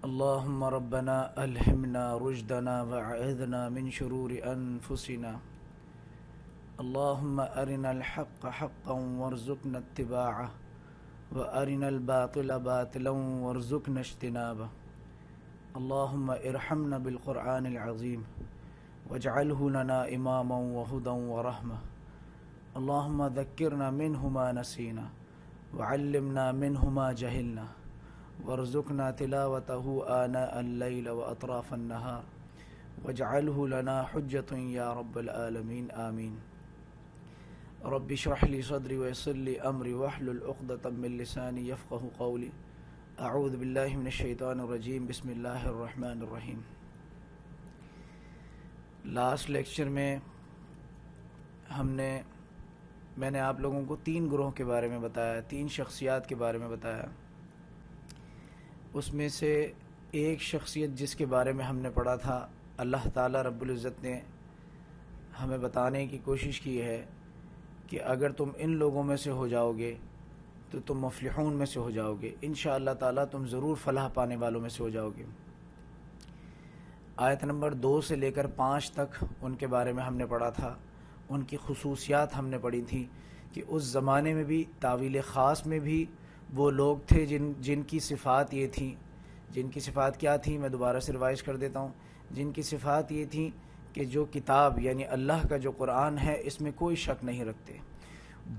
اللهم ربنا ألهمنا رشدنا وأعذنا من شرور أنفسنا. اللهم أرنا الحق حقا وارزقنا اتباعه وأرنا الباطل باطلا وارزقنا اجتنابه. اللهم ارحمنا بالقرآن العظيم واجعله لنا إماما وهدى ورحمة. اللهم ذكرنا منه ما نسينا وعلمنا منه ما جهلنا وارزقنا تلاوته آناء الليل وأطراف النهار واجعله لنا حجة يا رب العالمين آمين. رب اشرح لي صدري ويسر لي أمري واحلل عقدة من لساني يفقه قولي. اعوذ باللہ من الشیطان الرجیم. بسم اللہ الرحمن الرحیم. لاسٹ لیکچر میں میں نے آپ لوگوں کو 3 گروہ کے بارے میں بتایا، 3 شخصیات کے بارے میں بتایا. اس میں سے ایک شخصیت جس کے بارے میں ہم نے پڑھا تھا، اللہ تعالیٰ رب العزت نے ہمیں بتانے کی کوشش کی ہے کہ اگر تم ان لوگوں میں سے ہو جاؤ گے تو تم مفلحون میں سے ہو جاؤ گے، انشاءاللہ تعالیٰ تم ضرور فلاح پانے والوں میں سے ہو جاؤ گے. آیت نمبر 2 سے لے کر 5 تک ان کے بارے میں ہم نے پڑھا تھا. ان کی خصوصیات ہم نے پڑھی تھی کہ اس زمانے میں بھی، تاویل خاص میں بھی، وہ لوگ تھے جن کی صفات یہ تھیں. جن کی صفات کیا تھیں میں دوبارہ سے ریوائز کر دیتا ہوں. جن کی صفات یہ تھیں کہ جو کتاب یعنی اللہ کا جو قرآن ہے اس میں کوئی شک نہیں رکھتے.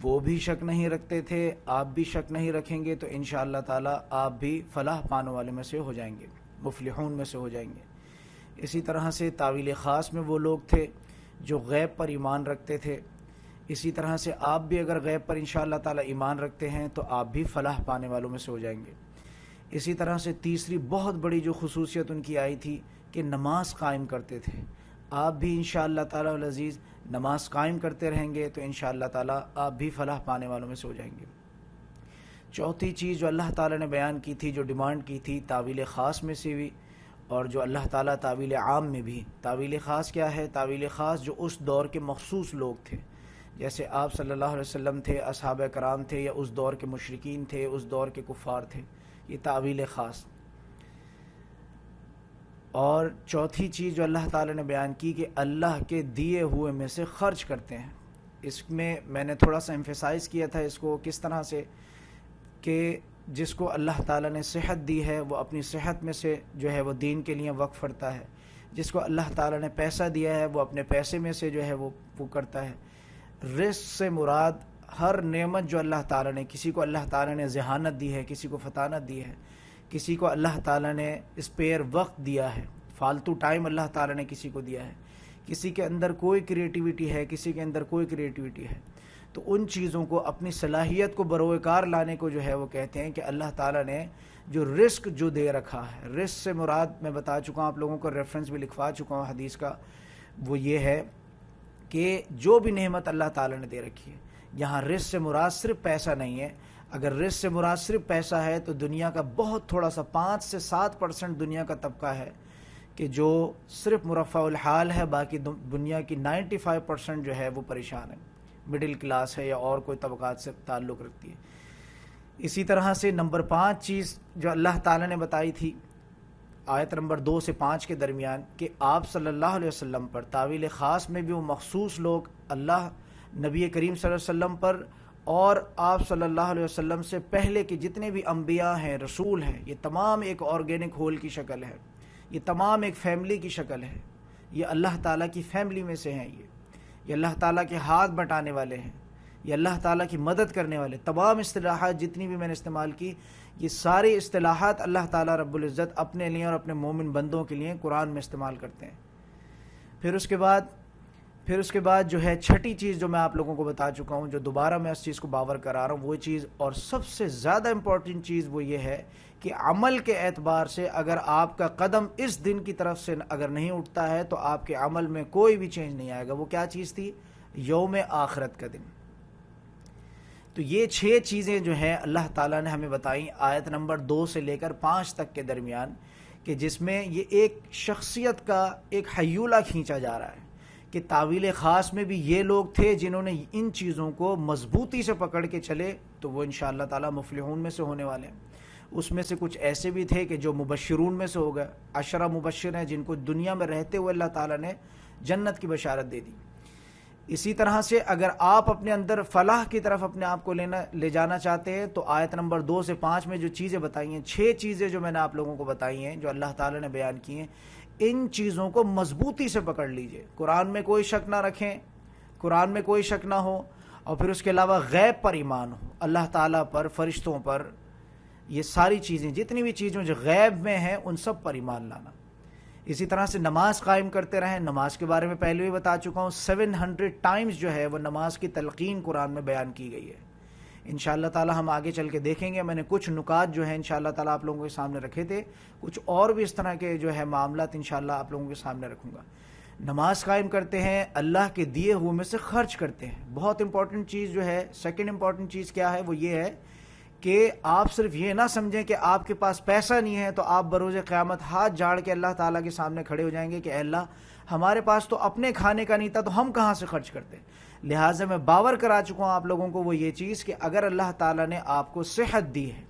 وہ بھی شک نہیں رکھتے تھے، آپ بھی شک نہیں رکھیں گے تو انشاءاللہ تعالیٰ آپ بھی فلاح پانے والے میں سے ہو جائیں گے، مفلحون میں سے ہو جائیں گے. اسی طرح سے تاویل خاص میں وہ لوگ تھے جو غیب پر ایمان رکھتے تھے. اسی طرح سے آپ بھی اگر غیب پر انشاءاللہ تعالیٰ ایمان رکھتے ہیں تو آپ بھی فلاح پانے والوں میں سے ہو جائیں گے. اسی طرح سے تیسری بہت بڑی جو خصوصیت ان کی آئی تھی کہ نماز قائم کرتے تھے. آپ بھی انشاءاللہ تعالیٰ العزیز نماز قائم کرتے رہیں گے تو انشاءاللہ تعالیٰ آپ بھی فلاح پانے والوں میں سے ہو جائیں گے. چوتھی چیز جو اللہ تعالیٰ نے بیان کی تھی، جو ڈیمانڈ کی تھی، تاویل خاص میں سے بھی اور جو اللہ تعالیٰ تاویل عام میں بھی. تاویل خاص کیا ہے؟ تاویل خاص جو اس دور کے مخصوص لوگ تھے، جیسے آپ صلی اللہ علیہ وسلم تھے، اصحاب کرام تھے، یا اس دور کے مشرکین تھے، اس دور کے کفار تھے. یہ تاویل خاص. اور چوتھی چیز جو اللہ تعالیٰ نے بیان کی کہ اللہ کے دیے ہوئے میں سے خرچ کرتے ہیں. اس میں نے تھوڑا سا ایمفیسائز کیا تھا اس کو کس طرح سے کہ جس کو اللہ تعالیٰ نے صحت دی ہے وہ اپنی صحت میں سے جو ہے وہ دین کے لیے وقف کرتا ہے. جس کو اللہ تعالیٰ نے پیسہ دیا ہے وہ اپنے پیسے میں سے جو ہے وہ کرتا ہے. رزق سے مراد ہر نعمت جو اللہ تعالیٰ نے، کسی کو اللہ تعالیٰ نے ذہانت دی ہے، کسی کو فطانت دی ہے، کسی کو اللہ تعالیٰ نے اسپیئر وقت دیا ہے، فالتو ٹائم اللہ تعالیٰ نے کسی کو دیا ہے، کسی کے اندر کوئی کریٹیوٹی ہے، کسی کے اندر کوئی کریٹیوٹی ہے. تو ان چیزوں کو اپنی صلاحیت کو بروئے کار لانے کو جو ہے وہ کہتے ہیں کہ اللہ تعالیٰ نے جو رزق جو دے رکھا ہے. رزق سے مراد میں بتا چکا ہوں، آپ لوگوں کو ریفرنس بھی لکھوا چکا ہوں حدیث کا، وہ یہ ہے کہ جو بھی نعمت اللہ تعالیٰ نے دے رکھی ہے، یہاں رزق سے مراد صرف پیسہ نہیں ہے. اگر رزق سے مراد صرف پیسہ ہے تو دنیا کا بہت تھوڑا سا 5 سے 7% دنیا کا طبقہ ہے کہ جو صرف مرفع الحال ہے، باقی دنیا کی 95% جو ہے وہ پریشان ہے، مڈل کلاس ہے یا اور کوئی طبقات سے تعلق رکھتی ہے. اسی طرح سے نمبر 5 چیز جو اللہ تعالیٰ نے بتائی تھی آیت نمبر 2 سے 5 کے درمیان کہ آپ صلی اللہ علیہ وسلم پر، تاویل خاص میں بھی وہ مخصوص لوگ اللہ نبی کریم صلی اللہ علیہ وسلم پر اور آپ صلی اللہ علیہ وسلم سے پہلے کے جتنے بھی انبیاء ہیں، رسول ہیں، یہ تمام ایک آرگینک ہول کی شکل ہے، یہ تمام ایک فیملی کی شکل ہے. یہ اللہ تعالیٰ کی فیملی میں سے ہیں. یہ اللہ تعالیٰ کے ہاتھ بٹانے والے ہیں، یہ اللہ تعالیٰ کی مدد کرنے والے. تمام اصطلاحات جتنی بھی میں نے استعمال کی، یہ ساری اصطلاحات اللہ تعالیٰ رب العزت اپنے لیے اور اپنے مومن بندوں کے لیے قرآن میں استعمال کرتے ہیں. پھر اس کے بعد جو ہے چھٹی چیز جو میں آپ لوگوں کو بتا چکا ہوں، جو دوبارہ میں اس چیز کو باور کرا رہا ہوں، وہ چیز اور سب سے زیادہ امپورٹنٹ چیز وہ یہ ہے کہ عمل کے اعتبار سے اگر آپ کا قدم اس دن کی طرف سے اگر نہیں اٹھتا ہے تو آپ کے عمل میں کوئی بھی چینج نہیں آئے گا. وہ کیا چیز تھی؟ یوم آخرت کا دن. تو یہ 6 چیزیں جو ہیں اللہ تعالیٰ نے ہمیں بتائیں آیت نمبر 2 سے لے کر 5 تک کے درمیان، کہ جس میں یہ ایک شخصیت کا ایک حیولہ کھینچا جا رہا ہے کہ تاویل خاص میں بھی یہ لوگ تھے جنہوں نے ان چیزوں کو مضبوطی سے پکڑ کے چلے تو وہ انشاءاللہ تعالیٰ مفلحون میں سے ہونے والے ہیں. اس میں سے کچھ ایسے بھی تھے کہ جو مبشرون میں سے ہو گئے، 10 مبشر ہیں جن کو دنیا میں رہتے ہوئے اللہ تعالیٰ نے جنت کی بشارت دے دی۔ اسی طرح سے اگر آپ اپنے اندر فلاح کی طرف اپنے آپ کو لے جانا چاہتے ہیں تو آیت نمبر 2 سے 5 میں جو چیزیں بتائی ہیں، 6 چیزیں جو میں نے آپ لوگوں کو بتائی ہیں جو اللہ تعالیٰ نے بیان کی ہیں، ان چیزوں کو مضبوطی سے پکڑ لیجئے، قرآن میں کوئی شک نہ رکھیں، قرآن میں کوئی شک نہ ہو، اور پھر اس کے علاوہ غیب پر ایمان ہو، اللہ تعالیٰ پر، فرشتوں پر، یہ ساری چیزیں جتنی بھی چیزیں جو غیب میں ہیں ان سب پر ایمان لانا۔ اسی طرح سے نماز قائم کرتے رہیں، نماز کے بارے میں پہلے بھی بتا چکا ہوں، 700 ٹائمز جو ہے وہ نماز کی تلقین قرآن میں بیان کی گئی ہے۔ انشاءاللہ تعالی ہم آگے چل کے دیکھیں گے، میں نے کچھ نکات جو ہیں انشاءاللہ تعالی آپ لوگوں کے سامنے رکھے تھے، کچھ اور بھی اس طرح کے جو ہے معاملات انشاءاللہ آپ لوگوں کے سامنے رکھوں گا۔ نماز قائم کرتے ہیں، اللہ کے دیے ہوئے میں سے خرچ کرتے ہیں۔ بہت امپورٹنٹ چیز جو ہے، سیکنڈ امپورٹنٹ چیز کیا ہے، وہ یہ ہے کہ آپ صرف یہ نہ سمجھیں کہ آپ کے پاس پیسہ نہیں ہے تو آپ بروز قیامت ہاتھ جھاڑ کے اللہ تعالیٰ کے سامنے کھڑے ہو جائیں گے کہ اے اللہ ہمارے پاس تو اپنے کھانے کا نہیں تھا تو ہم کہاں سے خرچ کرتے۔ لہٰذا میں باور کرا چکا ہوں آپ لوگوں کو وہ یہ چیز کہ اگر اللہ تعالیٰ نے آپ کو صحت دی ہے،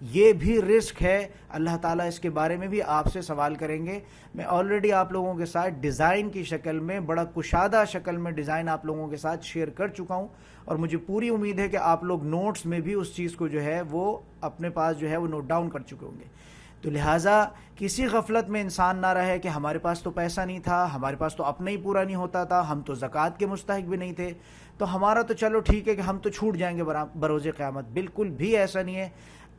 یہ بھی رزق ہے، اللہ تعالیٰ اس کے بارے میں بھی آپ سے سوال کریں گے۔ میں آلریڈی آپ لوگوں کے ساتھ ڈیزائن کی شکل میں، بڑا کشادہ شکل میں ڈیزائن آپ لوگوں کے ساتھ شیئر کر چکا ہوں، اور مجھے پوری امید ہے کہ آپ لوگ نوٹس میں بھی اس چیز کو جو ہے وہ اپنے پاس جو ہے وہ نوٹ ڈاؤن کر چکے ہوں گے۔ تو لہٰذا کسی غفلت میں انسان نہ رہے کہ ہمارے پاس تو پیسہ نہیں تھا، ہمارے پاس تو اپنا ہی پورا نہیں ہوتا تھا، ہم تو زکوٰۃ کے مستحق بھی نہیں تھے، تو ہمارا تو چلو ٹھیک ہے کہ ہم تو چھوٹ جائیں گے بروز قیامت۔ بالکل بھی ایسا نہیں ہے۔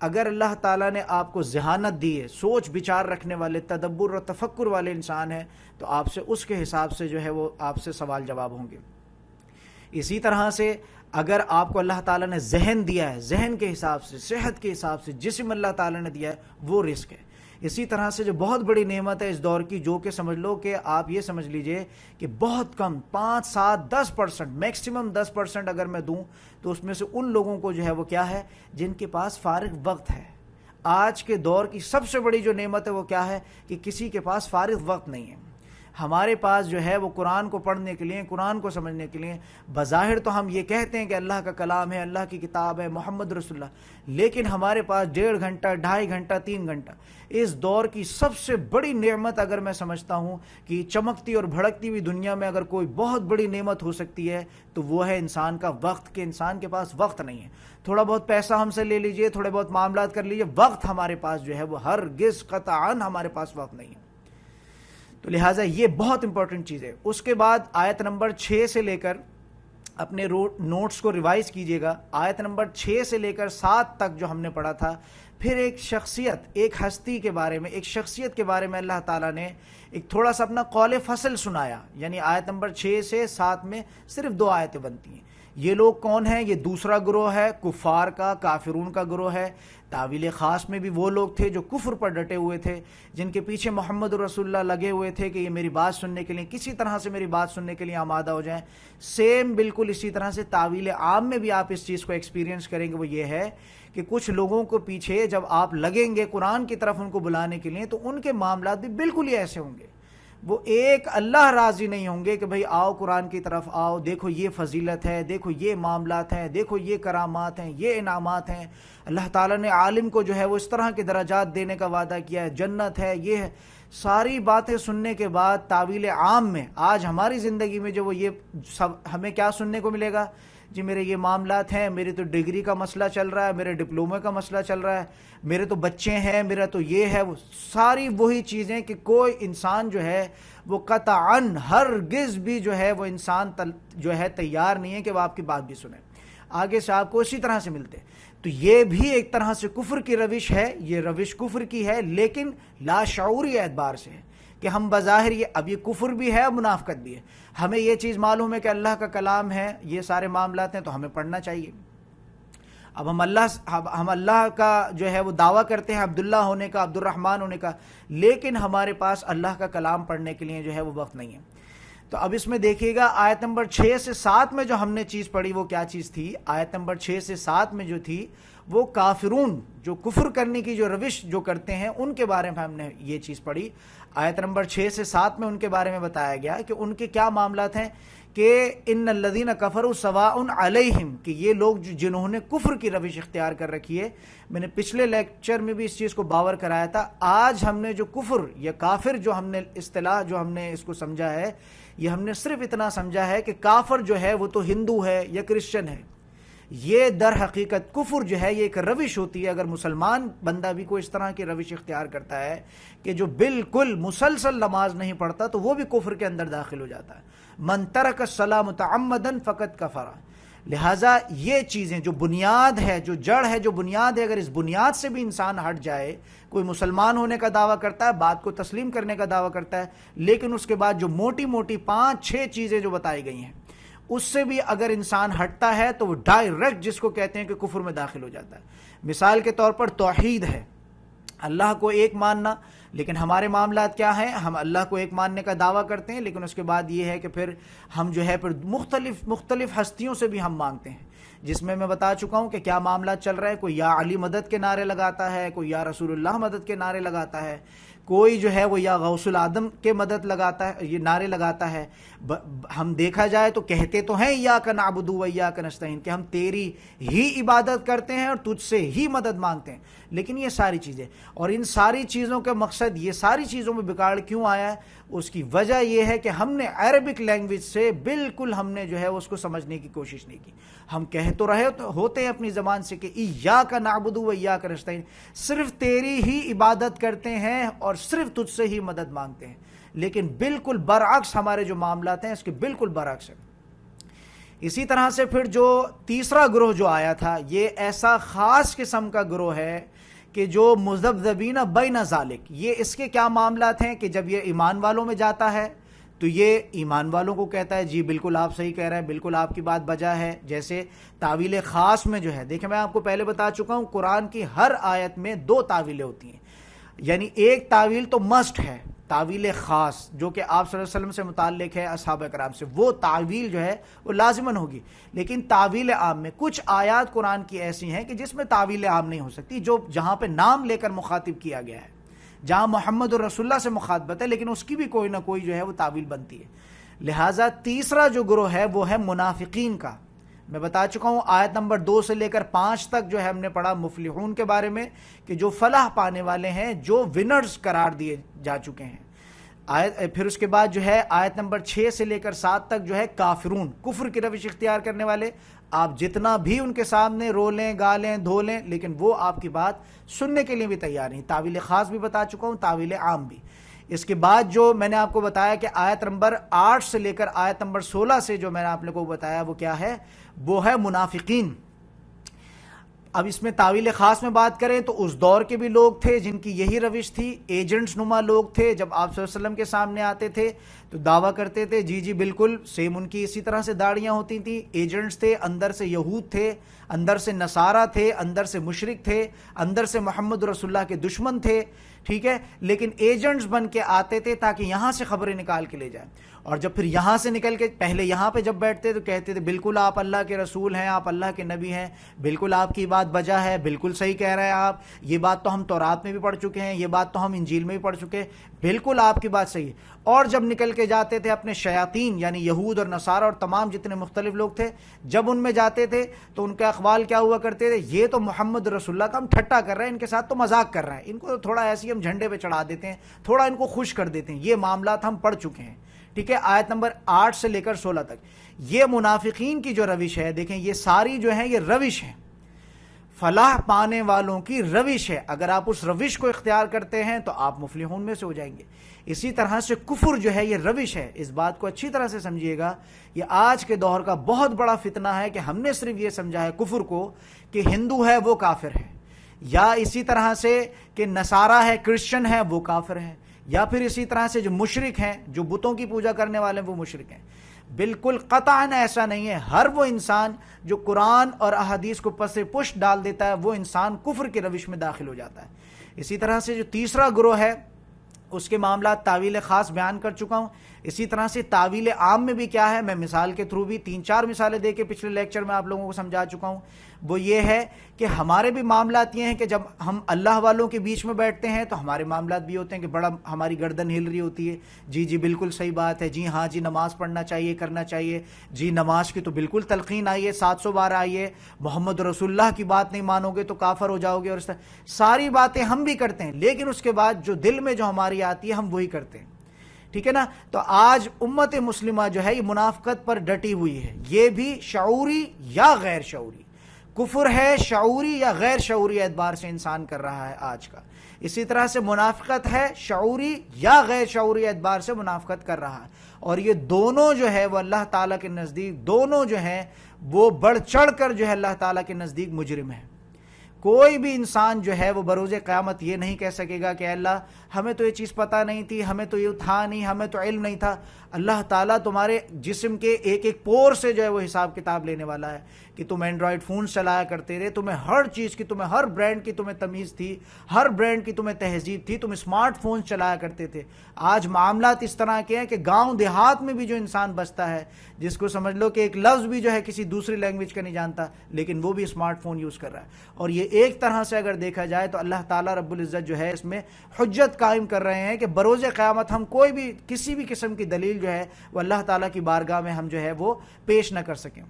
اگر اللہ تعالیٰ نے آپ کو ذہانت دی ہے، سوچ بچار رکھنے والے، تدبر اور تفکر والے انسان ہیں، تو آپ سے اس کے حساب سے جو ہے وہ آپ سے سوال جواب ہوں گے۔ اسی طرح سے اگر آپ کو اللہ تعالیٰ نے ذہن دیا ہے، ذہن کے حساب سے، صحت کے حساب سے، جسم اللہ تعالیٰ نے دیا ہے، وہ رزق ہے۔ اسی طرح سے جو بہت بڑی نعمت ہے اس دور کی، جو کہ سمجھ لو کہ آپ یہ سمجھ لیجئے کہ بہت کم 5، 7، 10%، میکسیمم 10% اگر میں دوں تو اس میں سے ان لوگوں کو جو ہے وہ کیا ہے، جن کے پاس فارغ وقت ہے۔ آج کے دور کی سب سے بڑی جو نعمت ہے وہ کیا ہے کہ کسی کے پاس فارغ وقت نہیں ہے۔ ہمارے پاس جو ہے وہ قرآن کو پڑھنے کے لیے، قرآن کو سمجھنے کے لیے، بظاہر تو ہم یہ کہتے ہیں کہ اللہ کا کلام ہے، اللہ کی کتاب ہے، محمد رسول اللہ، لیکن ہمارے پاس 1.5 گھنٹہ، 2.5 گھنٹہ، 3 گھنٹہ، اس دور کی سب سے بڑی نعمت اگر میں سمجھتا ہوں کہ چمکتی اور بھڑکتی ہوئی دنیا میں اگر کوئی بہت بڑی نعمت ہو سکتی ہے تو وہ ہے انسان کا وقت، کہ انسان کے پاس وقت نہیں ہے۔ تھوڑا بہت پیسہ ہم سے لے لیجئے، تھوڑے بہت معاملات کر لیجئے، وقت ہمارے پاس جو ہے وہ ہرگز قطعاً ہمارے پاس وقت نہیں ہے۔ تو لہٰذا یہ بہت امپورٹنٹ چیز ہے۔ اس کے بعد آیت نمبر 6 سے لے کر اپنے نوٹس کو ریوائز کیجئے گا، آیت نمبر 6 سے لے کر 7 تک جو ہم نے پڑھا تھا، پھر ایک شخصیت، ایک ہستی کے بارے میں، ایک شخصیت کے بارے میں اللہ تعالیٰ نے ایک تھوڑا سا اپنا قول فصل سنایا، یعنی آیت نمبر 6 سے 7 میں صرف 2 آیتیں بنتی ہیں۔ یہ لوگ کون ہیں؟ یہ دوسرا گروہ ہے، کفار کا، کافرون کا گروہ ہے۔ تعویل خاص میں بھی وہ لوگ تھے جو کفر پر ڈٹے ہوئے تھے، جن کے پیچھے محمد رسول اللہ لگے ہوئے تھے کہ یہ میری بات سننے کے لیے، کسی طرح سے میری بات سننے کے لیے آمادہ ہو جائیں۔ سیم بالکل اسی طرح سے تعویل عام میں بھی آپ اس چیز کو ایکسپیرینس کریں گے، وہ یہ ہے کہ کچھ لوگوں کو پیچھے جب آپ لگیں گے قرآن کی طرف ان کو بلانے کے لیے، تو ان کے معاملات بھی بالکل ہی ایسے ہوں گے۔ وہ ایک اللہ راضی نہیں ہوں گے کہ بھئی آؤ قرآن کی طرف آؤ، دیکھو یہ فضیلت ہے، دیکھو یہ معاملات ہیں، دیکھو یہ کرامات ہیں، یہ انعامات ہیں، اللہ تعالیٰ نے عالم کو جو ہے وہ اس طرح کے درجات دینے کا وعدہ کیا ہے، جنت ہے، یہ ہے۔ ساری باتیں سننے کے بعد تعویل عام میں آج ہماری زندگی میں جو وہ یہ سب ہمیں کیا سننے کو ملے گا؟ جی میرے یہ معاملات ہیں، میری تو ڈگری کا مسئلہ چل رہا ہے، میرے ڈپلومے کا مسئلہ چل رہا ہے، میرے تو بچے ہیں، میرا تو یہ ہے، وہ ساری وہی چیزیں کہ کوئی انسان جو ہے وہ قطعاً ہرگز بھی جو ہے وہ انسان جو ہے تیار نہیں ہے کہ وہ آپ کی بات بھی سنے، آگے سے آپ کو اسی طرح سے ملتے۔ تو یہ بھی ایک طرح سے کفر کی روش ہے، یہ روش کفر کی ہے، لیکن لاشعوری اعتبار سے ہے کہ ہم بظاہر اب یہ کفر بھی ہے، منافقت بھی ہے، ہمیں یہ چیز معلوم ہے کہ اللہ کا کلام ہے، یہ سارے معاملات ہیں تو ہمیں پڑھنا چاہیے۔ اب ہم اللہ کا جو ہے وہ دعویٰ کرتے ہیں عبداللہ ہونے کا، عبد الرحمن ہونے کا، لیکن ہمارے پاس اللہ کا کلام پڑھنے کے لیے جو ہے وہ وقت نہیں ہے۔ تو اب اس میں دیکھیے گا آیت نمبر 6 سے 7 میں جو ہم نے چیز پڑھی وہ کیا چیز تھی؟ آیت نمبر 6 سے 7 میں جو تھی وہ کافرون، جو کفر کرنے کی جو روش جو کرتے ہیں، ان کے بارے میں ہم نے یہ چیز پڑھی۔ آیت نمبر 6 سے 7 میں ان کے بارے میں بتایا گیا کہ ان کے کیا معاملات ہیں کہ ان الذین کفروا سواء علیہم، کہ یہ لوگ جنہوں نے کفر کی روش اختیار کر رکھی ہے. میں نے پچھلے لیکچر میں بھی اس چیز کو باور کرایا تھا. آج ہم نے جو کفر یا کافر جو ہم نے اصطلاح جو ہم نے اس کو سمجھا ہے، یہ ہم نے صرف اتنا سمجھا ہے کہ کافر جو ہے وہ تو ہندو ہے یا کرسچن ہے. یہ در حقیقت کفر جو ہے یہ ایک روش ہوتی ہے. اگر مسلمان بندہ بھی کوئی اس طرح کی روش اختیار کرتا ہے کہ جو بالکل مسلسل نماز نہیں پڑھتا، تو وہ بھی کفر کے اندر داخل ہو جاتا ہے. من ترک الصلاۃ متعمدا فقد کفر. لہٰذا یہ چیزیں جو بنیاد ہے، جو جڑ ہے، جو بنیاد ہے، اگر اس بنیاد سے بھی انسان ہٹ جائے، کوئی مسلمان ہونے کا دعویٰ کرتا ہے، بات کو تسلیم کرنے کا دعویٰ کرتا ہے، لیکن اس کے بعد جو موٹی موٹی 5-6 چیزیں جو بتائی گئی ہیں اس سے بھی اگر انسان ہٹتا ہے تو وہ ڈائریکٹ جس کو کہتے ہیں کہ کفر میں داخل ہو جاتا ہے. مثال کے طور پر توحید ہے، اللہ کو ایک ماننا. لیکن ہمارے معاملات کیا ہیں؟ ہم اللہ کو ایک ماننے کا دعویٰ کرتے ہیں، لیکن اس کے بعد یہ ہے کہ پھر ہم جو ہے پھر مختلف ہستیوں سے بھی ہم مانگتے ہیں، جس میں بتا چکا ہوں کہ کیا معاملات چل رہا ہے. کوئی یا علی مدد کے نعرے لگاتا ہے، کوئی یا رسول اللہ مدد کے نعرے لگاتا ہے، کوئی جو ہے وہ یا غوث العظم کے مدد لگاتا ہے، یہ نعرے لگاتا ہے. ہم دیکھا جائے تو کہتے تو ہیں ایاک نعبد و ایاک نستعین، کہ ہم تیری ہی عبادت کرتے ہیں اور تجھ سے ہی مدد مانگتے ہیں. لیکن یہ ساری چیزیں اور ان ساری چیزوں کا مقصد، یہ ساری چیزوں میں بگاڑ کیوں آیا ہے؟ اس کی وجہ یہ ہے کہ ہم نے عربک لینگویج سے بالکل ہم نے جو ہے اس کو سمجھنے کی کوشش نہیں کی. ہم کہہ تو رہے ہوتے ہیں اپنی زبان سے کہ ایاک نعبد و ایاک نستعین، صرف تیری ہی عبادت کرتے ہیں اور صرف تجھ سے ہی مدد مانگتے ہیں. لیکن بالکل برعکس ہمارے جو معاملات ہیں اس کے بالکل برعکس ہیں. اسی طرح سے پھر جو تیسرا گروہ جو آیا تھا، یہ ایسا خاص قسم کا گروہ ہے کہ جو مذبذبین بین ذالک. یہ اس کے کیا معاملات ہیں کہ جب یہ ایمان والوں میں جاتا ہے تو یہ ایمان والوں کو کہتا ہے جی بالکل آپ صحیح کہہ رہے ہیں، بالکل آپ کی بات بجا ہے. جیسے تعویل خاص میں جو ہے، دیکھیں میں آپ کو پہلے بتا چکا ہوں قرآن کی ہر آیت میں 2 تعویلیں ہوتی ہیں. یعنی ایک تعویل تو مسٹ ہے، تعویل خاص جو کہ آپ صلی اللہ علیہ وسلم سے متعلق ہے، اصحاب کرام سے، وہ تعویل جو ہے وہ لازماً ہوگی. لیکن تعویل عام میں کچھ آیات قرآن کی ایسی ہیں کہ جس میں تعویل عام نہیں ہو سکتی، جو جہاں پہ نام لے کر مخاطب کیا گیا ہے، جہاں محمد رسول اللہ سے مخاطبت ہے، لیکن اس کی بھی کوئی نہ کوئی جو ہے وہ تعویل بنتی ہے. لہٰذا تیسرا جو گروہ ہے وہ ہے منافقین کا. میں بتا چکا ہوں آیت نمبر 2 سے لے کر 5 تک جو ہے ہم نے پڑھا مفلحون کے بارے میں، کہ جو فلاح پانے والے ہیں، جو ونرز قرار دیے جا چکے ہیں. پھر اس کے بعد جو ہے آیت نمبر 6 سے لے کر 7 تک جو ہے کافرون، کفر کی روش اختیار کرنے والے. آپ جتنا بھی ان کے سامنے رو لیں، گالیں، دھو لیں، لیکن وہ آپ کی بات سننے کے لیے بھی تیار نہیں. تعویل خاص بھی بتا چکا ہوں، تعویل عام بھی. اس کے بعد جو میں نے آپ کو بتایا کہ آیت نمبر 8 سے لے کر آیت نمبر 16 سے جو میں نے آپ کو بتایا وہ کیا ہے؟ وہ ہے منافقین. اب اس میں تعویل خاص میں بات کریں تو اس دور کے بھی لوگ تھے جن کی یہی روش تھی. ایجنٹس نما لوگ تھے، جب آپ صلی اللہ علیہ وسلم کے سامنے آتے تھے تو دعویٰ کرتے تھے جی جی بالکل سیم ان کی اسی طرح سے داڑیاں ہوتی تھیں. ایجنٹس تھے، اندر سے یہود تھے، اندر سے نصارہ تھے، اندر سے مشرک تھے، اندر سے محمد رسول اللہ کے دشمن تھے. ٹھیک ہے، لیکن ایجنٹس بن کے آتے تھے تاکہ یہاں سے خبریں نکال کے لے جائیں. اور جب پھر یہاں سے نکل کے پہلے یہاں پہ جب بیٹھتے تو کہتے تھے بالکل آپ اللہ کے رسول ہیں، آپ اللہ کے نبی ہیں، بالکل آپ کی بات بجا ہے، بالکل صحیح کہہ رہے ہیں آپ، یہ بات تو ہم تورات میں بھی پڑھ چکے ہیں، یہ بات تو ہم انجیل میں بھی پڑھ چکے ہیں، بالکل آپ کی بات صحیح ہے. اور جب نکل کے جاتے تھے اپنے شیاطین یعنی یہود اور نصارہ اور تمام جتنے مختلف لوگ تھے، جب ان میں جاتے تھے تو ان کے اقوال کیا ہوا کرتے تھے؟ یہ تو محمد رسول اللہ کا ہم ٹھٹا کر رہے ہیں، ان کے ساتھ تو مذاق کر رہے ہیں، ان کو تھوڑا ایسی ہم جھنڈے پہ چڑھا دیتے ہیں، تھوڑا ان کو خوش کر دیتے ہیں. یہ معاملات ہم پڑھ چکے ہیں. ٹھیک ہے، آیت نمبر 8 سے لے کر 16 تک یہ منافقین کی جو روش ہے. دیکھیں یہ ساری جو ہیں یہ روش ہیں، فلاح پانے والوں کی روش ہے. اگر آپ اس روش کو اختیار کرتے ہیں تو آپ مفلحون میں سے ہو جائیں گے. اسی طرح سے کفر جو ہے یہ روش ہے. اس بات کو اچھی طرح سے سمجھیے گا، یہ آج کے دور کا بہت بڑا فتنہ ہے کہ ہم نے صرف یہ سمجھا ہے کفر کو کہ ہندو ہے وہ کافر ہے، یا اسی طرح سے کہ نصارہ ہے، کرسچن ہے وہ کافر ہے، یا پھر اسی طرح سے جو مشرک ہیں، جو بتوں کی پوجا کرنے والے ہیں وہ مشرک ہیں. بالکل قطعاً ایسا نہیں ہے. ہر وہ انسان جو قرآن اور احادیث کو پس پشت ڈال دیتا ہے وہ انسان کفر کی روش میں داخل ہو جاتا ہے. اسی طرح سے جو تیسرا گروہ ہے اس کے معاملات تعویل خاص بیان کر چکا ہوں. اسی طرح سے تعویل عام میں بھی کیا ہے، میں مثال کے تھرو بھی 3-4 مثالیں دے کے پچھلے لیکچر میں آپ لوگوں کو سمجھا چکا ہوں. وہ یہ ہے کہ ہمارے بھی معاملات یہ ہیں کہ جب ہم اللہ والوں کے بیچ میں بیٹھتے ہیں تو ہمارے معاملات بھی ہوتے ہیں کہ بڑا ہماری گردن ہل رہی ہوتی ہے، جی بالکل صحیح بات ہے، جی ہاں جی نماز پڑھنا چاہیے، کرنا چاہیے، جی نماز کی تو بالکل تلقین آئی ہے 700 بار آئی ہے، محمد رسول اللہ کی بات نہیں مانو گے تو کافر ہو جاؤ گے، اور ساری باتیں ہم بھی کرتے ہیں، لیکن اس کے بعد جو دل میں جو ہماری آتی ہے ہم وہی کرتے ہیں. ٹھیک ہے نا. تو آج امت مسلمہ جو ہے یہ منافقت پر ڈٹی ہوئی ہے، یہ بھی شعوری یا غیر شعوری کفر ہے، شعوری یا غیر شعوری اعتبار سے انسان کر رہا ہے آج کا. اسی طرح سے منافقت ہے، شعوری یا غیر شعوری اعتبار سے منافقت کر رہا ہے، اور یہ دونوں جو ہے وہ اللہ تعالیٰ کے نزدیک دونوں جو ہیں وہ بڑھ چڑھ کر جو ہے اللہ تعالیٰ کے نزدیک مجرم ہے. کوئی بھی انسان جو ہے وہ بروز قیامت یہ نہیں کہہ سکے گا کہ اللہ ہمیں تو یہ چیز پتہ نہیں تھی، ہمیں تو یہ تھا نہیں، ہمیں تو علم نہیں تھا. اللہ تعالیٰ تمہارے جسم کے ایک ایک پور سے جو ہے وہ حساب کتاب لینے والا ہے کہ تم اینڈرائڈ فونز چلایا کرتے رہے، تمہیں ہر چیز کی، تمہیں ہر برانڈ کی تمہیں تمیز تھی، ہر برانڈ کی تمہیں تہذیب تھی، تم اسمارٹ فونز چلایا کرتے تھے. آج معاملات اس طرح کے ہیں کہ گاؤں دیہات میں بھی جو انسان بستا ہے، جس کو سمجھ لو کہ ایک لفظ بھی جو ہے کسی دوسری لینگویج کا نہیں جانتا، لیکن وہ بھی اسمارٹ فون یوز کر رہا ہے. اور یہ ایک طرح سے اگر دیکھا جائے تو اللہ تعالیٰ رب العزت جو ہے اس میں حجت قائم کر رہے ہیں کہ بروز قیامت ہم کوئی بھی کسی بھی قسم کی دلیل جو ہے وہ اللہ تعالیٰ کی بارگاہ میں ہم جو ہے وہ پیش نہ کر سکیں.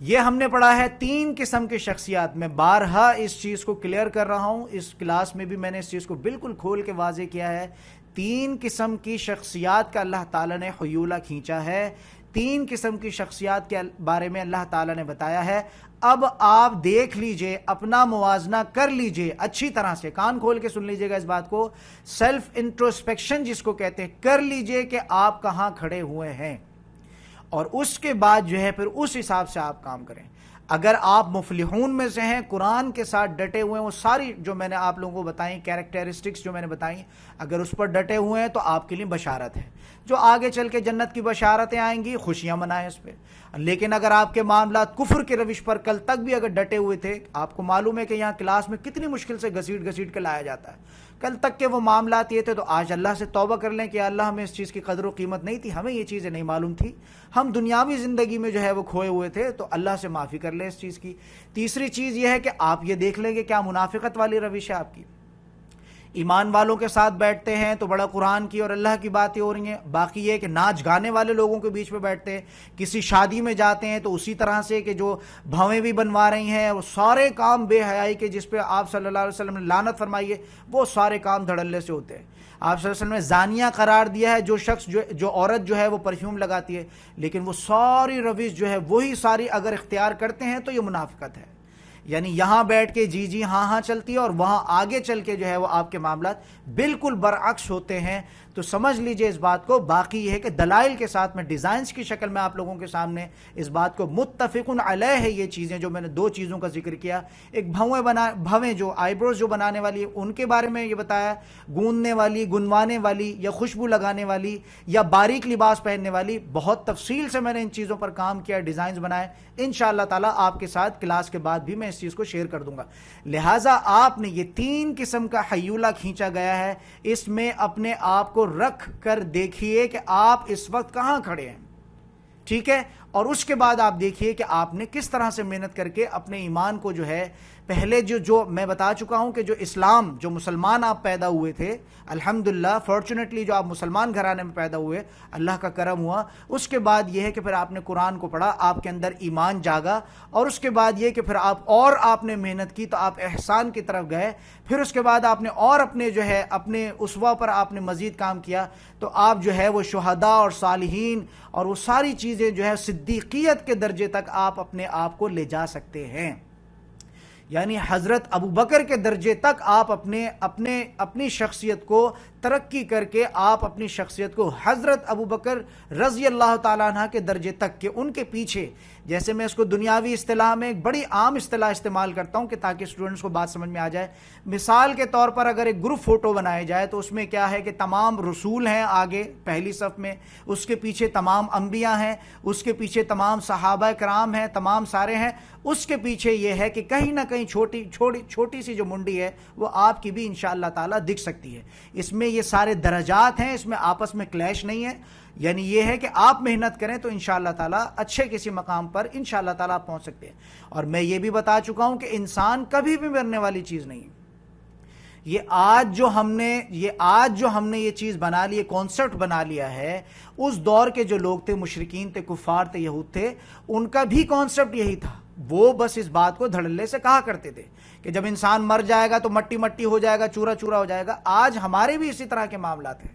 یہ ہم نے پڑھا ہے 3 قسم کی شخصیات. میں بارہا اس چیز کو کلیئر کر رہا ہوں، اس کلاس میں بھی میں نے اس چیز کو بالکل کھول کے واضح کیا ہے. 3 قسم کی شخصیات کا اللہ تعالیٰ نے حیولہ کھینچا ہے، 3 قسم کی شخصیات کے بارے میں اللہ تعالیٰ نے بتایا ہے. اب آپ دیکھ لیجئے، اپنا موازنہ کر لیجئے، اچھی طرح سے کان کھول کے سن لیجئے گا اس بات کو، سیلف انٹروسپیکشن جس کو کہتے ہیں، کر لیجئے کہ آپ کہاں کھڑے ہوئے ہیں، اور اس کے بعد جو ہے پھر اس حساب سے آپ کام کریں. اگر آپ مفلحون میں سے ہیں، قرآن کے ساتھ ڈٹے ہوئے ہیں، وہ ساری جو میں نے آپ لوگوں کو بتائیں کیریکٹرسٹکس جو میں نے بتائیں، اگر اس پر ڈٹے ہوئے ہیں تو آپ کے لیے بشارت ہے. جو آگے چل کے جنت کی بشارتیں آئیں گی، خوشیاں منائیں اس پہ. لیکن اگر آپ کے معاملات کفر کے روش پر کل تک بھی اگر ڈٹے ہوئے تھے، آپ کو معلوم ہے کہ یہاں کلاس میں کتنی مشکل سے گھسیٹ کے لایا جاتا ہے، کل تک کے وہ معاملات یہ تھے، تو آج اللہ سے توبہ کر لیں کہ اللہ ہمیں اس چیز کی قدر و قیمت نہیں تھی، ہمیں یہ چیزیں نہیں معلوم تھی، ہم دنیاوی زندگی میں جو ہے وہ کھوئے ہوئے تھے، تو اللہ سے معافی کر لیں اس چیز کی. تیسری چیز یہ ہے کہ آپ یہ دیکھ لیں کہ کیا منافقت والی روش ہے آپ کی. ایمان والوں کے ساتھ بیٹھتے ہیں تو بڑا قرآن کی اور اللہ کی باتیں ہو رہی ہیں، باقی یہ کہ ناچ گانے والے لوگوں کے بیچ میں بیٹھتے ہیں، کسی شادی میں جاتے ہیں تو اسی طرح سے کہ جو بھویں بھی بنوا رہی ہیں، وہ سارے کام بے حیائی کے جس پہ آپ صلی اللہ علیہ وسلم نے لعنت فرمائی ہے، وہ سارے کام دھڑلے سے ہوتے ہیں. آپ صلی اللہ علیہ وسلم نے زانیہ قرار دیا ہے جو شخص جو عورت جو ہے وہ پرفیوم لگاتی ہے، لیکن وہ ساری روش جو ہے وہی ساری اگر اختیار کرتے ہیں تو یہ منافقت ہے. یعنی یہاں بیٹھ کے جی ہاں چلتی ہے، اور وہاں آگے چل کے جو ہے وہ آپ کے معاملات بالکل برعکس ہوتے ہیں. تو سمجھ لیجئے اس بات کو. باقی یہ ہے کہ دلائل کے ساتھ میں ڈیزائنز کی شکل میں آپ لوگوں کے سامنے اس بات کو متفقن علیہ ہے. یہ چیزیں جو میں نے 2 چیزوں کا ذکر کیا، ایک بھویں جو آئی بروز جو بنانے والی ان کے بارے میں یہ بتایا، گوندنے والی، گنوانے والی، یا خوشبو لگانے والی، یا باریک لباس پہننے والی. بہت تفصیل سے میں نے ان چیزوں پر کام کیا، ڈیزائنز بنائے. انشاءاللہ تعالیٰ آپ کے ساتھ کلاس کے بعد بھی میں اس چیز کو شیئر کر دوں گا. لہٰذا آپ نے یہ 3 قسم کا حیولہ کھینچا گیا ہے، اس میں اپنے آپ کو رکھ کر دیکھیے کہ آپ اس وقت کہاں کھڑے ہیں. ٹھیک ہے. اور اس کے بعد آپ دیکھیے کہ آپ نے کس طرح سے محنت کر کے اپنے ایمان کو جو ہے پہلے جو میں بتا چکا ہوں کہ جو اسلام جو مسلمان آپ پیدا ہوئے تھے، الحمدللہ فارچونیٹلی جو آپ مسلمان گھرانے میں پیدا ہوئے، اللہ کا کرم ہوا. اس کے بعد یہ ہے کہ پھر آپ نے قرآن کو پڑھا، آپ کے اندر ایمان جاگا، اور اس کے بعد یہ کہ پھر آپ نے محنت کی تو آپ احسان کی طرف گئے. پھر اس کے بعد آپ نے اور اپنے جو ہے اپنے اسوہ پر آپ نے مزید کام کیا، تو آپ جو ہے وہ شہداء اور صالحین اور وہ ساری چیزیں جو ہے صدیقیت کے درجے تک آپ اپنے آپ کو لے جا سکتے ہیں. یعنی حضرت ابو بکر کے درجے تک آپ اپنی شخصیت کو ترقی کر کے آپ اپنی شخصیت کو حضرت ابو بکر رضی اللہ تعالیٰ عنہ کے درجے تک کہ ان کے پیچھے جیسے میں اس کو دنیاوی اصطلاح میں ایک بڑی عام اصطلاح استعمال کرتا ہوں کہ تاکہ اسٹوڈنٹس کو بات سمجھ میں آ جائے. مثال کے طور پر اگر ایک گروپ فوٹو بنایا جائے تو اس میں کیا ہے کہ تمام رسول ہیں آگے پہلی صف میں, اس کے پیچھے تمام انبیاء ہیں, اس کے پیچھے تمام صحابہ کرام ہیں, تمام سارے ہیں. اس کے پیچھے یہ ہے کہ کہیں نہ کہیں چھوٹی سی جو منڈی ہے وہ آپ کی بھی انشاءاللہ تعالیٰ دکھ سکتی ہے. اس میں یہ سارے درجات ہیں, اس میں آپس میں کلیش نہیں ہے. یعنی یہ ہے کہ آپ محنت کریں تو انشاءاللہ تعالیٰ اچھے کسی مقام پر انشاءاللہ تعالیٰ آپ پہنچ سکتے ہیں. اور میں یہ بھی بتا چکا ہوں کہ انسان کبھی بھی مرنے والی چیز نہیں. یہ آج جو ہم نے یہ چیز بنا لی, کانسیپٹ بنا لیا ہے, اس دور کے جو لوگ تھے, مشرکین تھے, کفار تھے, یہود تھے, ان کا بھی کانسیپٹ یہی تھا. وہ بس اس بات کو دھڑلے سے کہا کرتے تھے کہ جب انسان مر جائے گا تو مٹی مٹی ہو جائے گا, چورا چورا ہو جائے گا. آج ہمارے بھی اسی طرح کے معاملات ہیں.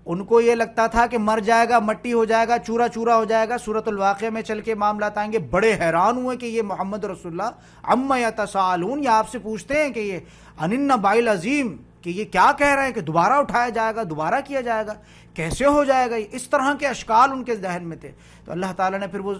ان کو یہ لگتا تھا کہ مر جائے گا, مٹی ہو جائے گا, چورا چورا ہو جائے گا. سورۃ الواقعہ میں چل کے معاملات آئیں گے. بڑے حیران ہوئے کہ یہ محمد رسول اللہ عما یتساءلون, یہ آپ سے پوچھتے ہیں کہ یہ عن النبأ العظیم, کہ یہ کیا کہہ رہے ہیں کہ دوبارہ اٹھایا جائے گا, دوبارہ کیا جائے گا, کیسے ہو جائے گا. اس طرح کے اشکال ان کے ذہن میں تھے. تو اللہ تعالیٰ نے پھر وہ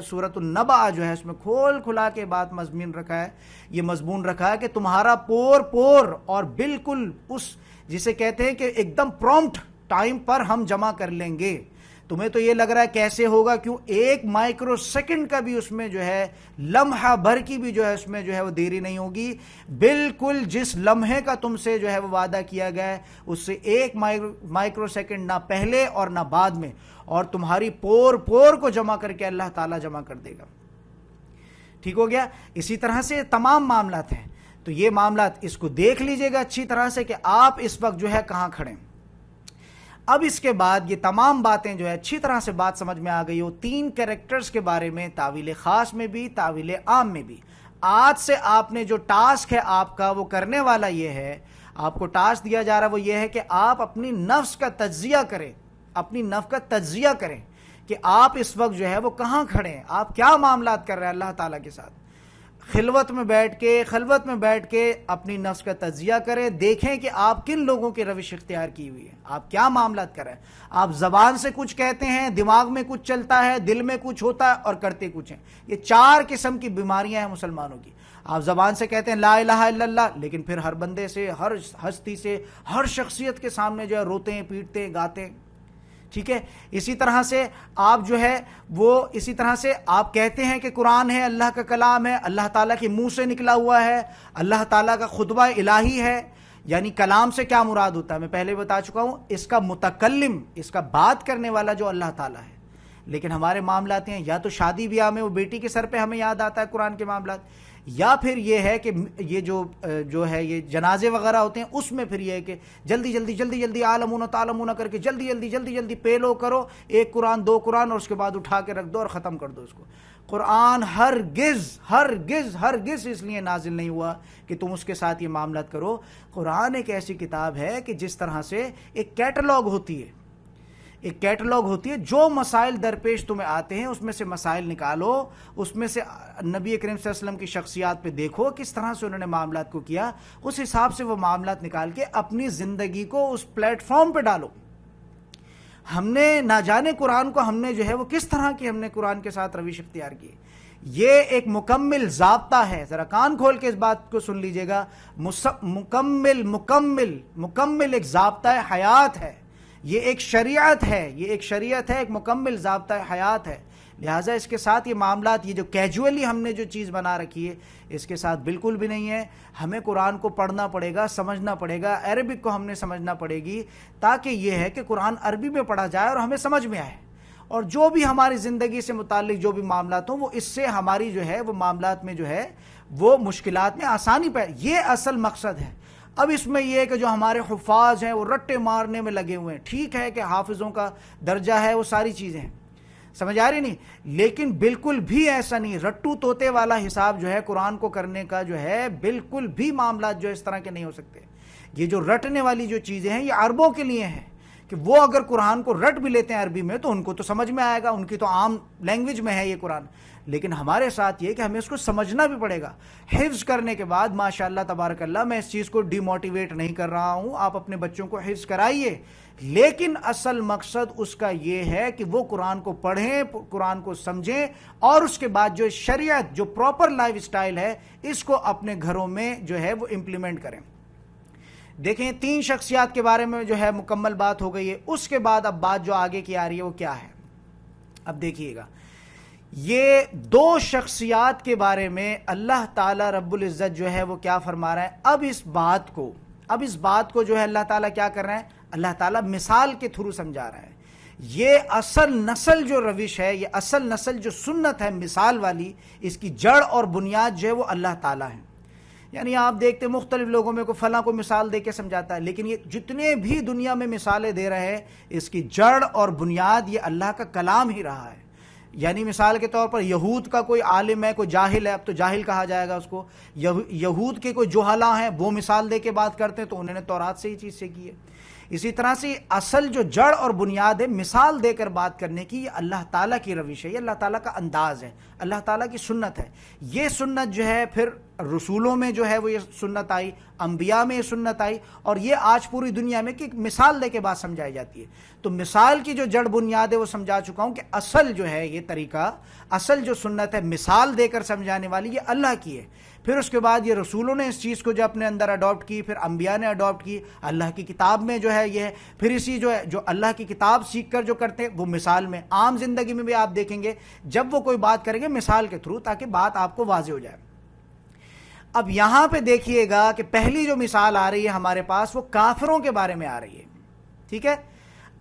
سورۃ النبأ جو ہے اس میں کھول کھلا کے بات مضمون رکھا ہے کہ تمہارا پور پور اور بالکل اس جسے کہتے ہیں کہ ایک دم پرومپٹ ٹائم پر ہم جمع کر لیں گے. تمہیں تو یہ لگ رہا ہے کیسے ہوگا, کیوں ایک مائکرو سیکنڈ کا بھی اس میں جو ہے, لمحہ بھر کی بھی جو ہے اس میں جو ہے وہ دیری نہیں ہوگی. بالکل جس لمحے کا تم سے جو ہے وہ وعدہ کیا گیا ہے اس سے ایک مائکرو سیکنڈ نہ پہلے اور نہ بعد میں, اور تمہاری پور پور کو جمع کر کے اللہ تعالیٰ جمع کر دے گا. ٹھیک ہو گیا. اسی طرح سے تمام معاملات ہیں. تو یہ معاملات اس کو دیکھ لیجئے گا اچھی طرح سے کہ آپ اس وقت جو ہے کہاں کھڑے ہیں. اب اس کے بعد یہ تمام باتیں جو ہے اچھی طرح سے بات سمجھ میں آ گئی ہو, 3 کریکٹرز کے بارے میں, تعویل خاص میں بھی, تعویل عام میں بھی. آج سے آپ نے جو ٹاسک ہے آپ کا وہ کرنے والا یہ ہے, آپ کو ٹاسک دیا جا رہا ہے وہ یہ ہے کہ آپ اپنی نفس کا تجزیہ کریں, اپنی نفس کا تجزیہ کریں کہ آپ اس وقت جو ہے وہ کہاں کھڑے ہیں, آپ کیا معاملات کر رہے ہیں اللہ تعالیٰ کے ساتھ. خلوت میں بیٹھ کے اپنی نفس کا تجزیہ کریں, دیکھیں کہ آپ کن لوگوں کی روش اختیار کی ہوئی ہے, آپ کیا معاملات کر رہے ہیں. آپ زبان سے کچھ کہتے ہیں, دماغ میں کچھ چلتا ہے, دل میں کچھ ہوتا ہے اور کرتے کچھ ہیں. یہ 4 قسم کی بیماریاں ہیں مسلمانوں کی. آپ زبان سے کہتے ہیں لا الہ الا اللہ, لیکن پھر ہر بندے سے, ہر ہستی سے, ہر شخصیت کے سامنے جو ہے روتے ہیں, پیٹتے ہیں, گاتے ہیں. ٹھیک ہے. اسی طرح سے آپ جو ہے وہ اسی طرح سے آپ کہتے ہیں کہ قرآن ہے, اللہ کا کلام ہے, اللہ تعالیٰ کے منہ سے نکلا ہوا ہے, اللہ تعالیٰ کا خطبہ الہی ہے. یعنی کلام سے کیا مراد ہوتا ہے میں پہلے بتا چکا ہوں, اس کا متکلم, اس کا بات کرنے والا جو اللہ تعالیٰ ہے. لیکن ہمارے معاملات ہیں یا تو شادی بیاہ میں وہ بیٹی کے سر پہ ہمیں یاد آتا ہے قرآن کے معاملات, یا پھر یہ ہے کہ یہ جو ہے یہ جنازے وغیرہ ہوتے ہیں اس میں پھر یہ ہے کہ جلدی عالمون و تعلمون کر کے جلدی پیلو کرو, 1 قرآن 2 قرآن اور اس کے بعد اٹھا کے رکھ دو اور ختم کر دو اس کو. قرآن ہرگز اس لیے نازل نہیں ہوا کہ تم اس کے ساتھ یہ معاملات کرو. قرآن ایک ایسی کتاب ہے کہ جس طرح سے ایک کیٹلاگ ہوتی ہے, جو مسائل درپیش تمہیں آتے ہیں اس میں سے مسائل نکالو, اس میں سے نبی کریم صلی اللہ علیہ وسلم کی شخصیات پہ دیکھو کس طرح سے انہوں نے معاملات کو کیا, اس حساب سے وہ معاملات نکال کے اپنی زندگی کو اس پلیٹ فارم پہ ڈالو. ہم نے نہ جانے قرآن کو ہم نے جو ہے وہ کس طرح کی ہم نے قرآن کے ساتھ روش اختیار کی. یہ ایک مکمل ضابطہ ہے, ذرا کان کھول کے اس بات کو سن لیجئے گا. مکمل ایک ضابطہ حیات ہے, یہ ایک شریعت ہے, ایک مکمل ضابطہ حیات ہے. لہٰذا اس کے ساتھ یہ معاملات, یہ جو کیجولی ہم نے جو چیز بنا رکھی ہے اس کے ساتھ بالکل بھی نہیں ہے. ہمیں قرآن کو پڑھنا پڑے گا, سمجھنا پڑے گا, عربک کو ہم نے سمجھنا پڑے گی, تاکہ یہ ہے کہ قرآن عربی میں پڑھا جائے اور ہمیں سمجھ میں آئے, اور جو بھی ہماری زندگی سے متعلق جو بھی معاملات ہوں وہ اس سے ہماری جو ہے وہ معاملات میں جو ہے وہ مشکلات میں آسانی پہ, یہ اصل مقصد ہے. اب اس میں یہ ہے کہ جو ہمارے حفاظ ہیں وہ رٹے مارنے میں لگے ہوئے ہیں. ٹھیک ہے کہ حافظوں کا درجہ ہے, وہ ساری چیزیں ہیں, سمجھ آ رہی نہیں, لیکن بالکل بھی ایسا نہیں. رٹو طوطے والا حساب جو ہے قرآن کو کرنے کا جو ہے, بالکل بھی معاملات جو اس طرح کے نہیں ہو سکتے. یہ جو رٹنے والی جو چیزیں ہیں یہ عربوں کے لیے ہیں کہ وہ اگر قرآن کو رٹ بھی لیتے ہیں عربی میں تو ان کو تو سمجھ میں آئے گا, ان کی تو عام لینگویج میں ہے یہ قرآن. لیکن ہمارے ساتھ یہ کہ ہمیں اس کو سمجھنا بھی پڑے گا. حفظ کرنے کے بعد ماشاءاللہ تبارک اللہ میں اس چیز کو ڈی موٹیویٹ نہیں کر رہا ہوں, آپ اپنے بچوں کو حفظ کرائیے, لیکن اصل مقصد اس کا یہ ہے کہ وہ قرآن کو پڑھیں, قرآن کو سمجھیں, اور اس کے بعد جو شریعت, جو پراپر لائف سٹائل ہے, اس کو اپنے گھروں میں جو ہے وہ امپلیمنٹ کریں. دیکھیں 3 شخصیات کے بارے میں جو ہے مکمل بات ہو گئی ہے. اس کے بعد اب بات جو آگے کی آ رہی ہے وہ کیا ہے؟ اب دیکھیے گا, یہ 2 شخصیات کے بارے میں اللہ تعالی رب العزت جو ہے وہ کیا فرما رہا ہے. اب اس بات کو جو ہے اللہ تعالیٰ کیا کر رہے ہیں؟ اللہ تعالیٰ مثال کے تھرو سمجھا رہا ہے. یہ اصل نسل جو روش ہے, یہ اصل نسل جو سنت ہے مثال والی, اس کی جڑ اور بنیاد جو ہے وہ اللہ تعالیٰ ہے. یعنی آپ دیکھتے مختلف لوگوں میں کوئی فلاں کو مثال دے کے سمجھاتا ہے, لیکن یہ جتنے بھی دنیا میں مثالیں دے رہے ہیں اس کی جڑ اور بنیاد یہ اللہ کا کلام ہی رہا ہے. یعنی مثال کے طور پر یہود کا کوئی عالم ہے, کوئی جاہل ہے, اب تو جاہل کہا جائے گا اس کو, یہود کے کوئی جہلا ہیں وہ مثال دے کے بات کرتے ہیں تو انہوں نے تورات سے ہی چیز سے کی ہے. اسی طرح سے اصل جو جڑ اور بنیاد ہے مثال دے کر بات کرنے کی, یہ اللہ تعالیٰ کی روش ہے, یہ اللہ تعالیٰ کا انداز ہے, اللہ تعالیٰ کی سنت ہے. یہ سنت جو ہے پھر رسولوں میں جو ہے وہ یہ سنت آئی, انبیاء میں یہ سنت آئی, اور یہ آج پوری دنیا میں کہ مثال دے کے بات سمجھائی جاتی ہے. تو مثال کی جو جڑ بنیاد ہے وہ سمجھا چکا ہوں کہ اصل جو ہے یہ طریقہ, اصل جو سنت ہے مثال دے کر سمجھانے والی, یہ اللہ کی ہے. پھر اس کے بعد یہ رسولوں نے اس چیز کو جو اپنے اندر اڈاپٹ کی, پھر انبیاء نے اڈاپٹ کی, اللہ کی کتاب میں جو ہے یہ ہے. پھر اسی جو ہے جو اللہ کی کتاب سیکھ کر جو کرتے ہیں وہ مثال میں, عام زندگی میں بھی آپ دیکھیں گے جب وہ کوئی بات کریں گے مثال کے تھرو, تاکہ بات آپ کو واضح ہو جائے. اب یہاں پہ دیکھیے گا کہ پہلی جو مثال آ رہی ہے ہمارے پاس وہ کافروں کے بارے میں آ رہی ہے. ٹھیک ہے,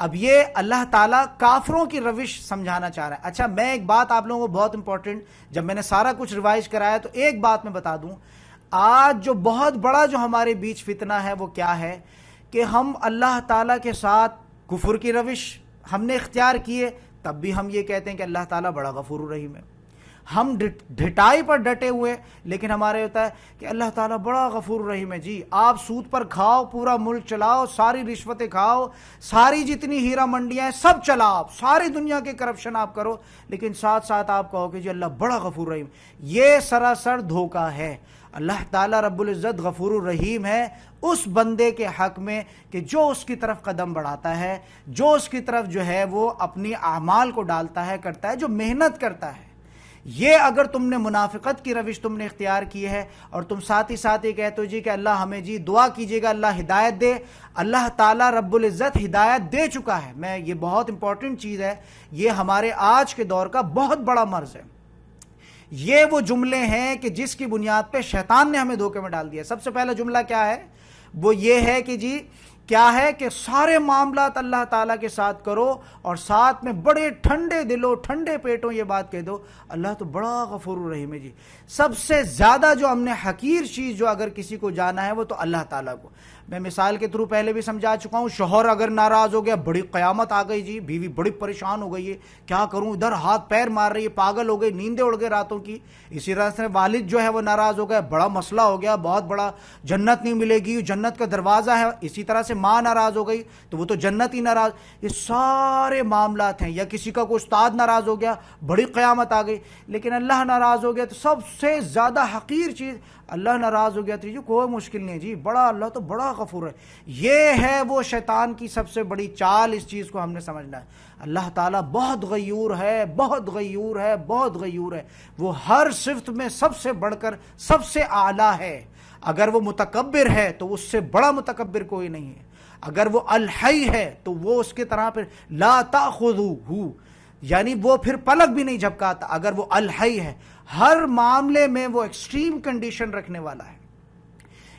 اب یہ اللہ تعالیٰ کافروں کی روش سمجھانا چاہ رہا ہے. اچھا میں ایک بات آپ لوگوں کو بہت امپورٹنٹ, جب میں نے سارا کچھ ریوائز کرایا تو ایک بات میں بتا دوں, آج جو بہت بڑا جو ہمارے بیچ فتنہ ہے وہ کیا ہے کہ ہم اللہ تعالیٰ کے ساتھ کفر کی روش ہم نے اختیار کیے, تب بھی ہم یہ کہتے ہیں کہ اللہ تعالیٰ بڑا غفور الرحیم ہے. ہم ڈھٹائی پر ڈٹے ہوئے, لیکن ہمارے ہوتا ہے کہ اللہ تعالیٰ بڑا غفور الرحیم ہے. جی آپ سود پر کھاؤ, پورا ملک چلاؤ, ساری رشوتیں کھاؤ, ساری جتنی ہیرا منڈیاں ہیں سب چلاؤ, آپ ساری دنیا کے کرپشن آپ کرو, لیکن ساتھ ساتھ آپ کہو کہ جی اللہ بڑا غفور الرحیم. یہ سراسر دھوکہ ہے. اللہ تعالیٰ رب العزت غفور الرحیم ہے اس بندے کے حق میں کہ جو اس کی طرف قدم بڑھاتا ہے, جو اس کی طرف جو ہے وہ اپنی اعمال کو ڈالتا ہے, کرتا ہے, جو محنت کرتا ہے. یہ اگر تم نے منافقت کی روش تم نے اختیار کی ہے اور تم ساتھ ہی ساتھ یہ کہتے ہو جی کہ اللہ ہمیں جی دعا کیجیے گا اللہ ہدایت دے, اللہ تعالیٰ رب العزت ہدایت دے چکا ہے. میں یہ بہت امپورٹنٹ چیز ہے, یہ ہمارے آج کے دور کا بہت بڑا مرض ہے. یہ وہ جملے ہیں کہ جس کی بنیاد پہ شیطان نے ہمیں دھوکے میں ڈال دیا. سب سے پہلا جملہ کیا ہے؟ وہ یہ ہے کہ جی کیا ہے کہ سارے معاملات اللہ تعالیٰ کے ساتھ کرو اور ساتھ میں بڑے ٹھنڈے دلوں ٹھنڈے پیٹوں یہ بات کہہ دو اللہ تو بڑا غفور الرحیم ہے. جی سب سے زیادہ جو ہم نے حقیر چیز جو اگر کسی کو جانا ہے وہ تو اللہ تعالیٰ کو. میں مثال کے تھرو پہلے بھی سمجھا چکا ہوں, شوہر اگر ناراض ہو گیا بڑی قیامت آ گئی, جی بیوی بڑی پریشان ہو گئی ہے, کیا کروں, ادھر ہاتھ پیر مار رہی ہے, پاگل ہو گئی, نیندیں اڑ گئی راتوں کی. اسی طرح سے والد جو ہے وہ ناراض ہو گیا, بڑا مسئلہ ہو گیا, بہت بڑا, جنت نہیں ملے گی, جنت کا دروازہ ہے. اسی طرح سے ماں ناراض ہو گئی تو وہ تو جنت ہی ناراض. یہ سارے معاملات ہیں. یا کسی کا کوئی استاد ناراض ہو گیا, بڑی قیامت آ گئی. لیکن اللہ ناراض ہو گیا تو سب سے زیادہ حقیر چیز, اللہ ناراض ہو گیا تو کوئی مشکل نہیں ہے جی, بڑا اللہ تو بڑا غفور ہے. یہ ہے وہ شیطان کی سب سے بڑی چال. اس چیز کو ہم نے سمجھنا ہے. اللہ تعالیٰ بہت غیور ہے, بہت غیور ہے, بہت غیور ہے. وہ ہر صفت میں سب سے بڑھ کر سب سے اعلیٰ ہے. اگر وہ متکبر ہے تو اس سے بڑا متکبر کوئی نہیں ہے. اگر وہ الحی ہے تو وہ اس کے طرح پھر لا تأخذہ, یعنی وہ پھر پلک بھی نہیں جھپکاتا. اگر وہ الحی ہے, ہر معاملے میں وہ ایکسٹریم کنڈیشن رکھنے والا ہے.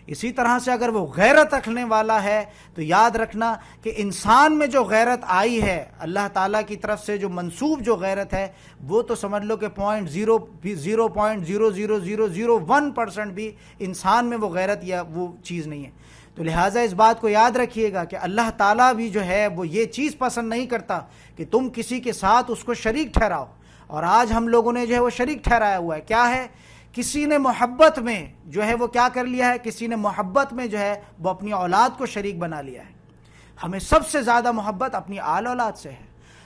اسی طرح سے اگر وہ غیرت رکھنے والا ہے تو یاد رکھنا کہ انسان میں جو غیرت آئی ہے اللہ تعالیٰ کی طرف سے, جو منسوب جو غیرت ہے وہ تو سمجھ لو کہ 0.00001% بھی انسان میں وہ غیرت یا وہ چیز نہیں ہے. تو لہٰذا اس بات کو یاد رکھیے گا کہ اللہ تعالیٰ بھی جو ہے وہ یہ چیز پسند نہیں کرتا کہ تم کسی کے ساتھ اس کو شریک ٹھہراؤ. اور آج ہم لوگوں نے جو ہے وہ شریک ٹھہرایا ہوا ہے. کیا ہے؟ کسی نے محبت میں جو ہے وہ کیا کر لیا ہے, کسی نے محبت میں جو ہے وہ اپنی اولاد کو شریک بنا لیا ہے. ہمیں سب سے زیادہ محبت اپنی آل اولاد سے ہے,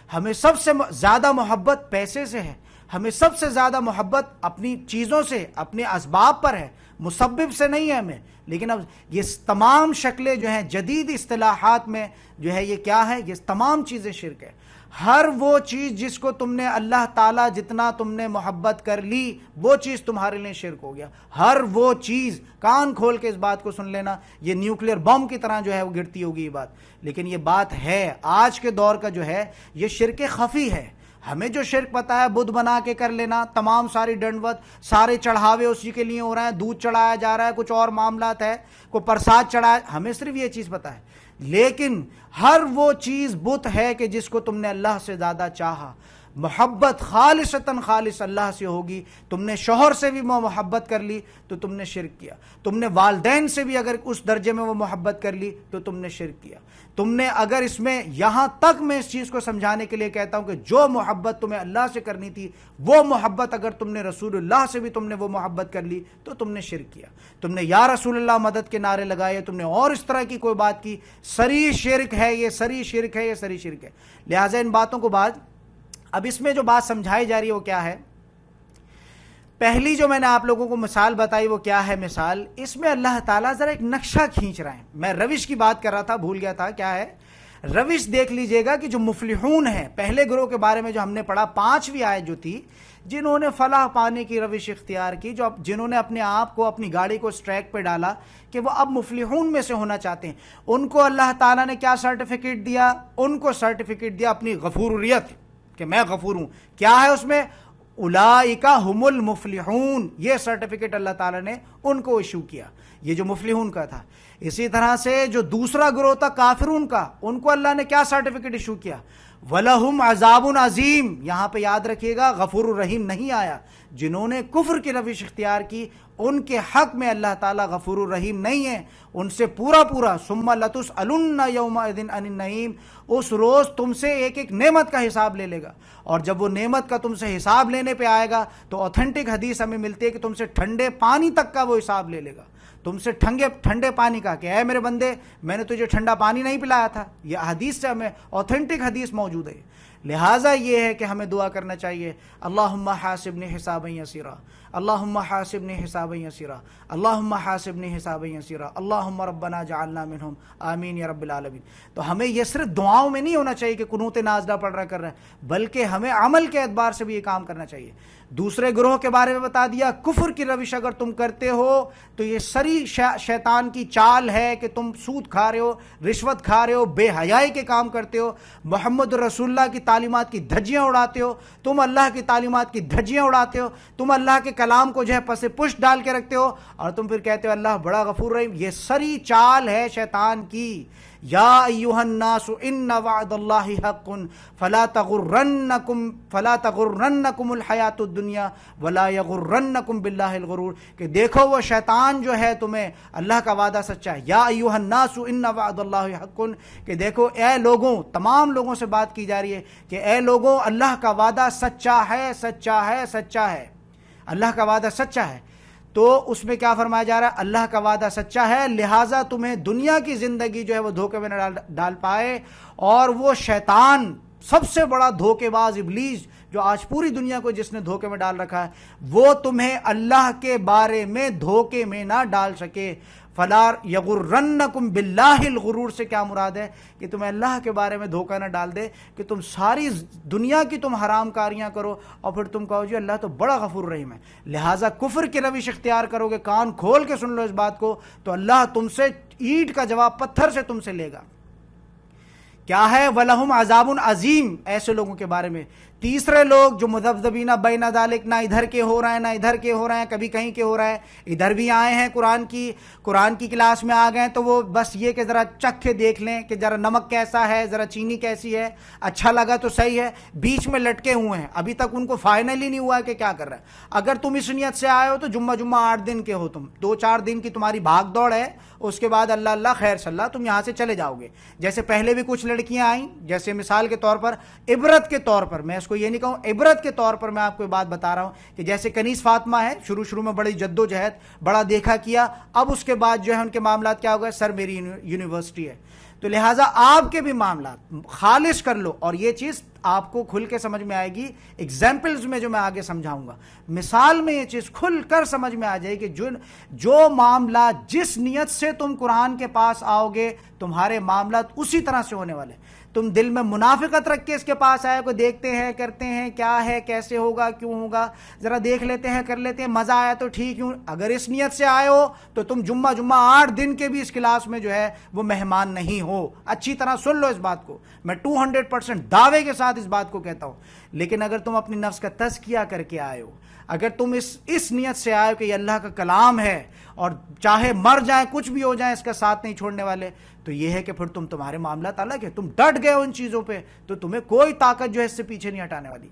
ہمیں سب سے زیادہ محبت پیسے سے ہے, ہمیں سب سے زیادہ محبت اپنی چیزوں سے، اپنے اسباب پر ہے، مسبب سے نہیں ہے ہمیں. لیکن اب یہ تمام شکلیں جو ہیں جدید اصطلاحات میں جو ہے یہ کیا ہے؟ یہ تمام چیزیں شرک ہے. ہر وہ چیز جس کو تم نے اللہ تعالیٰ جتنا تم نے محبت کر لی وہ چیز تمہارے لیے شرک ہو گیا. ہر وہ چیز، کان کھول کے اس بات کو سن لینا، یہ نیوکلیر بم کی طرح جو ہے وہ گرتی ہوگی یہ بات. لیکن یہ بات ہے آج کے دور کا جو ہے یہ شرک خفی ہے. ہمیں جو شرک پتا ہے بت بنا کے کر لینا، تمام ساری ڈنڈوت، سارے چڑھاوے اسی کے لیے ہو رہے ہیں، دودھ چڑھایا جا رہا ہے، کچھ اور معاملات ہے، کوئی پرساد چڑھایا، ہمیں صرف یہ چیز پتا ہے. لیکن ہر وہ چیز بت ہے کہ جس کو تم نے اللہ سے زیادہ چاہا، محبت خالصتاً خالص اللہ سے ہوگی. تم نے شوہر سے بھی وہ محبت کر لی تو تم نے شرک کیا. تم نے والدین سے بھی اگر اس درجے میں وہ محبت کر لی تو تم نے شرک کیا. تم نے اگر اس میں، یہاں تک میں اس چیز کو سمجھانے کے لیے کہتا ہوں کہ جو محبت تمہیں اللہ سے کرنی تھی وہ محبت اگر تم نے رسول اللہ سے بھی تم نے وہ محبت کر لی تو تم نے شرک کیا. تم نے یا رسول اللہ مدد کے نعرے لگائے، تم نے اور اس طرح کی کوئی بات کی، سری شرک ہے یہ، سری شرک ہے یہ، سری شرک ہے. لہٰذا ان باتوں کو بعد اب اس میں جو بات سمجھائی جا رہی ہے وہ کیا ہے؟ پہلی جو میں نے آپ لوگوں کو مثال بتائی وہ کیا ہے؟ مثال اس میں اللہ تعالیٰ ذرا ایک نقشہ کھینچ رہے ہیں. میں روش کی بات کر رہا تھا، بھول گیا تھا. کیا ہے روش؟ دیکھ لیجئے گا کہ جو مفلحون ہیں، پہلے گروہ کے بارے میں جو ہم نے پڑھا، 5ویں آیت جو تھی، جنہوں نے فلاح پانے کی روش اختیار کی، جنہوں نے اپنے آپ کو، اپنی گاڑی کو اس ٹریک پہ ڈالا کہ وہ اب مفلحون میں سے ہونا چاہتے ہیں، ان کو اللہ تعالیٰ نے کیا سرٹیفکیٹ دیا؟ ان کو سرٹیفکیٹ دیا اپنی غفوریت، کہ میں غفور ہوں. کیا ہے اس میں؟ اولئک هم المفلحون. یہ سرٹیفکیٹ اللہ تعالیٰ نے ان کو ایشو کیا، یہ جو مفلحون کا تھا. اسی طرح سے جو دوسرا گروہ تھا کافرون کا، ان کو اللہ نے کیا سرٹیفکیٹ ایشو کیا؟ وَلَهُمْ عَذَابٌ عَظِيمٌ. یہاں پہ یاد رکھیے گا غفور الرحیم نہیں آیا. جنہوں نے کفر کی روش اختیار کی ان کے حق میں اللہ تعالیٰ غفور الرحیم نہیں ہے، ان سے پورا ثُمَّ لَتُسْأَلُنَّ يَوْمَئِذٍ عَنِ النَّعِيمِ. اس روز تم سے ایک ایک نعمت کا حساب لے لے گا، اور جب وہ نعمت کا تم سے حساب لینے پہ آئے گا تو اوتھینٹک حدیث ہمیں ملتی ہے کہ تم سے ٹھنڈے پانی تک کا وہ حساب لے لے گا. تم سے ٹھنڈے پانی کا، کہ اے میرے بندے میں نے تجھے ٹھنڈا پانی نہیں پلایا تھا. یہ حدیث سے ہمیں اوتھینٹک حدیث موجود ہے. لہٰذا یہ ہے کہ ہمیں دعا کرنا چاہیے، اللہم حاسبنی حسابا یسیرا، اللہم حاسبنی حسابا یسیرا، اللہم حاسبنی حسابا یسیرا، اللہم ربنا جعلنا منہم، آمین یا رب العالمین. تو ہمیں یہ صرف دعاؤں میں نہیں ہونا چاہیے کہ قنوت نازلہ پڑھ رہا کر رہا ہے، بلکہ ہمیں عمل کے اعتبار سے بھی یہ کام کرنا چاہیے. دوسرے گروہ کے بارے میں بتا دیا، کفر کی روش اگر تم کرتے ہو تو یہ سری شیطان کی چال ہے کہ تم سود کھا رہے ہو، رشوت کھا رہے ہو، بے حیائی کے کام کرتے ہو، محمد رسول اللہ کی تعلیمات کی دھجیاں اڑاتے ہو، تم اللہ کی تعلیمات کی دھجیاں اڑاتے ہو، تم اللہ کے کلام کو جو ہے پس پشت ڈال کے رکھتے ہو، اور تم پھر کہتے ہو اللہ بڑا غفور رحیم. یہ سری چال ہے شیطان کی. یا ایھا الناس ان وعد اللہ حق فلا تغرنکم الحیات الدنیا ولا یغرنکم باللہ الغرور. کہ دیکھو وہ شیطان جو ہے تمہیں، اللہ کا وعدہ سچا ہے. یا ایھا الناس ان وعد اللہ حق، کہ دیکھو اے لوگوں، تمام لوگوں سے بات کی جا رہی ہے کہ اے لوگوں اللہ کا وعدہ سچا ہے، سچا ہے، سچا ہے. اللہ کا وعدہ سچا ہے. تو اس میں کیا فرمایا جا رہا ہے؟ اللہ کا وعدہ سچا ہے، لہٰذا تمہیں دنیا کی زندگی جو ہے وہ دھوکے میں نہ ڈال پائے. اور وہ شیطان، سب سے بڑا دھوکے باز ابلیس، جو آج پوری دنیا کو جس نے دھوکے میں ڈال رکھا ہے، وہ تمہیں اللہ کے بارے میں دھوکے میں نہ ڈال سکے. فلا یغرنکم باللہ الغرور سے کیا مراد ہے؟ کہ تمہیں اللہ کے بارے میں دھوکہ نہ ڈال دے کہ تم ساری دنیا کی تم حرام کاریاں کرو اور پھر تم کہو جی اللہ تو بڑا غفور رحیم ہے. لہٰذا کفر کی روش اختیار کرو گے، کان کھول کے سن لو اس بات کو، تو اللہ تم سے اینٹ کا جواب پتھر سے تم سے لے گا. کیا ہے؟ وَلَهُمْ عَذَابٌ عَظِيمٌ. ایسے لوگوں کے بارے میں تیسرے لوگ جو مذبذبین بین ذالک، نہ ادھر کے ہو رہے ہیں نہ ادھر کے ہو رہے ہیں، کبھی کہیں کے ہو رہا ہے، ادھر بھی آئے ہیں قرآن کی کلاس میں آ گئے تو وہ بس یہ کہ ذرا چکھ کے دیکھ لیں کہ ذرا نمک کیسا ہے، ذرا چینی کیسی ہے، اچھا لگا تو صحیح ہے، بیچ میں لٹکے ہوئے ہیں، ابھی تک ان کو فائنل ہی نہیں ہوا ہے کہ کیا کر رہا ہے. اگر تم اس نیت سے آئے ہو تو جمعہ 8 دن کے ہو، تم 2-4 دن کی تمہاری بھاگ دوڑ ہے، اس کے بعد اللہ خیر صلی اللہ تم یہاں سے چلے جاؤ گے. جیسے پہلے بھی کچھ لڑکیاں آئیں، جیسے مثال کے طور پر، عبرت کے طور پر، میں اس کو یہ نہیں کہوں، عبرت کے طور پر میں آپ کو بات بتا رہا ہوں کہ جیسے کنیز فاطمہ ہے، شروع میں بڑی جد و جہد، بڑا دیکھا کیا، اب اس کے بعد جو ہے ان کے معاملات کیا ہو گئے؟ سر میری یونیورسٹی ہے. تو لہٰذا آپ کے بھی معاملات خالص کر لو. اور یہ چیز آپ کو کھل کے سمجھ میں آئے گی. ایگزامپلز میں جو میں آگے سمجھاؤں گا, مثال میں یہ چیز کھل کر سمجھ میں آ جائے کہ جو معاملہ جس نیت سے تم قرآن کے پاس آؤ گے تمہارے معاملات اسی طرح سے ہونے والے. تم دل میں منافقت رکھ کے اس کے پاس آئے کو دیکھتے ہیں کرتے ہیں کیا ہے کیسے ہوگا کیوں ہوگا, ذرا دیکھ لیتے ہیں کر لیتے ہیں, مزہ آیا تو ٹھیک ہوں. اگر اس نیت سے آئے ہو تو تم جمعہ 8 دن کے بھی اس کلاس میں جو ہے وہ مہمان نہیں ہو. اچھی طرح سن لو اس بات کو, میں 200% دعوے کے ساتھ اس بات کو کہتا ہوں. لیکن اگر تم اپنی نفس کا تزکیہ کر کے آئے ہو, اگر تم اس نیت سے آئے ہو کہ یہ اللہ کا کلام ہے اور چاہے مر جائیں کچھ بھی ہو جائیں اس کا ساتھ نہیں چھوڑنے والے, تو یہ ہے کہ پھر تمہارے معاملات الگ ہے. تم ڈٹ گئے ہو ان چیزوں پہ تو تمہیں کوئی طاقت جو ہے اس سے پیچھے نہیں ہٹانے والی.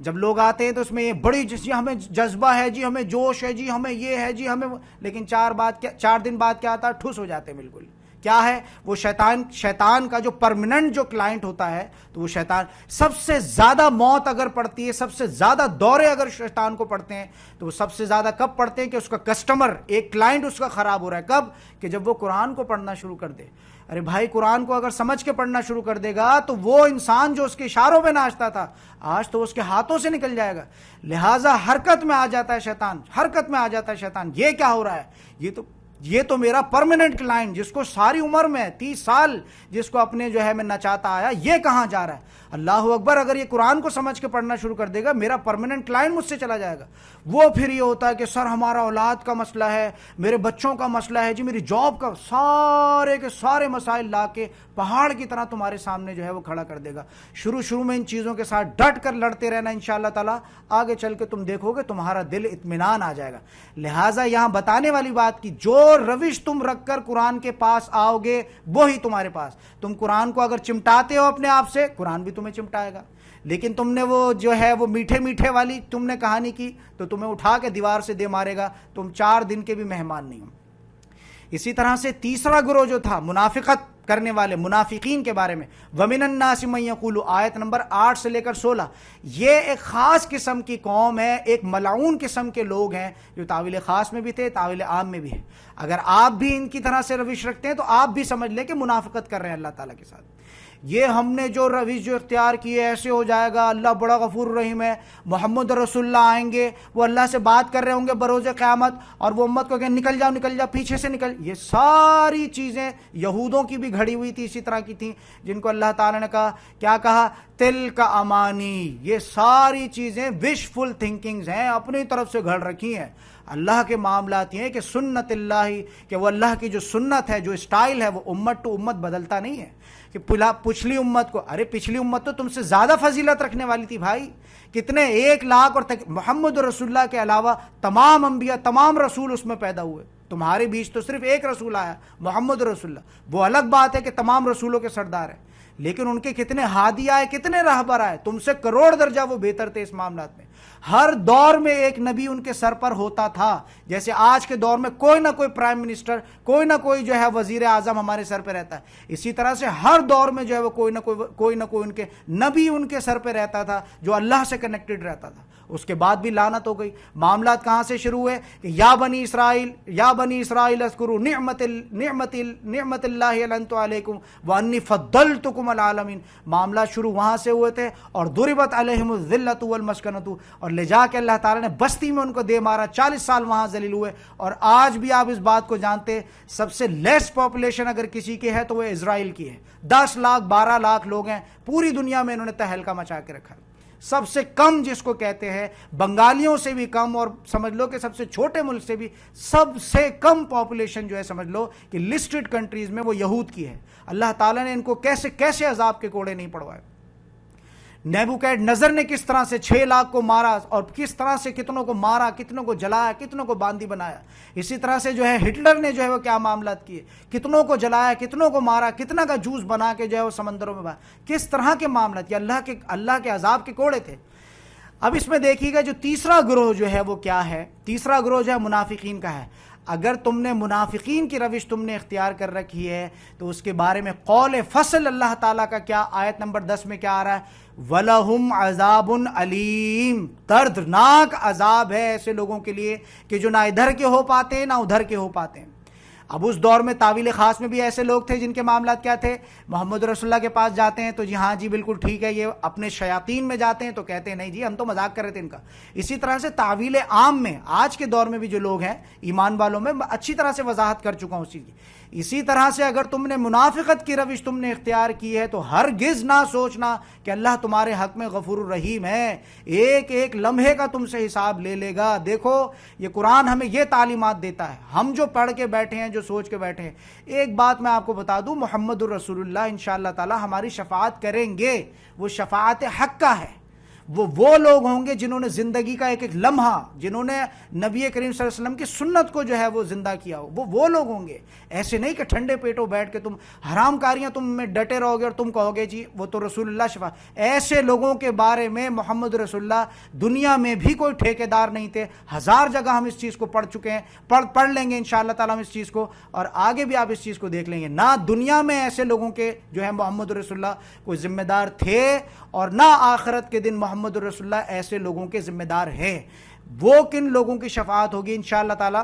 جب لوگ آتے ہیں تو اس میں یہ بڑی جی ہمیں جذبہ ہے, جی ہمیں جوش ہے, جی ہمیں یہ ہے, جی ہمیں, لیکن 4 دن بعد کیا آتا ہے, ٹھوس ہو جاتے ہیں بالکل. کیا ہے وہ شیطان کا جو پرمننٹ جو کلائنٹ ہوتا ہے, تو وہ شیطان سب سے زیادہ موت اگر پڑتی ہے, سب سے زیادہ دورے اگر شیطان کو پڑتے ہیں تو وہ سب سے زیادہ کب پڑتے ہیں کہ اس کا کسٹمر, ایک کلائنٹ اس کا خراب ہو رہا ہے. کب؟ کہ جب وہ قرآن کو پڑھنا شروع کر دے. ارے بھائی قرآن کو اگر سمجھ کے پڑھنا شروع کر دے گا تو وہ انسان جو اس کے اشاروں پہ ناچتا تھا آج تو اس کے ہاتھوں سے نکل جائے گا. لہٰذا حرکت میں آ جاتا ہے شیطان, حرکت میں آ جاتا ہے شیطان. یہ کیا ہو رہا ہے, یہ تو میرا پرماننٹ کلائنٹ جس کو ساری عمر میں 30 سال جس کو اپنے جو ہے میں نچاتا آیا, یہ کہاں جا رہا ہے. اللہ اکبر, اگر یہ قرآن کو سمجھ کے پڑھنا شروع کر دے گا میرا پرماننٹ کلائنٹ مجھ سے چلا جائے گا. وہ پھر یہ ہوتا ہے کہ سر ہمارا اولاد کا مسئلہ ہے, میرے بچوں کا مسئلہ ہے, جی میری جاب کا, سارے کے سارے مسائل لا کے پہاڑ کی طرح تمہارے سامنے جو ہے وہ کھڑا کر دے گا. شروع میں ان چیزوں کے ساتھ ڈٹ کر لڑتے رہنا, انشاءاللہ تعالیٰ آگے چل کے تم دیکھو گے تمہارا دل اطمینان آ جائے گا. لہٰذا یہاں بتانے والی بات کی جو روش تم رکھ کر قرآن کے پاس آؤ گے وہی تمہارے پاس. تم قرآن کو اگر چمٹاتے ہو اپنے آپ سے, قرآن بھی تمہیں چمٹائے گا. لیکن تم نے وہ جو ہے وہ میٹھے والی تم نے کہانی کی تو تمہیں اٹھا کے دیوار سے دے مارے گا, تم 4 دن کے بھی مہمان نہیں ہو. اسی طرح سے تیسرا گروہ جو تھا منافقت کرنے والے منافقین کے بارے میں, وَمِنَ النَّاسِ مَن يَقُولُ, آیت نمبر 8 سے لے کر 16, یہ ایک خاص قسم کی قوم ہے, ایک ملعون قسم کے لوگ ہیں جو تعویل خاص میں بھی تھے, تعویل عام میں بھی ہے. اگر آپ بھی ان کی طرح سے روش رکھتے ہیں تو آپ بھی سمجھ لیں کہ منافقت کر رہے ہیں اللہ تعالیٰ کے ساتھ. یہ ہم نے جو روش جو اختیار کی ہے ایسے ہو جائے گا, اللہ بڑا غفور رحیم ہے, محمد رسول اللہ آئیں گے وہ اللہ سے بات کر رہے ہوں گے بروز قیامت اور وہ امت کو کہیں نکل جاؤ پیچھے سے نکل. یہ ساری چیزیں یہودوں کی بھی گھڑی ہوئی تھی, اسی طرح کی تھیں, جن کو اللہ تعالیٰ نے کہا, کیا کہا, تل کا امانی. یہ ساری چیزیں وشفل تھنکنگز ہیں, اپنی طرف سے گھڑ رکھی ہیں. اللہ کے معاملات یہ ہیں کہ سنت اللہ, کہ وہ اللہ کی جو سنت ہے, جو اسٹائل ہے, وہ امت ٹو امت بدلتا نہیں ہے. کہ پچھلی امت کو, ارے پچھلی امت تو تم سے زیادہ فضیلت رکھنے والی تھی بھائی. کتنے 1 لاکھ اور محمد رسول اللہ کے علاوہ تمام انبیاء تمام رسول اس میں پیدا ہوئے. تمہارے بیچ تو صرف 1 رسول آیا, محمد رسول اللہ. وہ الگ بات ہے کہ تمام رسولوں کے سردار ہیں, لیکن ان کے کتنے ہادی آئے, کتنے راہبر آئے, تم سے کروڑ درجہ وہ بہتر تھے اس معاملات میں. ہر دور میں ایک نبی ان کے سر پر ہوتا تھا. جیسے آج کے دور میں کوئی نہ کوئی پرائم منسٹر, کوئی نہ کوئی جو ہے وزیر اعظم ہمارے سر پہ رہتا ہے, اسی طرح سے ہر دور میں جو ہے وہ کوئی نہ کوئی ان کے نبی ان کے سر پہ رہتا تھا جو اللہ سے کنیکٹڈ رہتا تھا. اس کے بعد بھی لعنت ہو گئی. معاملات کہاں سے شروع ہوئے کہ یا بنی اسرائیل اذکروا نعمت اللہ علیکم وانی فضلتکم علی العالمین. معاملات شروع وہاں سے ہوئے تھے, اور ضربت علیہم الذلۃ والمسکنۃ, اور لے جا کے اللہ تعالیٰ نے بستی میں ان کو دے مارا, 40 سال وہاں ذلیل ہوئے. اور آج بھی آپ اس بات کو جانتے, سب سے لیس پاپولیشن اگر کسی کی ہے تو وہ اسرائیل کی ہے. 10 لاکھ 12 لاکھ لوگ ہیں پوری دنیا میں, انہوں نے تہلکہ مچا کے رکھا. سب سے کم جس کو کہتے ہیں, بنگالیوں سے بھی کم, اور سمجھ لو کہ سب سے چھوٹے ملک سے بھی سب سے کم پاپولیشن جو ہے سمجھ لو کہ لسٹڈ کنٹریز میں وہ یہود کی ہے. اللہ تعالیٰ نے ان کو کیسے عذاب کے کوڑے نہیں پڑوائے. نیبوکیڈ نظر نے کس طرح سے 6 لاکھ کو مارا, اور کس طرح سے کتنوں کو مارا, کتنوں کو جلایا, کتنوں کو باندی بنایا. اسی طرح سے جو ہے ہٹلر نے جو ہے وہ کیا معاملات کیے, کتنوں کو جلایا, کتنوں کو مارا, کتنا کا جوس بنا کے جو ہے وہ سمندروں میں بہا. کس طرح کے معاملات, یہ اللہ کے عذاب کے کوڑے تھے. اب اس میں دیکھیے گا جو تیسرا گروہ جو ہے وہ کیا ہے. تیسرا گروہ جو ہے منافقین کا ہے. اگر تم نے منافقین کی روش تم نے اختیار کر رکھی ہے تو اس کے بارے میں قول فصل اللہ تعالیٰ کا کیا, آیت نمبر 10 میں کیا آ رہا ہے, وَلَهُمْ عَذَابٌ عَلِيمٌ. دردناک عذاب ہے ایسے لوگوں کے لیے کہ جو نہ ادھر کے ہو پاتے ہیں نہ ادھر کے ہو پاتے ہیں. اب اس دور میں تعویل خاص میں بھی ایسے لوگ تھے جن کے معاملات کیا تھے، محمد رسول اللہ کے پاس جاتے ہیں تو جی ہاں جی بالکل ٹھیک ہے، یہ اپنے شیاطین میں جاتے ہیں تو کہتے ہیں نہیں جی ہم تو مذاق کر رہے تھے ان کا۔ اسی طرح سے تعویل عام میں آج کے دور میں بھی جو لوگ ہیں ایمان والوں میں، اچھی طرح سے وضاحت کر چکا ہوں اس چیز کی۔ اسی طرح سے اگر تم نے منافقت کی روش تم نے اختیار کی ہے تو ہرگز نہ سوچنا کہ اللہ تمہارے حق میں غفور الرحیم ہے، ایک ایک لمحے کا تم سے حساب لے لے گا۔ دیکھو یہ قرآن ہمیں یہ تعلیمات دیتا ہے، ہم جو پڑھ کے بیٹھے ہیں، جو سوچ کے بیٹھے ہیں۔ ایک بات میں آپ کو بتا دوں، محمد الرسول اللہ انشاءاللہ تعالی ہماری شفاعت کریں گے، وہ شفاعت حق کا ہے۔ وہ لوگ ہوں گے جنہوں نے زندگی کا ایک ایک لمحہ، جنہوں نے نبی کریم صلی اللہ علیہ وسلم کی سنت کو جو ہے وہ زندہ کیا ہو، وہ لوگ ہوں گے۔ ایسے نہیں کہ ٹھنڈے پیٹوں بیٹھ کے تم حرام کاریاں تم میں ڈٹے رہو گے اور تم کہو گے جی وہ تو رسول اللہ شفا۔ ایسے لوگوں کے بارے میں محمد رسول اللہ دنیا میں بھی کوئی ٹھیکیدار نہیں تھے۔ ہزار جگہ ہم اس چیز کو پڑھ چکے ہیں، پڑھ لیں گے انشاءاللہ تعالیٰ ہم اس چیز کو، اور آگے بھی آپ اس چیز کو دیکھ لیں گے۔ نہ دنیا میں ایسے لوگوں کے جو ہے محمد رسول اللہ کوئی ذمہ دار تھے، اور نہ آخرت کے دن محمد رسول اللہ ایسے لوگوں کے ذمہ دار ہیں۔ وہ کن لوگوں کی شفاعت ہوگی انشاءاللہ تعالی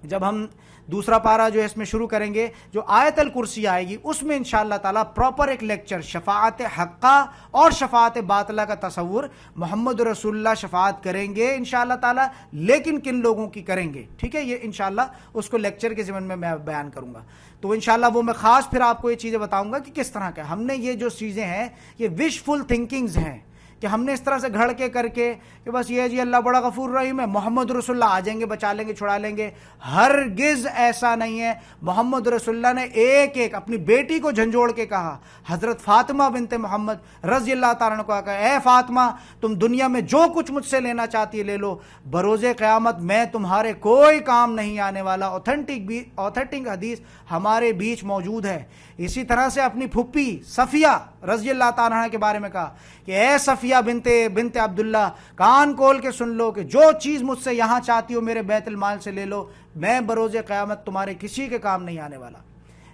جب ہم دوسرا پارہ جو ہے اس میں شروع کریں گے، جو آیت الکرسی آئے گی اس میں انشاءاللہ تعالی پراپر ایک لیکچر شفاعت حقہ اور شفاعت باطلہ کا تصور، محمد رسول اللہ شفاعت کریں گے انشاءاللہ تعالی، لیکن کن لوگوں کی کریں گے، ٹھیک ہے؟ یہ انشاءاللہ اس کو لیکچر کے ضمن میں بیان کروں گا۔ تو انشاءاللہ وہ میں خاص پھر آپ کو یہ چیزیں بتاؤں گا کہ کس طرح کا ہم نے یہ جو چیزیں ہیں یہ وشفل تھنکنگز ہیں، کہ ہم نے اس طرح سے گھڑ کے کر کے کہ بس یہ جی اللہ بڑا غفور رحیم ہے، محمد رسول اللہ آ جائیں گے بچا لیں گے چھڑا لیں گے۔ ہرگز ایسا نہیں ہے۔ محمد رسول اللہ نے ایک ایک اپنی بیٹی کو جھنجھوڑ کے کہا، حضرت فاطمہ بنت محمد رضی اللہ تعالیٰ عنہ کو کہا، اے فاطمہ تم دنیا میں جو کچھ مجھ سے لینا چاہتی ہے لے لو، بروز قیامت میں تمہارے کوئی کام نہیں آنے والا۔ اوتھینٹک حدیث ہمارے بیچ موجود ہے۔ اسی طرح سے اپنی پھپھی صفیہ رضی اللہ تعالیٰ عنہ کے بارے میں کہا کہ اے صفیہ بنت عبداللہ کان کھول کے سن لو کہ جو چیز مجھ سے یہاں چاہتی ہو میرے بیت المال سے لے لو، میں بروز قیامت تمہارے کسی کے کام نہیں آنے والا۔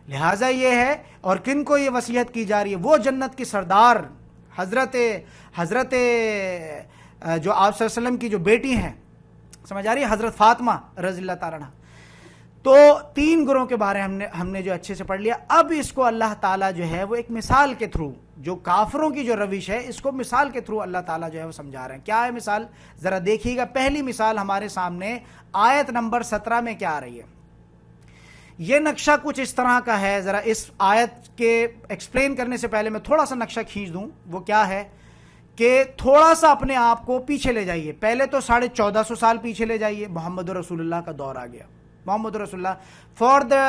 لہٰذا یہ ہے، اور کن کو یہ وصیت کی جا رہی ہے؟ وہ جنت کی سردار حضرت جو آپ صلی اللہ علیہ وسلم کی جو بیٹی ہیں، سمجھ آ رہی ہے، حضرت فاطمہ رضی اللہ تعالیٰ عنہ۔ تو تین گروہوں کے بارے ہم نے جو اچھے سے پڑھ لیا۔ اب اس کو اللہ تعالیٰ جو ہے وہ ایک مثال کے تھرو، جو کافروں کی جو روش ہے اس کو مثال کے تھرو اللہ تعالیٰ جو ہے وہ سمجھا رہے ہیں۔ کیا ہے مثال؟ ذرا دیکھیے گا۔ پہلی مثال ہمارے سامنے آیت نمبر 17 میں کیا آ رہی ہے؟ یہ نقشہ کچھ اس طرح کا ہے۔ ذرا اس آیت کے ایکسپلین کرنے سے پہلے میں تھوڑا سا نقشہ کھینچ دوں۔ وہ کیا ہے کہ تھوڑا سا اپنے آپ کو پیچھے لے جائیے، پہلے تو 1450 سال پیچھے لے جائیے، محمد رسول اللہ کا دور آ گیا۔ محمد رسول اللہ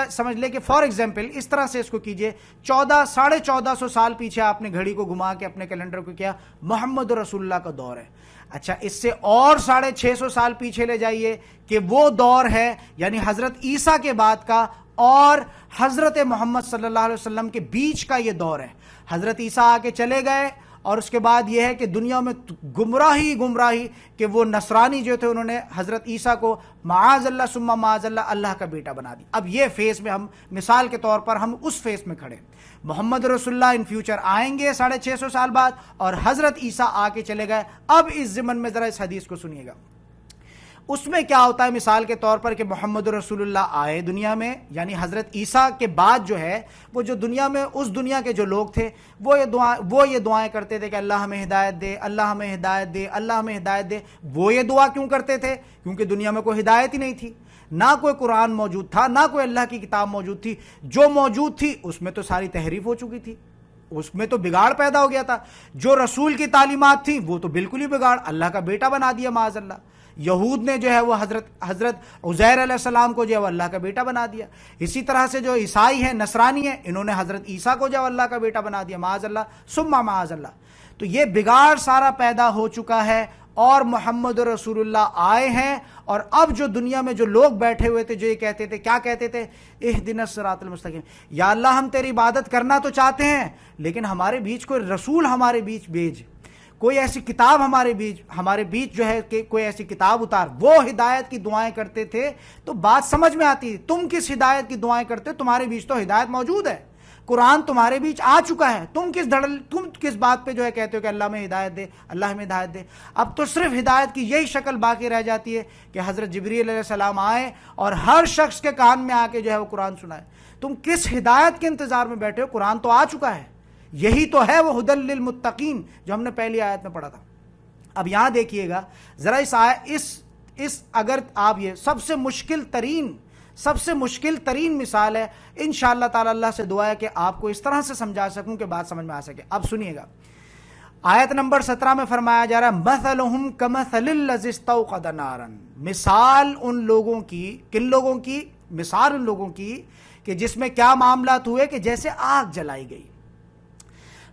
سمجھ لے کہ فار ایگزامپل اس طرح سے اس کو کیجئے، 1450 سال پیچھے آپ نے گھڑی کو گھما کے اپنے کیلنڈر کو کیا، محمد رسول اللہ کا دور ہے۔ اچھا اس سے اور 650 سال پیچھے لے جائیے کہ وہ دور ہے یعنی حضرت عیسیٰ کے بعد کا اور حضرت محمد صلی اللہ علیہ وسلم کے بیچ کا یہ دور ہے۔ حضرت عیسیٰ آ کے چلے گئے، اور اس کے بعد یہ ہے کہ دنیا میں گمراہی کہ وہ نصرانی جو تھے انہوں نے حضرت عیسیٰ کو معاذ اللہ ثم معاذ اللہ اللہ کا بیٹا بنا دیا۔ اب یہ فیس میں ہم مثال کے طور پر ہم اس فیس میں کھڑے، محمد رسول اللہ ان فیوچر آئیں گے 650 سال بعد، اور حضرت عیسیٰ آ کے چلے گئے۔ اب اس ضمن میں ذرا اس حدیث کو سنیے گا۔ اس میں کیا ہوتا ہے مثال کے طور پر کہ محمد رسول اللہ آئے دنیا میں، یعنی حضرت عیسیٰ کے بعد جو ہے وہ جو دنیا میں اس دنیا کے جو لوگ تھے وہ یہ دعائیں کرتے تھے کہ اللہ ہمیں ہدایت دے، اللہ ہمیں ہدایت دے، اللہ ہمیں ہدایت دے۔ وہ یہ دعا کیوں کرتے تھے؟ کیونکہ دنیا میں کوئی ہدایت ہی نہیں تھی، نہ کوئی قرآن موجود تھا، نہ کوئی اللہ کی کتاب موجود تھی۔ جو موجود تھی اس میں تو ساری تحریف ہو چکی تھی، اس میں تو بگاڑ پیدا ہو گیا تھا۔ جو رسول کی تعلیمات تھیں وہ تو بالکل ہی بگاڑ، اللہ کا بیٹا بنا دیا معاذ اللہ۔ یہود نے جو ہے وہ حضرت عزیر علیہ السلام کو جو ہے وہ اللہ کا بیٹا بنا دیا۔ اسی طرح سے جو عیسائی ہیں، نصرانی ہیں، انہوں نے حضرت عیسیٰ کو جو ہے اللہ کا بیٹا بنا دیا معاذ اللہ ثم معاذ اللہ۔ تو یہ بگاڑ سارا پیدا ہو چکا ہے، اور محمد رسول اللہ آئے ہیں، اور اب جو دنیا میں جو لوگ بیٹھے ہوئے تھے جو یہ کہتے تھے، کیا کہتے تھے؟ اہدنا الصراط المستقیم، یا اللہ ہم تیری عبادت کرنا تو چاہتے ہیں لیکن ہمارے بیچ کوئی رسول ہمارے بیچ بھیج، کوئی ایسی کتاب ہمارے بیچ جو ہے کہ کوئی ایسی کتاب اتار۔ وہ ہدایت کی دعائیں کرتے تھے تو بات سمجھ میں آتی، تم کس ہدایت کی دعائیں کرتے؟ تمہارے بیچ تو ہدایت موجود ہے، قرآن تمہارے بیچ آ چکا ہے، تم کس بات پہ جو ہے کہتے ہو کہ اللہ میں ہدایت دے، اللہ میں ہدایت دے۔ اب تو صرف ہدایت کی یہی شکل باقی رہ جاتی ہے کہ حضرت جبریل علیہ السلام آئے اور ہر شخص کے کان میں آ کے جو ہے وہ قرآن سنائے۔ تم کس ہدایت کے انتظار میں بیٹھے ہو؟ قرآن تو آ چکا ہے، یہی تو ہے وہ ہدی للمتقین جو ہم نے پہلی آیت میں پڑھا تھا۔ اب یہاں دیکھیے گا ذرا اس اگر آپ یہ سب سے مشکل ترین مثال ہے، انشاءاللہ تعالی اللہ سے دعا ہے کہ آپ کو اس طرح سے سمجھا سکوں کہ بات سمجھ میں آ سکے۔ اب سنیے گا، آیت نمبر 17 میں فرمایا جا رہا ہے مثلہم کمثل الذی استوقد نارا، مثال ان لوگوں کی، کن لوگوں کی؟ مثال ان لوگوں کی کہ جس میں کیا معاملات ہوئے کہ جیسے آگ جلائی گئی۔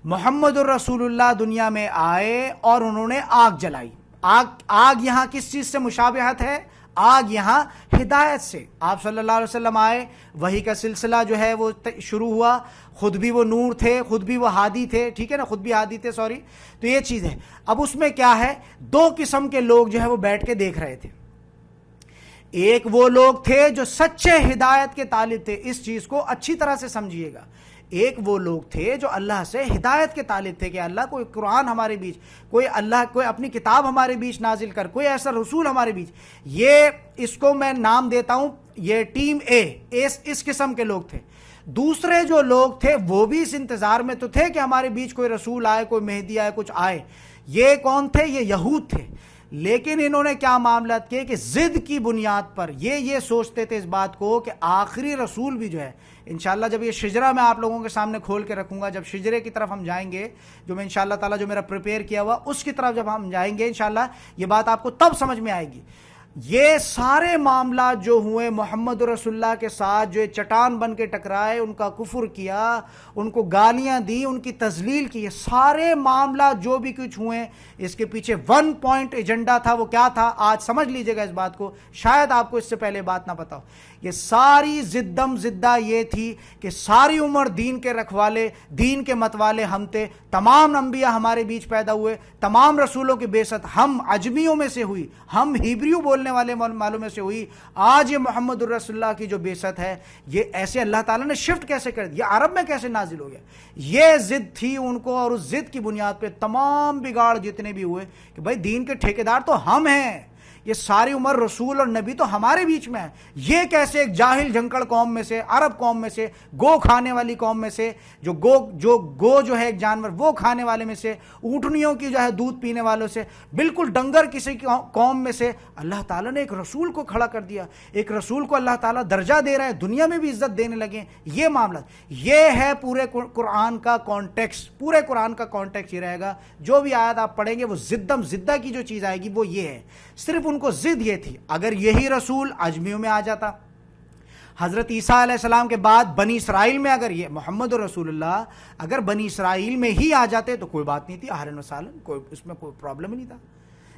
محمد الرسول اللہ دنیا میں آئے اور انہوں نے آگ جلائی۔ آگ یہاں کس چیز سے مشابہت ہے؟ آگ یہاں ہدایت سے۔ آپ صلی اللہ علیہ وسلم آئے، وحی کا سلسلہ جو ہے وہ شروع ہوا، خود بھی وہ نور تھے، خود بھی وہ ہادی تھے، ٹھیک ہے نا، خود بھی ہادی تھے، سوری، تو یہ چیز ہے۔ اب اس میں کیا ہے، دو قسم کے لوگ جو ہے وہ بیٹھ کے دیکھ رہے تھے۔ ایک وہ لوگ تھے جو سچے ہدایت کے طالب تھے، اس چیز کو اچھی طرح سے سمجھیے گا۔ ایک وہ لوگ تھے جو اللہ سے ہدایت کے طالب تھے کہ اللہ کوئی قرآن ہمارے بیچ، کوئی اپنی کتاب ہمارے بیچ نازل کر، کوئی ایسا رسول ہمارے بیچ۔ یہ اس کو میں نام دیتا ہوں، یہ ٹیم اے، اس قسم کے لوگ تھے۔ دوسرے جو لوگ تھے وہ بھی اس انتظار میں تو تھے کہ ہمارے بیچ کوئی رسول آئے، کوئی مہدی آئے، کچھ آئے۔ یہ کون تھے؟ یہ یہود تھے۔ لیکن انہوں نے کیا معاملات کیے کہ ضد کی بنیاد پر یہ سوچتے تھے اس بات کو کہ آخری رسول بھی جو ہے، انشاءاللہ جب یہ شجرہ میں آپ لوگوں کے سامنے کھول کے رکھوں گا، جب شجرے کی طرف ہم جائیں گے، جو میں انشاءاللہ تعالیٰ جو میرا پریپیئر کیا ہوا اس کی طرف جب ہم جائیں گے انشاءاللہ یہ بات آپ کو تب سمجھ میں آئے گی۔ یہ سارے معاملات جو ہوئے محمد رسول اللہ کے ساتھ، جو چٹان بن کے ٹکرائے، ان کا کفر کیا، ان کو گالیاں دی، ان کی تذلیل کی، یہ سارے معاملات جو بھی کچھ ہوئے، اس کے پیچھے 1 پوائنٹ ایجنڈا تھا۔ وہ کیا تھا؟ آج سمجھ لیجئے گا اس بات کو، شاید آپ کو اس سے پہلے بات نہ پتا ہو۔ یہ ساری زدہ یہ تھی کہ ساری عمر دین کے رکھوالے، دین کے متوالے ہم تھے، تمام انبیاء ہمارے بیچ پیدا ہوئے، تمام رسولوں کی بعثت ہم عجمیوں میں سے ہوئی، ہم ہیبریو بولنے والے معلوم میں سے ہوئی۔ آج یہ محمد الرسول اللہ کی جو بعثت ہے، یہ ایسے اللہ تعالیٰ نے شفٹ کیسے کر دیا، عرب میں کیسے نازل ہو گیا؟ یہ ضد تھی ان کو، اور اس ضد کی بنیاد پہ تمام بگاڑ جتنے بھی ہوئے کہ بھائی دین کے ٹھیکیدار تو ہم ہیں، یہ ساری عمر رسول اور نبی تو ہمارے بیچ میں ہے۔ یہ کیسے ایک جاہل جھنکڑ قوم میں سے، عرب قوم میں سے، گو کھانے والی قوم میں سے، جو گو جو ہے ایک جانور وہ کھانے والے میں سے، اونٹنیوں کی جو ہے دودھ پینے والوں سے، بالکل ڈنگر کسی قوم میں سے اللہ تعالیٰ نے ایک رسول کو کھڑا کر دیا۔ ایک رسول کو اللہ تعالیٰ درجہ دے رہا ہے، دنیا میں بھی عزت دینے لگے۔ یہ معاملہ، یہ ہے پورے قرآن کا کانٹیکسٹ۔ پورے قرآن کا کانٹیکسٹ یہ رہے گا، جو بھی آیت آپ پڑھیں گے وہ زدہ کی جو چیز آئے گی وہ یہ ہے۔ صرف ان کو ضد یہ تھی، اگر یہی رسول عجمیوں میں آ جاتا، حضرت عیسیٰ علیہ السلام کے بعد بنی اسرائیل میں اگر یہ محمد رسول اللہ اگر بنی اسرائیل میں ہی آ جاتے تو کوئی بات نہیں تھی، اہلاً وسہلاً، اس میں کوئی پرابلم ہی نہیں تھا۔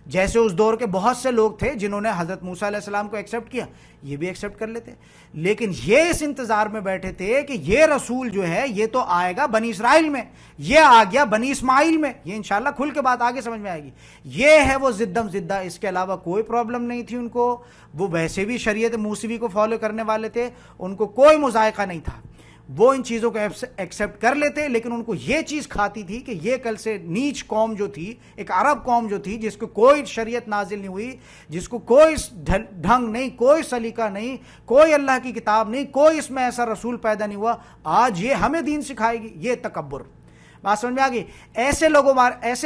جیسے اس دور کے بہت سے لوگ تھے جنہوں نے حضرت موسیٰ علیہ السلام کو ایکسیپٹ کیا، یہ بھی ایکسیپٹ کر لیتے، لیکن یہ اس انتظار میں بیٹھے تھے کہ یہ رسول جو ہے یہ تو آئے گا بنی اسرائیل میں، یہ آ گیا بنی اسماعیل میں۔ یہ انشاءاللہ کھل کے بات آگے سمجھ میں آئے گی۔ یہ ہے وہ زدہ، اس کے علاوہ کوئی پرابلم نہیں تھی ان کو۔ وہ ویسے بھی شریعت موسوی کو فالو کرنے والے تھے، ان کو کوئی مذائقہ نہیں تھا، وہ ان چیزوں کو ایکسیپٹ کر لیتے، لیکن ان کو یہ چیز کھاتی تھی کہ یہ کل سے نیچ قوم جو تھی، ایک عرب قوم جو تھی جس کو کوئی شریعت نازل نہیں ہوئی، جس کو کوئی ڈھنگ نہیں، کوئی سلیقہ نہیں، کوئی اللہ کی کتاب نہیں، کوئی اس میں ایسا رسول پیدا نہیں ہوا، آج یہ ہمیں دین سکھائے گی۔ یہ تکبر، بات سمجھ میں آ گئی؟ ایسے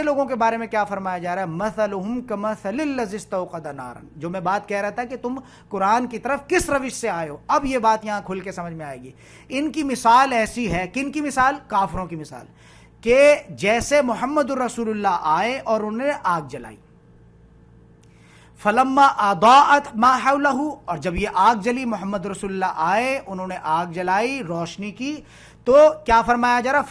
لوگوں کے بارے میں کیا فرمایا جا رہا ہے؟ مثلہم کمثل الذی استوقد نارا، جو میں بات کہہ رہا تھا کہ تم قرآن کی طرف کس روش سے آئے ہو، اب یہ بات یہاں کھل کے سمجھ میں آئے گی۔ ان کی مثال ایسی ہے، کن کی مثال؟ کافروں کی مثال، کہ جیسے محمد الرسول اللہ آئے اور انہوں نے آگ جلائی، فلما اضاءت ما حولہ، اور جب یہ آگ جلی، محمد رسول اللہ آئے، انہوں نے آگ جلائی، روشنی کی، تو کیا فرمایا جا رہا؟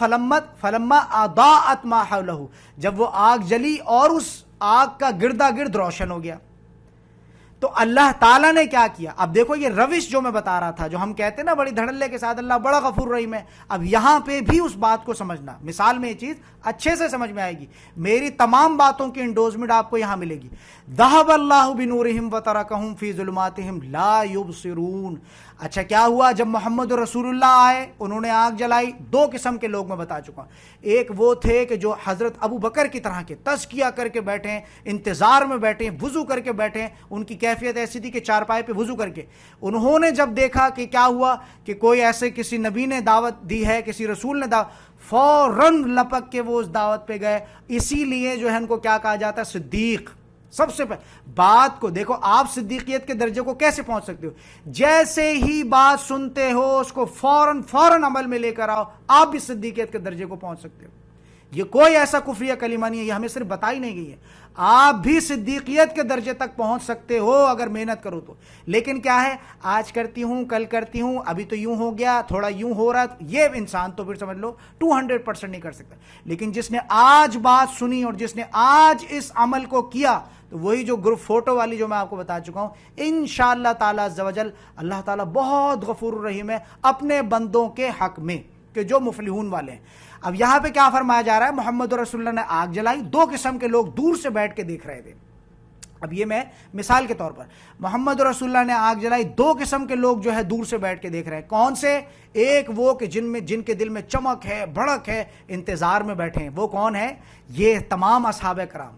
فلما اضاءت ما حولہ، جب وہ آگ جلی اور اس آگ کا گردا گرد روشن ہو گیا، تو اللہ تعالیٰ نے کیا کیا؟ اب دیکھو یہ روش جو میں بتا رہا تھا، جو ہم کہتے ہیں نا بڑی دھڑلے کے ساتھ اللہ بڑا غفور رحیم ہے، اب یہاں پہ بھی اس بات کو سمجھنا، مثال میں یہ چیز اچھے سے سمجھ میں آئے گی، میری تمام باتوں کی انڈوزمنٹ آپ کو یہاں ملے گی۔ ذہب اللہ بنورہم وترکہم فی ظلماتہم لا یبصرون، اچھا کیا ہوا جب محمد رسول اللہ آئے، انہوں نے آگ جلائی؟ دو قسم کے لوگ میں بتا چکا ہوں. ایک وہ تھے کہ جو حضرت ابو بکر کی طرح کے تزکیہ کر کے بیٹھے ہیں، انتظار میں بیٹھے ہیں، وضو کر کے بیٹھے ہیں. ان کی کیفیت ایسی تھی کہ چارپائے پہ وضو کر کے انہوں نے جب دیکھا کہ کیا ہوا کہ کوئی ایسے کسی نبی نے دعوت دی ہے، کسی رسول نے دعوت، فوراً لپک کے وہ اس دعوت پہ گئے. اسی لیے جو ہے ان کو کیا کہا جاتا ہے؟ صدیق. سب سے پہلے بات کو دیکھو، آپ صدیقیت کے درجے کو کیسے پہنچ سکتے ہو؟ جیسے ہی بات سنتے ہو اس کو فوراً عمل میں لے کر آؤ، آپ بھی صدیقیت کے درجے کو پہنچ سکتے ہو. یہ کوئی ایسا کفریہ کلمہ نہیں ہے، یہ ہمیں صرف بتائی نہیں گئی ہے. آپ بھی صدیقیت کے درجے تک پہنچ سکتے ہو اگر محنت کرو تو. لیکن کیا ہے، آج کرتی ہوں، کل کرتی ہوں، ابھی تو یوں ہو گیا، تھوڑا یوں ہو رہا، یہ انسان تو پھر سمجھ لو 200% نہیں کر سکتا. لیکن جس نے آج بات سنی اور جس نے آج اس عمل کو کیا، تو وہی جو گروپ فوٹو والی جو میں آپ کو بتا چکا ہوں، انشاءاللہ تعالی عز و جل اللہ تعالیٰ بہت غفور الرحیم ہے اپنے بندوں کے حق میں کہ جو مفلحون والے ہیں. اب یہاں پہ کیا فرمایا جا رہا ہے؟ محمد رسول اللہ نے آگ جلائی، دو قسم کے لوگ دور سے بیٹھ کے دیکھ رہے تھے. اب یہ میں مثال کے طور پر، محمد رسول اللہ نے آگ جلائی، دو قسم کے لوگ جو ہے دور سے بیٹھ کے دیکھ رہے ہیں. کون سے؟ ایک وہ کہ جن کے دل میں چمک ہے، بھڑک ہے، انتظار میں بیٹھے ہیں. وہ کون ہے؟ یہ تمام اصحاب کرام.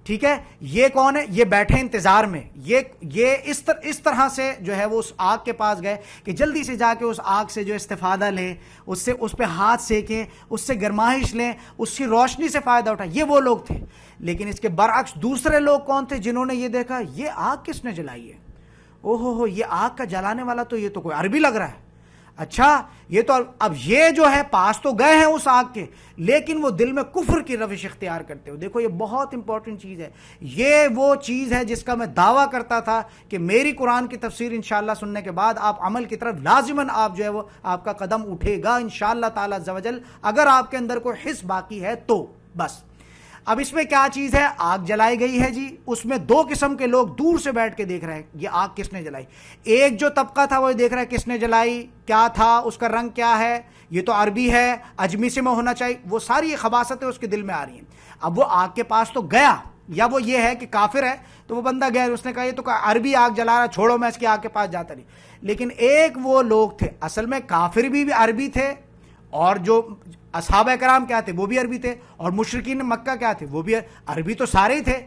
ٹھیک ہے، یہ کون ہے؟ یہ بیٹھے انتظار میں. یہ اس طرح سے جو ہے وہ اس آگ کے پاس گئے کہ جلدی سے جا کے اس آگ سے جو استفادہ لیں، اس پہ ہاتھ سیکیں، اس سے گرمائش لیں، اس کی روشنی سے فائدہ اٹھائیں. یہ وہ لوگ تھے. لیکن اس کے برعکس دوسرے لوگ کون تھے؟ جنہوں نے یہ دیکھا یہ آگ کس نے جلائی ہے؟ او ہو، یہ آگ کا جلانے والا تو یہ تو کوئی عربی لگ رہا ہے. اچھا، یہ تو اب یہ جو ہے پاس تو گئے ہیں اس آگ کے، لیکن وہ دل میں کفر کی روش اختیار کرتے ہو. دیکھو یہ بہت امپورٹنٹ چیز ہے. یہ وہ چیز ہے جس کا میں دعویٰ کرتا تھا کہ میری قرآن کی تفسیر انشاءاللہ سننے کے بعد آپ عمل کی طرف لازماً آپ جو ہے وہ آپ کا قدم اٹھے گا انشاءاللہ تعالی عز و جل، اگر آپ کے اندر کوئی حس باقی ہے تو بس. اب اس میں کیا چیز ہے؟ آگ جلائی گئی ہے جی، اس میں دو قسم کے لوگ دور سے بیٹھ کے دیکھ رہے ہیں یہ آگ کس نے جلائی. ایک جو طبقہ تھا وہ دیکھ رہا ہے کس نے جلائی، کیا تھا، اس کا رنگ کیا ہے، یہ تو عربی ہے، اجمی سے میں ہونا چاہیے. وہ ساری خباثتیں اس کے دل میں آ رہی ہیں. اب وہ آگ کے پاس تو گیا، یا وہ یہ ہے کہ کافر ہے تو وہ بندہ گیا، اس نے کہا یہ تو عربی آگ جلا رہا، چھوڑو میں اس کی آگ کے پاس جاتا نہیں. لیکن ایک وہ لوگ تھے اصل میں کافر بھی عربی تھے، اور جو اصحابہ کرام کیا تھے وہ بھی عربی تھے، اور مشرکین مکہ کیا تھے وہ بھی عربی. تو سارے ہی تھے،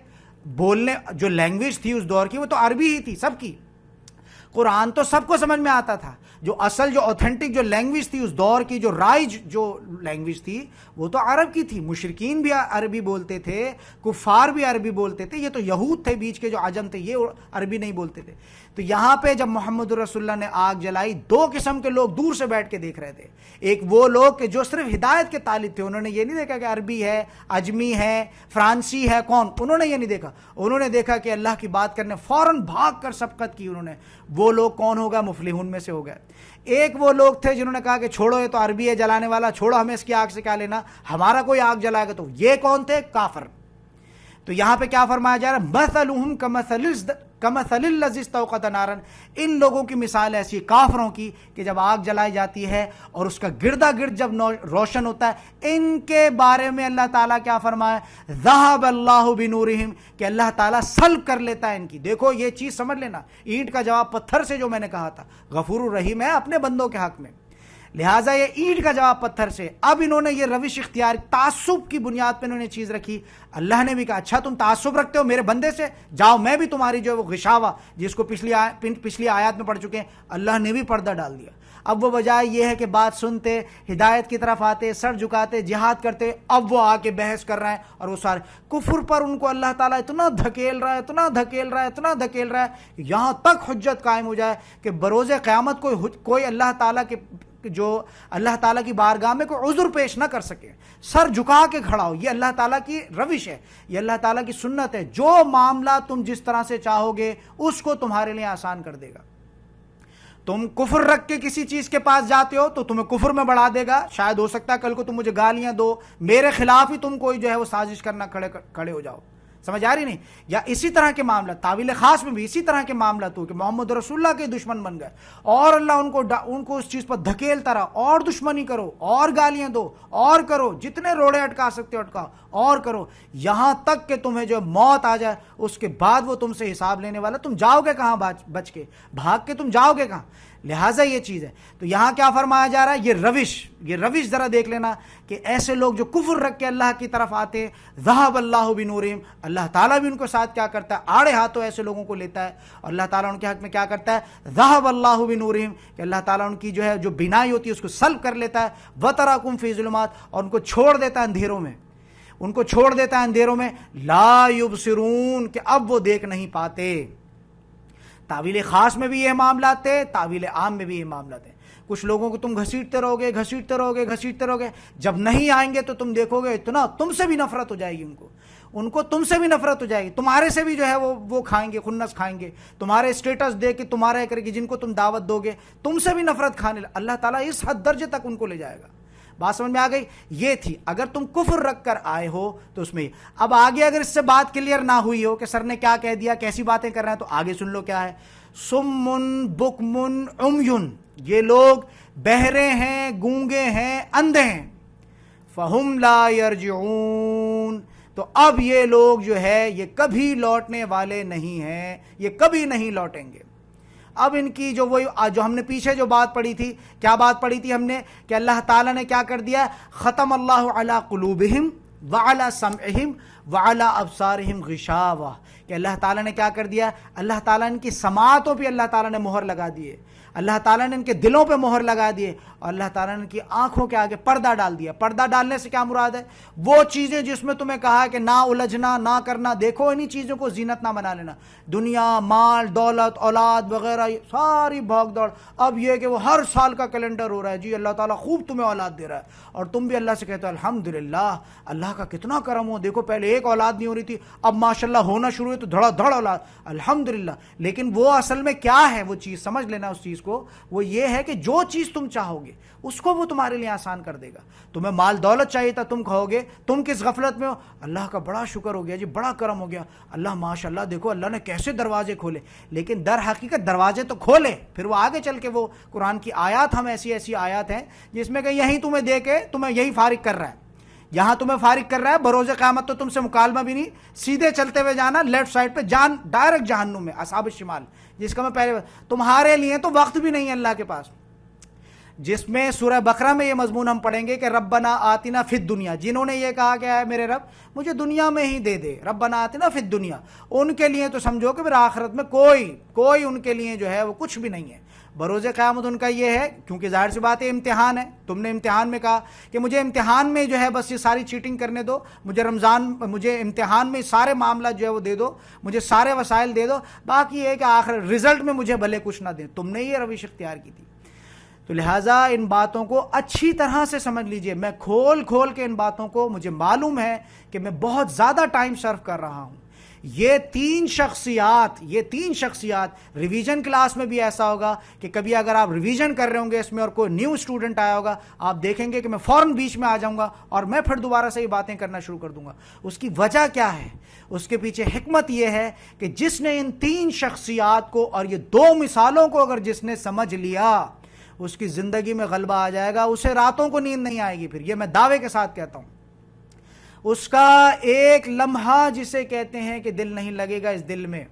بولنے جو لینگویج تھی اس دور کی وہ تو عربی ہی تھی سب کی. قرآن تو سب کو سمجھ میں آتا تھا. جو اصل جو اوتھینٹک جو لینگویج تھی اس دور کی، جو رائج جو لینگویج تھی وہ تو عرب کی تھی. مشرکین بھی عربی بولتے تھے، کفار بھی عربی بولتے تھے. یہ تو یہود تھے بیچ کے جو عجم تھے، یہ عربی نہیں بولتے تھے. تو یہاں پہ جب محمد رسول اللہ نے آگ جلائی، دو قسم کے لوگ دور سے بیٹھ کے دیکھ رہے تھے. ایک وہ لوگ کہ جو صرف ہدایت کے طالب تھے، انہوں نے یہ نہیں دیکھا کہ عربی ہے، اجمی ہے، فرانسی ہے، کون، انہوں نے یہ نہیں دیکھا. انہوں نے دیکھا کہ اللہ کی بات کرنے فوراً بھاگ کر سبقت کی انہوں نے. وہ لوگ کون ہوگا؟ مفلحون میں سے ہو گئے. ایک وہ لوگ تھے جنہوں نے کہا کہ چھوڑو یہ تو عربی ہے جلانے والا، چھوڑو ہمیں اس کی آگ سے کیا لینا، ہمارا کوئی آگ جلائے گا. تو یہ کون تھے؟ کافر. تو یہاں پہ کیا فرمایا جا رہا ہے؟ مثلہم کمثل الذی استوقد نارا. ان لوگوں کی مثال ایسی کافروں کی کہ جب آگ جلائی جاتی ہے اور اس کا گردا گرد جب روشن ہوتا ہے، ان کے بارے میں اللہ تعالیٰ کیا فرمایا؟ ذہب اللہ بنورہم، کہ اللہ تعالیٰ سلب کر لیتا ہے ان کی. دیکھو یہ چیز سمجھ لینا، اینٹ کا جواب پتھر سے جو میں نے کہا تھا، غفور الرحیم ہے اپنے بندوں کے حق میں، لہٰذا یہ اینٹ کا جواب پتھر سے. اب انہوں نے یہ روش اختیار، تعصب کی بنیاد پہ انہوں نے چیز رکھی. اللہ نے بھی کہا اچھا تم تعصب رکھتے ہو میرے بندے سے، جاؤ میں بھی تمہاری جو ہے وہ غشاوہ جس کو پچھلی آیات میں پڑھ چکے ہیں، اللہ نے بھی پردہ ڈال دیا. اب وہ بجائے یہ ہے کہ بات سنتے، ہدایت کی طرف آتے، سر جھکاتے، جہاد کرتے، اب وہ آ کے بحث کر رہے ہیں اور وہ سارے کفر پر ان کو اللہ تعالیٰ اتنا دھکیل رہا ہے، اتنا دھکیل رہا ہے، اتنا دھکیل رہا ہے، یہاں تک حجت قائم ہو جائے کہ بروز قیامت کوئی اللہ تعالیٰ کے جو اللہ تعالیٰ کی بارگاہ میں کوئی عذر پیش نہ کر سکے. سر جھکا کے کھڑا ہو. یہ اللہ تعالیٰ کی روش ہے، یہ اللہ تعالیٰ کی سنت ہے. جو معاملہ تم جس طرح سے چاہو گے اس کو تمہارے لیے آسان کر دے گا. تم کفر رکھ کے کسی چیز کے پاس جاتے ہو تو تمہیں کفر میں بڑھا دے گا. شاید ہو سکتا ہے کل کو تم مجھے گالیاں دو، میرے خلاف ہی تم کوئی جو ہے وہ سازش کرنا کھڑے ہو جاؤ. سمجھ آ رہی نہیں؟ یا اسی طرح کے معاملہ تعویل خاص میں بھی اسی طرح کے معاملہ تو کہ محمد رسول اللہ کے دشمن بن گئے اور اللہ ان کو اس چیز پر دھکیلتا رہا، اور دشمنی کرو، اور گالیاں دو، اور کرو، جتنے روڑے اٹکا سکتے ہو اٹکاؤ، اور کرو، یہاں تک کہ تمہیں جو موت آ جائے. اس کے بعد وہ تم سے حساب لینے والا. تم جاؤ گے کہاں بچ کے؟ بھاگ کے تم جاؤ گے کہاں؟ لہٰذا یہ چیز ہے. تو یہاں کیا فرمایا جا رہا ہے؟ یہ روش ذرا دیکھ لینا کہ ایسے لوگ جو کفر رکھ کے اللہ کی طرف آتے ہیں، ذہب اللہ بنورہم، اللہ تعالیٰ بھی ان کو ساتھ کیا کرتا ہے؟ آڑے ہاتھوں ایسے لوگوں کو لیتا ہے. اور اللہ تعالیٰ ان کے حق میں کیا کرتا ہے؟ ذہب اللہ بنورہم، کہ اللہ تعالیٰ ان کی جو ہے جو بینائی ہوتی ہے اس کو سلب کر لیتا ہے. وتراکم فی ظلمات، اور ان کو چھوڑ دیتا ہے اندھیروں میں، ان کو چھوڑ دیتا ہے اندھیروں میں. لا یبصرون، کہ اب وہ دیکھ نہیں پاتے. تعویل خاص میں بھی یہ معاملات تھے، تعویل عام میں بھی یہ معاملات ہیں. کچھ لوگوں کو تم گھسیٹتے رہو گے، جب نہیں آئیں گے تو تم دیکھو گے اتنا تم سے بھی نفرت ہو جائے گی. ان کو تم سے بھی نفرت ہو جائے گی، تمہارے سے بھی جو ہے وہ کھائیں گے، خنس کھائیں گے، تمہارے اسٹیٹس دے کے تمہارا کرے گی، جن کو تم دعوت دو گے تم سے بھی نفرت کھانے. اللہ تعالیٰ اس حد درجے تک ان کو لے جائے گا. بات سمجھ میں آ گئی؟ یہ تھی اگر تم کفر رکھ کر آئے ہو تو اس میں. اب آگے اگر اس سے بات کلیئر نہ ہوئی ہو کہ سر نے کیا کہہ دیا، کیسی باتیں کر رہے ہیں، تو آگے سن لو کیا ہے. سمن بکمن عمیٌ، یہ لوگ بہرے ہیں، گونگے ہیں، اندھے ہیں. فہم لا یرجعون، تو اب یہ لوگ جو ہے یہ کبھی لوٹنے والے نہیں ہیں، یہ کبھی نہیں لوٹیں گے. اب ان کی جو ہم نے پیچھے جو بات پڑھی تھی، کیا بات پڑھی تھی ہم نے؟ کہ اللہ تعالیٰ نے کیا کر دیا؟ ختم اللہ علی قلوبہم وعلی سمعہم وعلی ابصارہم غشاوہ، کہ اللہ تعالیٰ نے کیا کر دیا؟ اللہ تعالیٰ نے ان کی سماعتوں پہ اللہ تعالیٰ نے مہر لگا دیے، اللہ تعالیٰ نے ان کے دلوں پہ مہر لگا دیے، اور اللہ تعالیٰ نے ان کی آنکھوں کے آگے پردہ ڈال دیا. پردہ ڈالنے سے کیا مراد ہے؟ وہ چیزیں جس میں تمہیں کہا کہ نہ الجھنا، نہ کرنا، دیکھو انہی چیزوں کو زینت نہ بنا لینا. دنیا، مال، دولت، اولاد وغیرہ، ساری بھاگ دوڑ. اب یہ کہ وہ ہر سال کا کیلنڈر ہو رہا ہے، جی اللہ تعالیٰ خوب تمہیں اولاد دے رہا ہے، اور تم بھی اللہ سے کہتے ہو الحمدللہ، اللہ کا کتنا کرم ہو، دیکھو پہلے ایک اولاد نہیں ہو رہی تھی، اب ماشاءاللہ ہونا شروع ہوئی تو دھڑا دھڑ اولاد، الحمدللہ. لیکن وہ اصل میں کیا ہے؟ وہ چیز سمجھ لینا اس چیز کو. وہ یہ ہے کہ جو چیز تم چاہو گے اس کو وہ تمہارے لیے آسان کر دے گا. تمہیں مال دولت چاہیے تھا، تم کہو گے، تم کس غفلت میں ہو، اللہ کا بڑا شکر ہو گیا جی، بڑا کرم ہو گیا، اللہ ماشاءاللہ دیکھو اللہ نے کیسے دروازے کھولے. لیکن در حقیقت دروازے تو کھولے، پھر وہ آگے چل کے وہ قرآن کی آیات، ہم ایسی آیات ہیں جس میں کہ یہیں تمہیں دے کے تمہیں یہی فارغ کر رہا ہے، یہاں تمہیں فارغ کر رہا ہے. بروز قیامت تو تم سے مکالمہ بھی نہیں، سیدھے چلتے ہوئے جانا لیفٹ سائڈ پہ، جان ڈائریکٹ جہنم میں، اصحاب الشمال، جس کا میں پہلے تمہارے لیے تو وقت بھی نہیں ہے اللہ کے پاس. جس میں سورہ بقرہ میں یہ مضمون ہم پڑھیں گے کہ ربنا آتنا فی الدنیا، جنہوں نے یہ کہا کہ اے میرے رب مجھے دنیا میں ہی دے دے، ربنا آتنا فی الدنیا، ان کے لیے تو سمجھو کہ پھر آخرت میں کوئی ان کے لیے جو ہے وہ کچھ بھی نہیں ہے. بروز قیامت ان کا یہ ہے، کیونکہ ظاہر سی بات ہے امتحان ہے. تم نے امتحان میں کہا کہ مجھے امتحان میں جو ہے بس یہ ساری چیٹنگ کرنے دو، مجھے امتحان میں سارے معاملات جو ہے وہ دے دو، مجھے سارے وسائل دے دو، باقی یہ ہے کہ آخر رزلٹ میں مجھے بھلے کچھ نہ دیں. تم نے یہ روش اختیار کی تھی. تو لہٰذا ان باتوں کو اچھی طرح سے سمجھ لیجئے. میں کھول کے ان باتوں کو، مجھے معلوم ہے کہ میں بہت زیادہ ٹائم صرف کر رہا ہوں. یہ تین شخصیات ریویژن کلاس میں بھی ایسا ہوگا کہ کبھی اگر آپ ریویژن کر رہے ہوں گے اس میں اور کوئی نیو اسٹوڈنٹ آیا ہوگا، آپ دیکھیں گے کہ میں فوراً بیچ میں آ جاؤں گا اور میں پھر دوبارہ سے یہ باتیں کرنا شروع کر دوں گا. اس کی وجہ کیا ہے؟ اس کے پیچھے حکمت یہ ہے کہ جس نے ان تین شخصیات کو اور یہ دو مثالوں کو اگر جس نے سمجھ لیا، اس کی زندگی میں غلبہ آ جائے گا. اسے راتوں کو نیند نہیں آئے گی. پھر یہ میں دعوے کے ساتھ کہتا ہوں، اس کا ایک لمحہ جسے کہتے ہیں کہ دل نہیں لگے گا اس دل میں،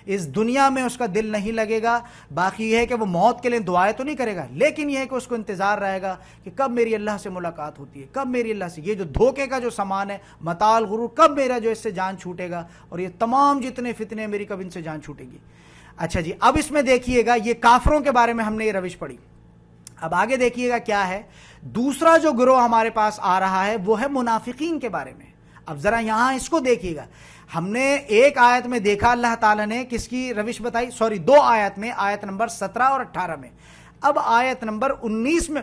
اس دنیا میں اس کا دل نہیں لگے گا. باقی یہ ہے کہ وہ موت کے لیے دعائیں تو نہیں کرے گا، لیکن یہ ہے کہ اس کو انتظار رہے گا کہ کب میری اللہ سے ملاقات ہوتی ہے، کب میری اللہ سے یہ جو دھوکے کا جو سامان ہے، متاع الغرور، کب میرا جو اس سے جان چھوٹے گا، اور یہ تمام جتنے فتنے میری کب ان سے جان چھوٹے گی. اچھا جی، اب اس میں دیکھیے گا یہ کافروں کے بارے میں ہم نے یہ روش پڑھی. اب آگے دیکھیے گا کیا ہے. دوسرا جو گروہ ہمارے پاس آ رہا ہے وہ ہے منافقین کے بارے میں. اب ذرا یہاں اس کو دیکھیے گا. ہم نے ایک آیت میں دیکھا اللہ تعالیٰ نے کس کی روش بتائی، دو آیت میں، آیت نمبر 17 اور 18 میں. اب آیت نمبر 19 میں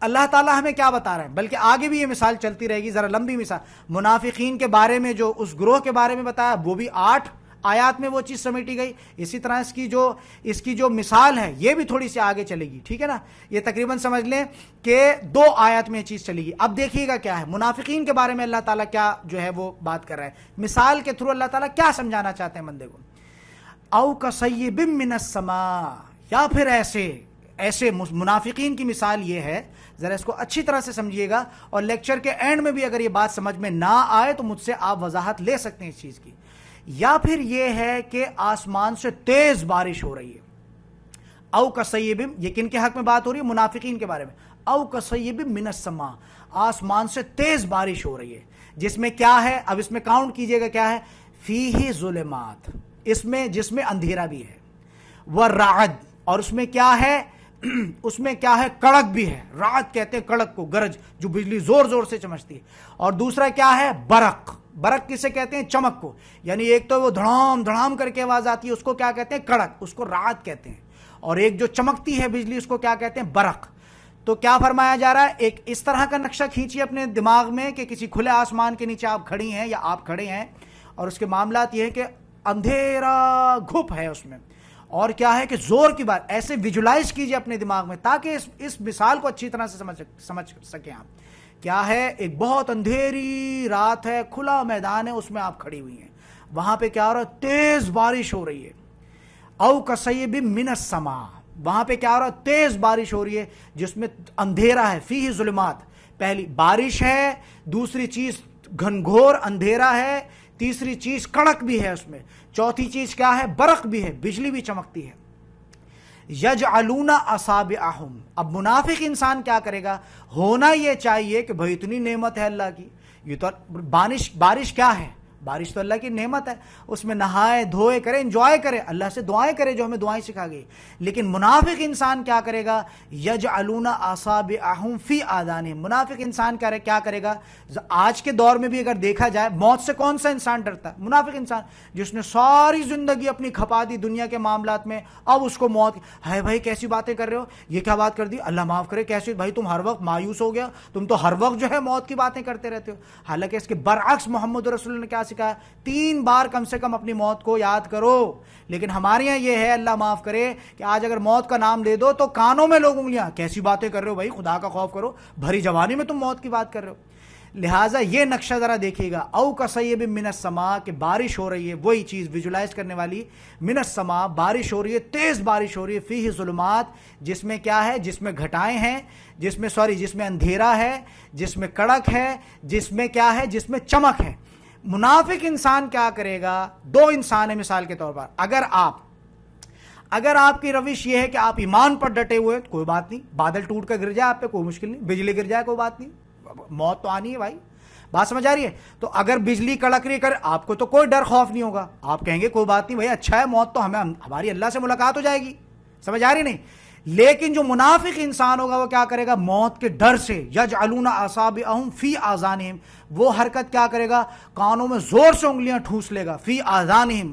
اللہ تعالیٰ ہمیں کیا بتا رہے ہیں، بلکہ آگے بھی یہ مثال چلتی رہے گی، ذرا لمبی مثال. منافقین کے بارے میں جو اس گروہ کے بارے میں بتایا وہ بھی 8 آیات میں وہ چیز سمیٹی گئی. اسی طرح اس کی جو مثال ہے یہ بھی تھوڑی سی آگے چلے گی، ٹھیک ہے نا. یہ تقریباً سمجھ لیں کہ 2 آیات میں یہ چیز چلے گی. اب دیکھیے گا کیا ہے منافقین کے بارے میں اللہ تعالیٰ کیا جو ہے وہ بات کر رہا ہے. مثال کے تھرو اللہ تعالیٰ کیا سمجھانا چاہتے ہیں بندے کو. او کصیب من السماء، یا پھر ایسے منافقین کی مثال یہ ہے. ذرا اس کو اچھی طرح سے سمجھیے گا، اور لیکچر کے اینڈ میں بھی اگر یہ بات سمجھ میں نہ آئے تو مجھ سے آپ وضاحت لے سکتے ہیں اس چیز کی. یا پھر یہ ہے کہ آسمان سے تیز بارش ہو رہی ہے. او کصیب، یہ کن کے حق میں بات ہو رہی ہے؟ منافقین کے بارے میں. او کصیب من السماء، آسمان سے تیز بارش ہو رہی ہے، جس میں کیا ہے؟ اب اس میں کاؤنٹ کیجئے گا کیا ہے؟ فیہ ظلمات، اس میں جس میں اندھیرا بھی ہے، والرعد، اور اس میں کیا ہے؟ اس میں کیا ہے؟ کڑک بھی ہے. رعد کہتے ہیں کڑک کو، گرج، جو بجلی زور زور سے چمکتی ہے. اور دوسرا کیا ہے؟ برق. برق کسے کہتے ہیں؟ چمک کو. یعنی ایک تو وہ دھڑام دھڑام کر کے آواز آتی ہے، اس کو کیا کہتے ہیں؟ کڑک، اس کو رعد کہتے ہیں. اور ایک جو چمکتی ہے بجلی، اس کو کیا کہتے ہیں؟ برق. تو کیا فرمایا جا رہا ہے؟ ایک اس طرح کا نقشہ کھینچیے اپنے دماغ میں کہ کسی کھلے آسمان کے نیچے آپ کھڑی ہیں یا آپ کھڑے ہیں، اور اس کے معاملات یہ ہے کہ اندھیرا گھپ ہے اس میں، اور کیا ہے کہ زور کی بات. ایسے ویژولائز کیجئے اپنے دماغ میں تاکہ اس مثال کو اچھی طرح سے سمجھ سکیں آپ. کیا ہے؟ ایک بہت اندھیری رات ہے، کھلا میدان ہے، اس میں آپ کھڑی ہوئی ہیں. وہاں پہ کیا ہو رہا ہے؟ تیز بارش ہو رہی ہے. او کصیب من السماء، وہاں پہ کیا ہو رہا ہے؟ تیز بارش ہو رہی ہے جس میں اندھیرا ہے. فیہ ظلمات، پہلی بارش ہے، دوسری چیز گھنگھور اندھیرا ہے، تیسری چیز کڑک بھی ہے اس میں، چوتھی چیز کیا ہے؟ برق بھی ہے، بجلی بھی چمکتی ہے. یجعلون اصابعہم، اب منافق انسان کیا کرے گا؟ ہونا یہ چاہیے کہ بھئی اتنی نعمت ہے اللہ کی، یہ تو بارش کیا ہے؟ بارش تو اللہ کی نعمت ہے، اس میں نہائے دھوئے کرے، انجوائے کرے، اللہ سے دعائیں کرے جو ہمیں دعائیں سکھا گئی. لیکن منافق انسان کیا کرے گا؟ یجعلون اصابعہم فی آذانہم، منافق انسان کیا کرے گا؟ آج کے دور میں بھی اگر دیکھا جائے، موت سے کون سا انسان ڈرتا ہے؟ منافق انسان، جس نے ساری زندگی اپنی کھپا دی دنیا کے معاملات میں. اب اس کو موت ہے، بھائی کیسی باتیں کر رہے ہو، یہ کیا بات کر دی، اللہ معاف کرے، کیسی بھائی تم ہر وقت مایوس ہو گیا، تم تو ہر وقت جو ہے موت کی باتیں کرتے رہتے ہو. حالانکہ اس کے برعکس محمد رسول اللہ نے کیا سکھایا؟ 3 بار کم سے کم اپنی موت کو یاد کرو. لیکن ہمارے یہاں یہ ہے، اللہ معاف کرے، کہ آج اگر موت کا نام لے دو تو کانوں میں لوگ انگلیاں، کیسی باتیں کر رہے ہو بھائی، خدا کا خوف کرو، بھری جوانی میں تم موت کی بات کر رہے ہو. لہٰذا یہ نقشہ ذرا دیکھیے گا. او کصیب من السماء، کہ بارش ہو رہی ہے، وہی چیز ویژولائز کرنے والی. من السماء، بارش ہو رہی ہے، تیز بارش ہو رہی ہے. فیہ ظلمات، جس میں کیا ہے؟ جس میں گھٹائیں ہیں، جس میں اندھیرا ہے، جس میں کڑک ہے، جس میں کیا ہے؟ جس میں چمک ہے. منافق انسان کیا کرے گا؟ 2 انسان ہیں مثال کے طور پر. اگر آپ کی روش یہ ہے کہ آپ ایمان پر ڈٹے ہوئے، کوئی بات نہیں، بادل ٹوٹ کر گر جائے آپ پہ کوئی مشکل نہیں، بجلی گر جائے کوئی بات نہیں، موت تو آنی ہے بھائی، بات سمجھ آ رہی ہے؟ تو اگر بجلی کڑک رہی کر آپ کو تو کوئی ڈر خوف نہیں ہوگا، آپ کہیں گے کوئی بات نہیں بھائی، اچھا ہے، موت تو ہماری اللہ سے ملاقات ہو جائے گی. سمجھ آ رہی نہیں؟ لیکن جو منافق انسان ہوگا وہ کیا کرے گا؟ موت کے ڈر سے یجعلون اصابعہم فی آذانہم، وہ حرکت کیا کرے گا؟ کانوں میں زور سے انگلیاں ٹھوس لے گا. فی آذانہم،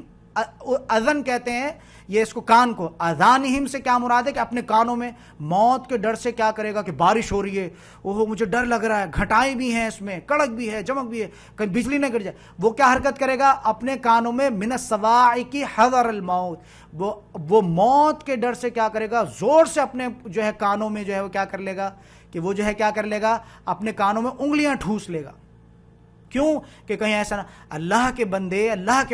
اذن کہتے ہیں یہ اس کو، کان کو. اذانہم سے کیا مراد ہے؟ کہ اپنے کانوں میں. موت کے ڈر سے کیا کرے گا؟ کہ بارش ہو رہی ہے، اوہ مجھے ڈر لگ رہا ہے، گھٹائیں بھی ہیں اس میں، کڑک بھی ہے، چمک بھی ہے، کہیں بجلی نہ گر جائے. وہ کیا حرکت کرے گا؟ اپنے کانوں میں من الصواعق حذر الموت، وہ موت کے ڈر سے کیا کرے گا؟ زور سے اپنے جو ہے کانوں میں جو ہے وہ کیا کر لے گا؟ کہ وہ جو ہے کیا کر لے گا؟ اپنے کانوں میں انگلیاں ٹھوس لے گا. کیوں؟ کہ کہیں ایسا نہ، اللہ کے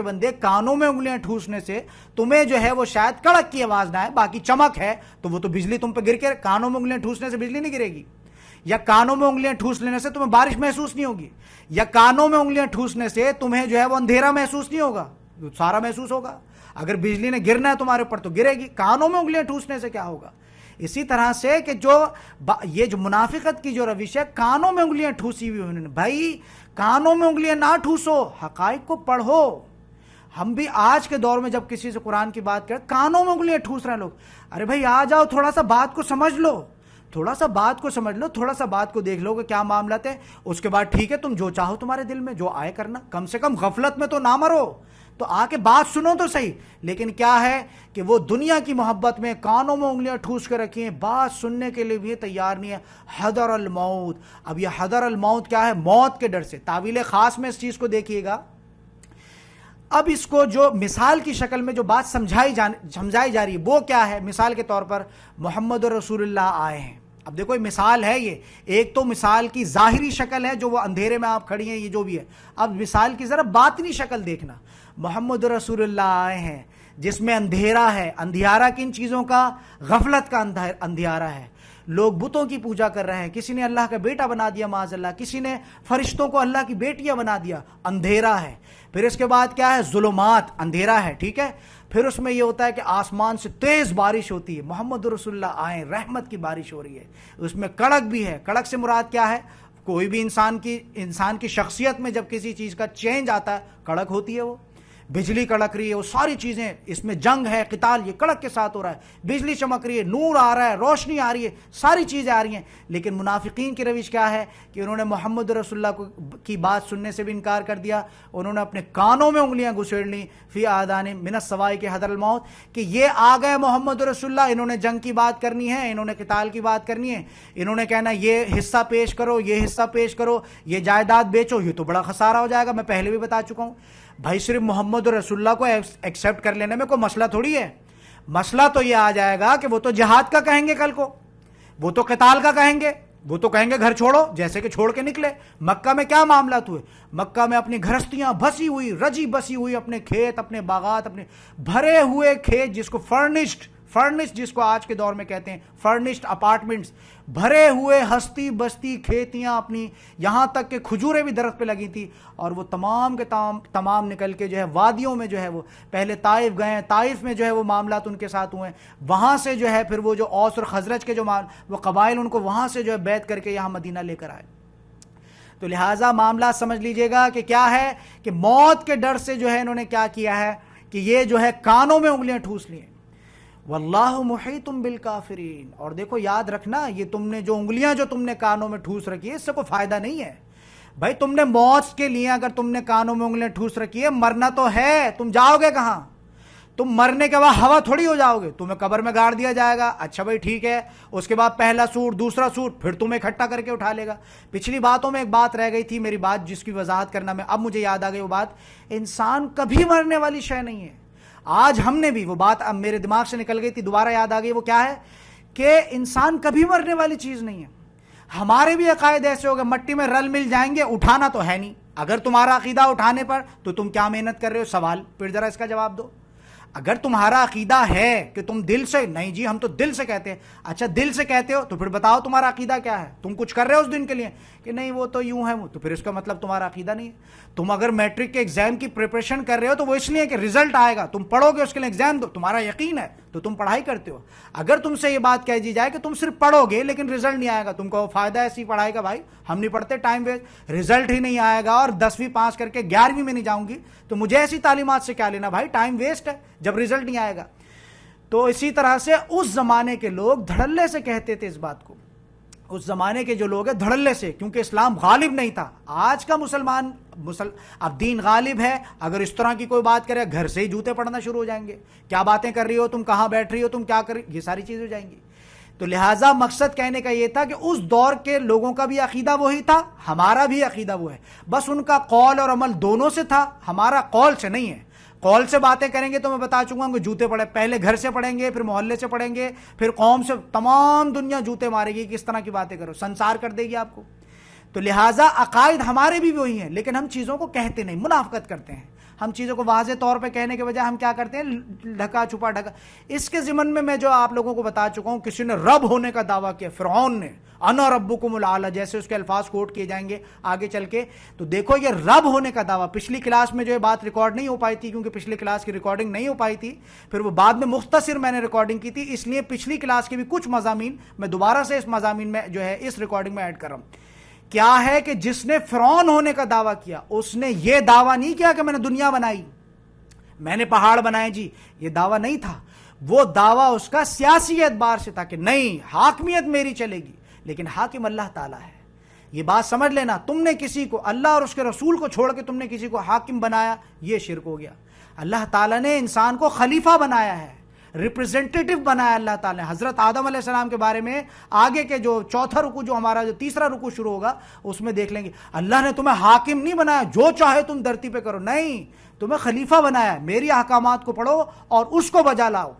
بندے کانوں میں انگلیاں ٹھوسنے سے تمہیں جو ہے وہ شاید کڑک کی آواز نہ آئے، باقی چمک ہے تو وہ تو بجلی تم پہ گر کے، کانوں میں انگلیاں ٹھوسنے سے بجلی نہیں گرے گی، یا کانوں میں انگلیاں ٹھوس لینے سے تمہیں بارش محسوس نہیں ہوگی، یا کانوں میں انگلیاں ٹھوسنے سے تمہیں جو ہے وہ اندھیرا محسوس نہیں ہوگا، سارا محسوس ہوگا. اگر بجلی نے گرنا ہے تمہارے اوپر تو گرے گی، کانوں میں انگلیاں ٹھوسنے سے کیا ہوگا؟ اسی طرح سے کہ یہ جو منافقت کی جو روش ہے، کانوں میں انگلیاں ٹھوسی ہوئی انہوں نے. بھائی کانوں میں انگلیاں نہ ٹھوسو، حقائق کو پڑھو. ہم بھی آج کے دور میں جب کسی سے قرآن کی بات کریں، کانوں میں انگلیاں ٹھوس رہے ہیں لوگ. ارے بھائی آ جاؤ، تھوڑا سا بات کو سمجھ لو، تھوڑا سا بات کو دیکھ لو کہ کیا معاملات ہے. اس کے بعد ٹھیک ہے، تم جو چاہو تمہارے دل میں جو آئے کرنا، کم سے کم غفلت میں تو نہ مرو. تو آ کے بات سنو تو صحیح. لیکن کیا ہے کہ وہ دنیا کی محبت میں کانوں میں انگلیاں ٹھوس کے رکھی ہیں، بات سننے کے لیے بھی تیار نہیں ہے. حذر الموت. اب یہ حذر الموت کیا ہے؟ موت کے ڈر سے. تعویل خاص میں اس چیز کو دیکھیے گا. اب اس کو جو مثال کی شکل میں جو بات سمجھائی جا رہی ہے وہ کیا ہے؟ مثال کے طور پر محمد رسول اللہ آئے ہیں. اب دیکھو یہ مثال ہے، یہ ایک تو مثال کی ظاہری شکل ہے جو وہ اندھیرے میں آپ کھڑی ہیں، یہ جو بھی ہے. اب مثال کی ذرا باطنی شکل دیکھنا. محمد رسول اللہ آئے ہیں جس میں اندھیرا ہے. اندھیارا کن چیزوں کا؟ غفلت کا اندھیارا ہے. لوگ بتوں کی پوجا کر رہے ہیں، کسی نے اللہ کا بیٹا بنا دیا معاذ اللہ، کسی نے فرشتوں کو اللہ کی بیٹیاں بنا دیا. اندھیرا ہے. پھر اس کے بعد کیا ہے؟ ظلمات، اندھیرا ہے، ٹھیک ہے. پھر اس میں یہ ہوتا ہے کہ آسمان سے تیز بارش ہوتی ہے، محمد رسول اللہ آئیں، رحمت کی بارش ہو رہی ہے، اس میں کڑک بھی ہے۔ کڑک سے مراد کیا ہے؟ کوئی بھی انسان کی شخصیت میں جب کسی چیز کا چینج آتا ہے کڑک ہوتی ہے، وہ بجلی کڑک رہی ہے، وہ ساری چیزیں، اس میں جنگ ہے، قتال، یہ کڑک کے ساتھ ہو رہا ہے، بجلی چمک رہی ہے، نور آ رہا ہے، روشنی آ رہی ہے، ساری چیزیں آ رہی ہیں۔ لیکن منافقین کی روش کیا ہے کہ انہوں نے محمد رسول اللہ کی بات سننے سے بھی انکار کر دیا، انہوں نے اپنے کانوں میں انگلیاں گھسیڑ لیں، فی آذان من الصواعق کے حذر الموت، کہ یہ آ گئے محمد رسول اللہ، انہوں نے جنگ کی بات کرنی ہے، انہوں نے قتال کی بات کرنی ہے، انہوں نے کہنا یہ حصہ پیش کرو، یہ حصہ پیش کرو، یہ جائیداد بیچو، یہ تو بڑا خسارہ ہو جائے گا۔ میں پہلے بھی بتا چکا ہوں بھائی، صرف محمد رسول اللہ کو ایکسیپٹ کر لینے میں کوئی مسئلہ تھوڑی ہے، مسئلہ تو یہ آ جائے گا کہ وہ تو جہاد کا کہیں گے، کل کو وہ تو قتال کا کہیں گے، وہ تو کہیں گے گھر چھوڑو، جیسے کہ چھوڑ کے نکلے۔ مکہ میں کیا معاملات ہوئے؟ مکہ میں اپنی گھرستیاں بسی ہوئی، رجی بسی ہوئی، اپنے کھیت، اپنے باغات، اپنے بھرے ہوئے کھیت، جس کو فرنشڈ جس کو آج کے دور میں کہتے ہیں، فرنشڈ اپارٹمنٹس، بھرے ہوئے ہستی بستی کھیتیاں اپنی، یہاں تک کہ کھجوریں بھی درخت پہ لگی تھی، اور وہ تمام کے تمام نکل کے جو ہے وادیوں میں جو ہے وہ پہلے طائف گئے، طائف میں جو ہے وہ معاملات ان کے ساتھ ہوئے، وہاں سے جو ہے پھر وہ جو اوس اور خزرج کے جو وہ قبائل، ان کو وہاں سے جو ہے بیعت کر کے یہاں مدینہ لے کر آئے۔ تو لہٰذا معاملات سمجھ لیجئے گا کہ کیا ہے کہ موت کے ڈر سے جو ہے انہوں نے کیا کیا ہے کہ یہ جو ہے کانوں میں انگلیاں ٹھوس لی ہیں۔ واللہ محیط بالکافرین، اور دیکھو یاد رکھنا، یہ تم نے جو انگلیاں جو تم نے کانوں میں ٹھوس رکھی ہے، اس سے کوئی فائدہ نہیں ہے بھائی۔ تم نے موت کے لیے اگر تم نے کانوں میں انگلیاں ٹھوس رکھی ہے، مرنا تو ہے، تم جاؤ گے کہاں؟ تم مرنے کے بعد ہوا تھوڑی ہو جاؤ گے، تمہیں قبر میں گاڑ دیا جائے گا، اچھا بھائی ٹھیک ہے، اس کے بعد پہلا سوٹ، دوسرا سوٹ، پھر تمہیں اکٹھا کر کے اٹھا لے گا۔ پچھلی باتوں میں ایک بات رہ گئی تھی میری بات، جس کی وضاحت کرنا میں اب مجھے یاد آ گئی، وہ بات انسان کبھی مرنے والی شے نہیں ہے۔ آج ہم نے بھی وہ بات اب میرے دماغ سے نکل گئی تھی، دوبارہ یاد آ گئی، وہ کیا ہے کہ انسان کبھی مرنے والی چیز نہیں ہے۔ ہمارے بھی عقائد ایسے ہو گئے، مٹی میں رل مل جائیں گے، اٹھانا تو ہے نہیں۔ اگر تمہارا عقیدہ اٹھانے پر، تو تم کیا محنت کر رہے ہو؟ سوال، پھر ذرا اس کا جواب دو۔ اگر تمہارا عقیدہ ہے کہ تم دل سے، نہیں جی ہم تو دل سے کہتے ہیں، اچھا دل سے کہتے ہو تو پھر بتاؤ تمہارا عقیدہ کیا ہے؟ تم کچھ کر رہے ہو اس دن کے لیے کہ نہیں وہ تو یوں ہے، وہ تو پھر اس کا مطلب تمہارا عقیدہ نہیں ہے۔ تم اگر میٹرک کے ایگزام کی پریپریشن کر رہے ہو تو وہ اس لیے کہ رزلٹ آئے گا، تم پڑھو گے اس کے لیے ایگزام دو، تمہارا یقین ہے تو تم پڑھائی کرتے ہو۔ اگر تم سے یہ بات کہہ دی جائے کہ تم صرف پڑھو گے لیکن رزلٹ نہیں آئے گا، تم کو فائدہ ایسی پڑھائی کا بھائی، ہم نہیں پڑھتے، ٹائم ویسٹ، رزلٹ ہی نہیں آئے گا اور 10ویں پاس کر کے 11ویں میں نہیں جاؤں گی تو مجھے ایسی تعلیمات سے کیا لینا بھائی، ٹائم ویسٹ ہے جب رزلٹ نہیں آئے گا۔ تو اسی طرح سے اس زمانے کے لوگ دھڑلے سے کہتے تھے اس بات کو، اس زمانے کے جو لوگ ہیں دھڑلے سے، کیونکہ اسلام غالب نہیں تھا۔ آج کا مسلمان اب دین غالب ہے، اگر اس طرح کی کوئی بات کرے گھر سے ہی جوتے پڑنا شروع ہو جائیں گے، کیا باتیں کر رہی ہو تم، کہاں بیٹھ رہی ہو تم، کیا کر رہی، یہ ساری چیزیں ہو جائیں گی۔ تو لہٰذا مقصد کہنے کا یہ تھا کہ اس دور کے لوگوں کا بھی عقیدہ وہی تھا، ہمارا بھی عقیدہ وہ ہے، بس ان کا قول اور عمل دونوں سے تھا، ہمارا قول سے نہیں ہے۔ قول سے باتیں کریں گے تو میں بتا چکا ہوں کہ جوتے پڑے، پہلے گھر سے پڑھیں گے، پھر محلے سے پڑھیں گے، پھر قوم سے، تمام دنیا جوتے مارے گی، کس طرح کی باتیں کرو، سنسار کر دے گی آپ کو۔ تو لہٰذا عقائد ہمارے بھی وہی ہیں، لیکن ہم چیزوں کو کہتے نہیں، منافقت کرتے ہیں۔ ہم چیزوں کو واضح طور پہ کہنے کے بجائے ہم کیا کرتے ہیں، ڈھکا چھپا ڈھکا۔ اس کے ضمن میں جو آپ لوگوں کو بتا چکا ہوں، کسی نے رب ہونے کا دعویٰ کیا، فرعون نے، انا ربکم الاعلی، جیسے اس کے الفاظ کوٹ کیے جائیں گے آگے چل کے، تو دیکھو یہ رب ہونے کا دعویٰ، پچھلی کلاس میں جو یہ بات ریکارڈ نہیں ہو پائی تھی، کیونکہ پچھلی کلاس کی ریکارڈنگ نہیں ہو پائی تھی، پھر وہ بعد میں مختصر میں نے ریکارڈنگ کی تھی، اس لیے پچھلی کلاس کے بھی کچھ مضامین میں دوبارہ سے اس مضامین میں جو ہے اس ریکارڈنگ میں ایڈ کر رہا ہوں۔ کیا ہے کہ جس نے فرعون ہونے کا دعویٰ کیا، اس نے یہ دعویٰ نہیں کیا کہ میں نے دنیا بنائی، میں نے پہاڑ بنائے، جی یہ دعویٰ نہیں تھا، وہ دعویٰ اس کا سیاسی اعتبار سے تھا کہ نہیں حاکمیت میری چلے گی، لیکن حاکم اللہ تعالیٰ ہے۔ یہ بات سمجھ لینا، تم نے کسی کو، اللہ اور اس کے رسول کو چھوڑ کے تم نے کسی کو حاکم بنایا، یہ شرک ہو گیا۔ اللہ تعالیٰ نے انسان کو خلیفہ بنایا ہے، ریپرزینٹیٹو بنایا اللہ تعالیٰ نے۔ حضرت آدم علیہ السلام کے بارے میں آگے کے جو چوتھا رکوع، جو ہمارا جو تیسرا رکوع شروع ہوگا، اس میں دیکھ لیں گے اللہ نے تمہیں حاکم نہیں بنایا جو چاہے تم دھرتی پہ کرو، نہیں، تمہیں خلیفہ بنایا، میری احکامات کو پڑھو اور اس کو بجا لاؤ۔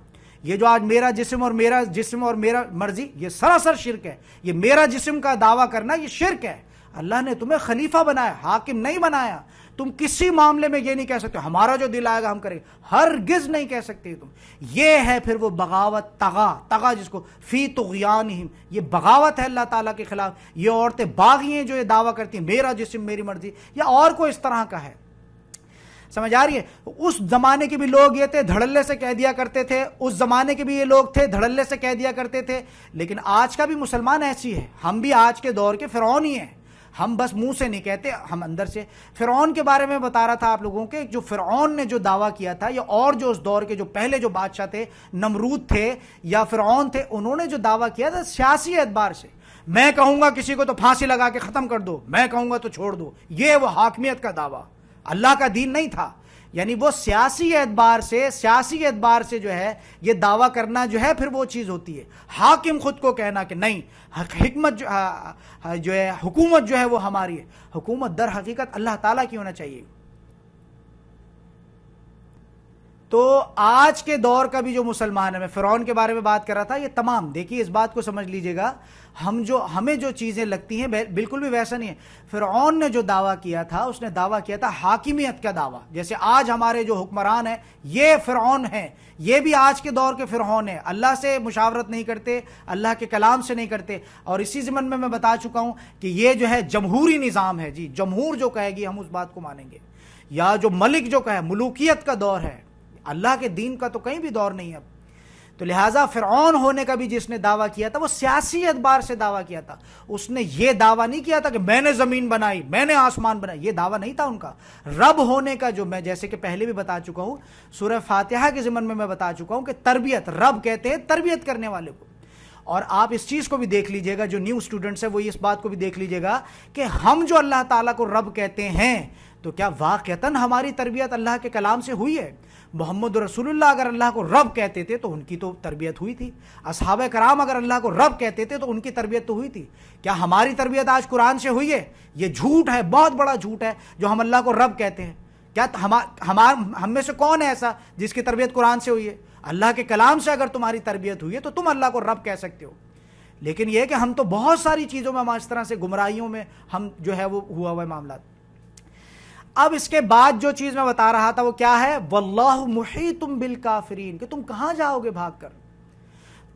یہ جو آج میرا جسم اور میرا مرضی، یہ سراسر شرک ہے۔ یہ میرا جسم کا دعویٰ کرنا یہ شرک ہے۔ اللہ نے تمہیں خلیفہ بنایا، حاکم نہیں بنایا۔ تم کسی معاملے میں یہ نہیں کہہ سکتے ہمارا جو دل آئے گا ہم کریں گے، ہرگز نہیں کہہ سکتے تم۔ یہ ہے پھر وہ بغاوت، طغا جس کو فی طغیانہم، یہ بغاوت ہے اللہ تعالیٰ کے خلاف۔ یہ عورتیں باغی ہیں جو یہ دعویٰ کرتی ہیں میرا جسم میری مرضی، یا اور کوئی اس طرح کا ہے۔ سمجھ آ رہی ہے؟ اس زمانے کے بھی لوگ یہ تھے، دھڑلے سے کہہ دیا کرتے تھے، اس زمانے کے بھی یہ لوگ تھے، دھڑلے سے کہہ دیا کرتے تھے. لیکن آج کا بھی مسلمان ایسی ہے، ہم بھی آج کے دور کے فرعون ہی ہیں. ہم بس منہ سے نہیں کہتے، ہم اندر سے. فرعون کے بارے میں بتا رہا تھا آپ لوگوں کے، جو فرعون نے جو دعویٰ کیا تھا، یا اور جو اس دور کے جو پہلے جو بادشاہ تھے، نمرود تھے یا فرعون تھے، انہوں نے جو دعویٰ کیا تھا سیاسی اعتبار سے، میں کہوں گا کسی کو تو پھانسی لگا کے ختم کر دو، میں کہوں گا تو چھوڑ دو، یہ وہ حاکمیت کا دعویٰ، اللہ کا دین نہیں تھا. یعنی وہ سیاسی اعتبار سے جو ہے یہ دعویٰ کرنا جو ہے پھر وہ چیز ہوتی ہے. حاکم خود کو کہنا کہ نہیں، حکمت جو ہے، حکومت جو ہے وہ ہماری ہے. حکومت در حقیقت اللہ تعالیٰ کی ہونا چاہیے. تو آج کے دور کا بھی جو مسلمان ہے، میں فرعون کے بارے میں بات کر رہا تھا، یہ تمام دیکھیے اس بات کو سمجھ لیجئے گا، ہمیں جو چیزیں لگتی ہیں بالکل بھی ویسا نہیں ہے. فرعون نے جو دعویٰ کیا تھا، اس نے دعویٰ کیا تھا حاکمیت کا دعویٰ. جیسے آج ہمارے جو حکمران ہیں یہ فرعون ہیں، یہ بھی آج کے دور کے فرعون ہیں، اللہ سے مشاورت نہیں کرتے، اللہ کے کلام سے نہیں کرتے. اور اسی ضمن میں بتا چکا ہوں کہ یہ جو ہے جمہوری نظام ہے. جی جمہور جو کہے گی ہم اس بات کو مانیں گے، یا جو ملک جو کہے، ملوکیت کا دور ہے، اللہ کے دین کا تو کہیں بھی دور نہیں ہے. تو لہٰذا فرعون ہونے کا بھی جس نے دعویٰ کیا تھا وہ سیاسی اعتبار سے دعویٰ کیا تھا. اس نے یہ دعویٰ نہیں کیا تھا کہ میں نے زمین بنائی، میں نے آسمان بنائی، یہ دعویٰ نہیں تھا ان کا. رب ہونے کا جو میں جیسے کہ پہلے بھی بتا چکا ہوں، سورہ فاتحہ کے ضمن میں بتا چکا ہوں کہ تربیت، رب کہتے ہیں تربیت کرنے والے کو. اور آپ اس چیز کو بھی دیکھ لیجئے گا، جو نیو اسٹوڈنٹس ہیں وہ اس بات کو بھی دیکھ لیجئے گا کہ ہم جو اللہ تعالیٰ کو رب کہتے ہیں، تو کیا واقعتاً ہماری تربیت اللہ کے کلام سے ہوئی ہے؟ محمد رسول اللہ اگر اللہ کو رب کہتے تھے تو ان کی تو تربیت ہوئی تھی. اصحابہ کرام اگر اللہ کو رب کہتے تھے تو ان کی تربیت تو ہوئی تھی. کیا ہماری تربیت آج قرآن سے ہوئی ہے؟ یہ جھوٹ ہے، بہت بڑا جھوٹ ہے جو ہم اللہ کو رب کہتے ہیں. کیا ہم میں سے کون ہے ایسا جس کی تربیت قرآن سے ہوئی ہے؟ اللہ کے کلام سے اگر تمہاری تربیت ہوئی ہے تو تم اللہ کو رب کہہ سکتے ہو. لیکن یہ کہ ہم تو بہت ساری چیزوں میں اس طرح سے گمراہیوں میں ہم جو ہے وہ ہوا ہوا معاملات. اب اس کے بعد جو چیز میں بتا رہا تھا وہ کیا ہے؟ واللہ محیط بالکافرین، کہ تم کہاں جاؤ گے بھاگ کر؟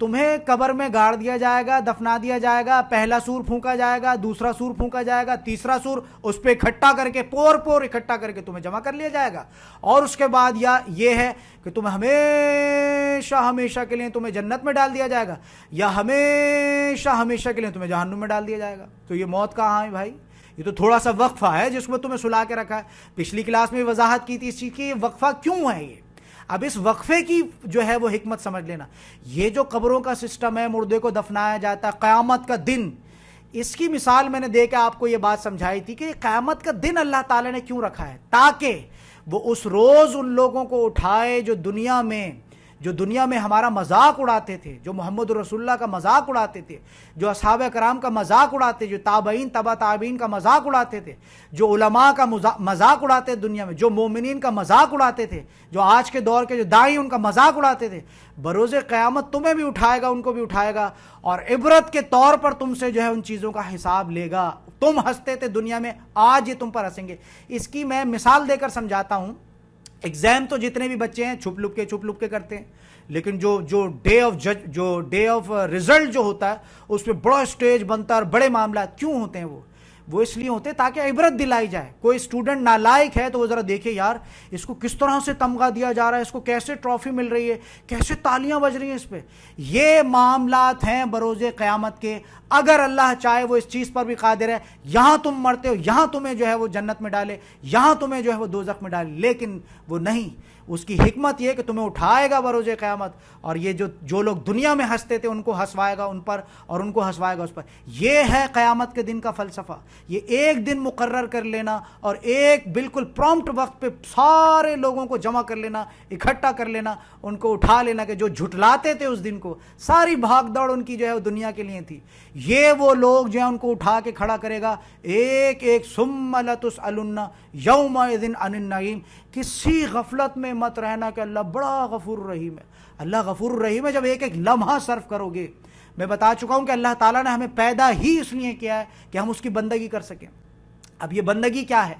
تمہیں قبر میں گاڑ دیا جائے گا، دفنا دیا جائے گا، پہلا سور پھونکا جائے گا، دوسرا سور پھونکا جائے گا، تیسرا سور اس پہ اکٹھا کر کے پور اکٹھا کر کے تمہیں جمع کر لیا جائے گا. اور اس کے بعد یا یہ ہے کہ تمہیں ہمیشہ کے لیے تمہیں جنت میں ڈال دیا جائے گا، یا ہمیشہ کے لیے تمہیں جہنم میں ڈال دیا جائے گا. تو یہ موت کہاں ہے بھائی؟ یہ تو تھوڑا سا وقفہ ہے جس میں تمہیں سلا کے رکھا ہے. پچھلی کلاس میں وضاحت کی تھی اس چیز کی، وقفہ کیوں ہے یہ. اب اس وقفے کی جو ہے وہ حکمت سمجھ لینا. یہ جو قبروں کا سسٹم ہے، مردے کو دفنایا جاتا ہے، قیامت کا دن، اس کی مثال میں نے دے کے آپ کو یہ بات سمجھائی تھی کہ قیامت کا دن اللہ تعالیٰ نے کیوں رکھا ہے، تاکہ وہ اس روز ان لوگوں کو اٹھائے جو دنیا میں ہمارا مذاق اڑاتے تھے، جو محمد رسول اللہ کا مذاق اڑاتے تھے، جو اصحابہ کرام کا مذاق اڑاتے، جو تابعین تبع تابعین کا مذاق اڑاتے تھے، جو علماء کا مذاق اڑاتے دنیا میں، جو مومنین کا مذاق اڑاتے تھے، جو آج کے دور کے جو داعی ان کا مذاق اڑاتے تھے. بروز قیامت تمہیں بھی اٹھائے گا، ان کو بھی اٹھائے گا، اور عبرت کے طور پر تم سے جو ہے ان چیزوں کا حساب لے گا. تم ہنستے تھے دنیا میں، آج یہ تم پر ہنسیں گے. اس کی میں مثال دے کر سمجھاتا ہوں. ایگزام تو جتنے بھی بچے ہیں چھپ لپ کے کرتے ہیں، لیکن جو ڈے آف رزلٹ جو ہوتا ہے اس پہ بڑا اسٹیج بنتا ہے اور بڑے معاملات کیوں ہوتے ہیں؟ وہ اس لیے ہوتے ہیں تاکہ عبرت دلائی جائے. کوئی اسٹوڈنٹ نالائق ہے تو وہ ذرا دیکھے یار اس کو کس طرح سے تمغہ دیا جا رہا ہے، اس کو کیسے ٹرافی مل رہی ہے، کیسے تالیاں بج رہی ہیں اس پہ. یہ معاملات ہیں بروز قیامت کے. اگر اللہ چاہے وہ اس چیز پر بھی قادر ہے، یہاں تم مرتے ہو، یہاں تمہیں جو ہے وہ جنت میں ڈالے، یہاں تمہیں جو ہے وہ دوزخ میں ڈالے. لیکن وہ نہیں، اس کی حکمت یہ کہ تمہیں اٹھائے گا بروز قیامت، اور یہ جو لوگ دنیا میں ہنستے تھے ان کو ہنسوائے گا ان پر، اور ان کو ہنسوائے گا اس پر. یہ ہے قیامت کے دن کا فلسفہ. یہ ایک دن مقرر کر لینا اور ایک بالکل پرومپٹ وقت پہ سارے لوگوں کو جمع کر لینا، اکٹھا کر لینا، ان کو اٹھا لینا کہ جو جھٹلاتے تھے اس دن کو، ساری بھاگ دوڑ ان کی جو ہے وہ دنیا کے لیے تھی. یہ وہ لوگ جو ہے ان کو اٹھا کے کھڑا کرے گا ایک ثم لتسألن یومئذ عن النعیم. کسی غفلت میں مت رہنا کہ اللہ بڑا غفور رحیم ہے. اللہ غفور الرحیم ہے جب ایک لمحہ صرف کرو گے. میں بتا چکا ہوں کہ اللہ تعالیٰ نے ہمیں پیدا ہی اس لیے کیا ہے کہ ہم اس کی بندگی کر سکیں. اب یہ بندگی کیا ہے؟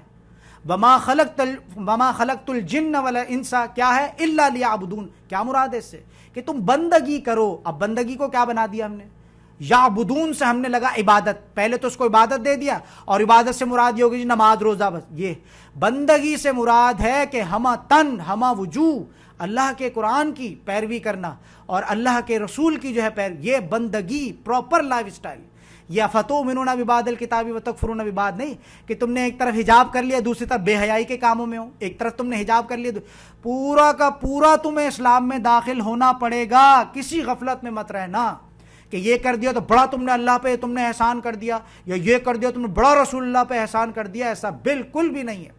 وما خلقت الجن والانس کیا ہے؟ الا لیعبدون. کیا مراد ہے اس سے؟ کہ تم بندگی کرو. اب بندگی کو کیا بنا دیا ہم نے؟ یعبدون سے ہم نے لگا عبادت، پہلے تو اس کو عبادت دے دیا، اور عبادت سے مراد یہ ہوگی جی نماز روزہ، بس یہ بندگی سے مراد ہے کہ ہمہ تن ہمہ وجوہ اللہ کے قرآن کی پیروی کرنا اور اللہ کے رسول کی جو ہے یہ بندگی، پراپر لائف اسٹائل. یہ افتؤمنون ببعض الکتاب وتکفرون ببعض نہیں کہ تم نے ایک طرف حجاب کر لیا دوسری طرف بے حیائی کے کاموں میں ہو، ایک طرف تم نے حجاب کر لیا، پورا کا پورا تمہیں اسلام میں داخل ہونا پڑے گا، کسی غفلت میں مت رہنا کہ یہ کر دیا تو بڑا تم نے اللہ پہ تم نے احسان کر دیا، یا یہ کر دیا تم نے بڑا رسول اللہ پہ احسان کر دیا، ایسا بالکل بھی نہیں ہے.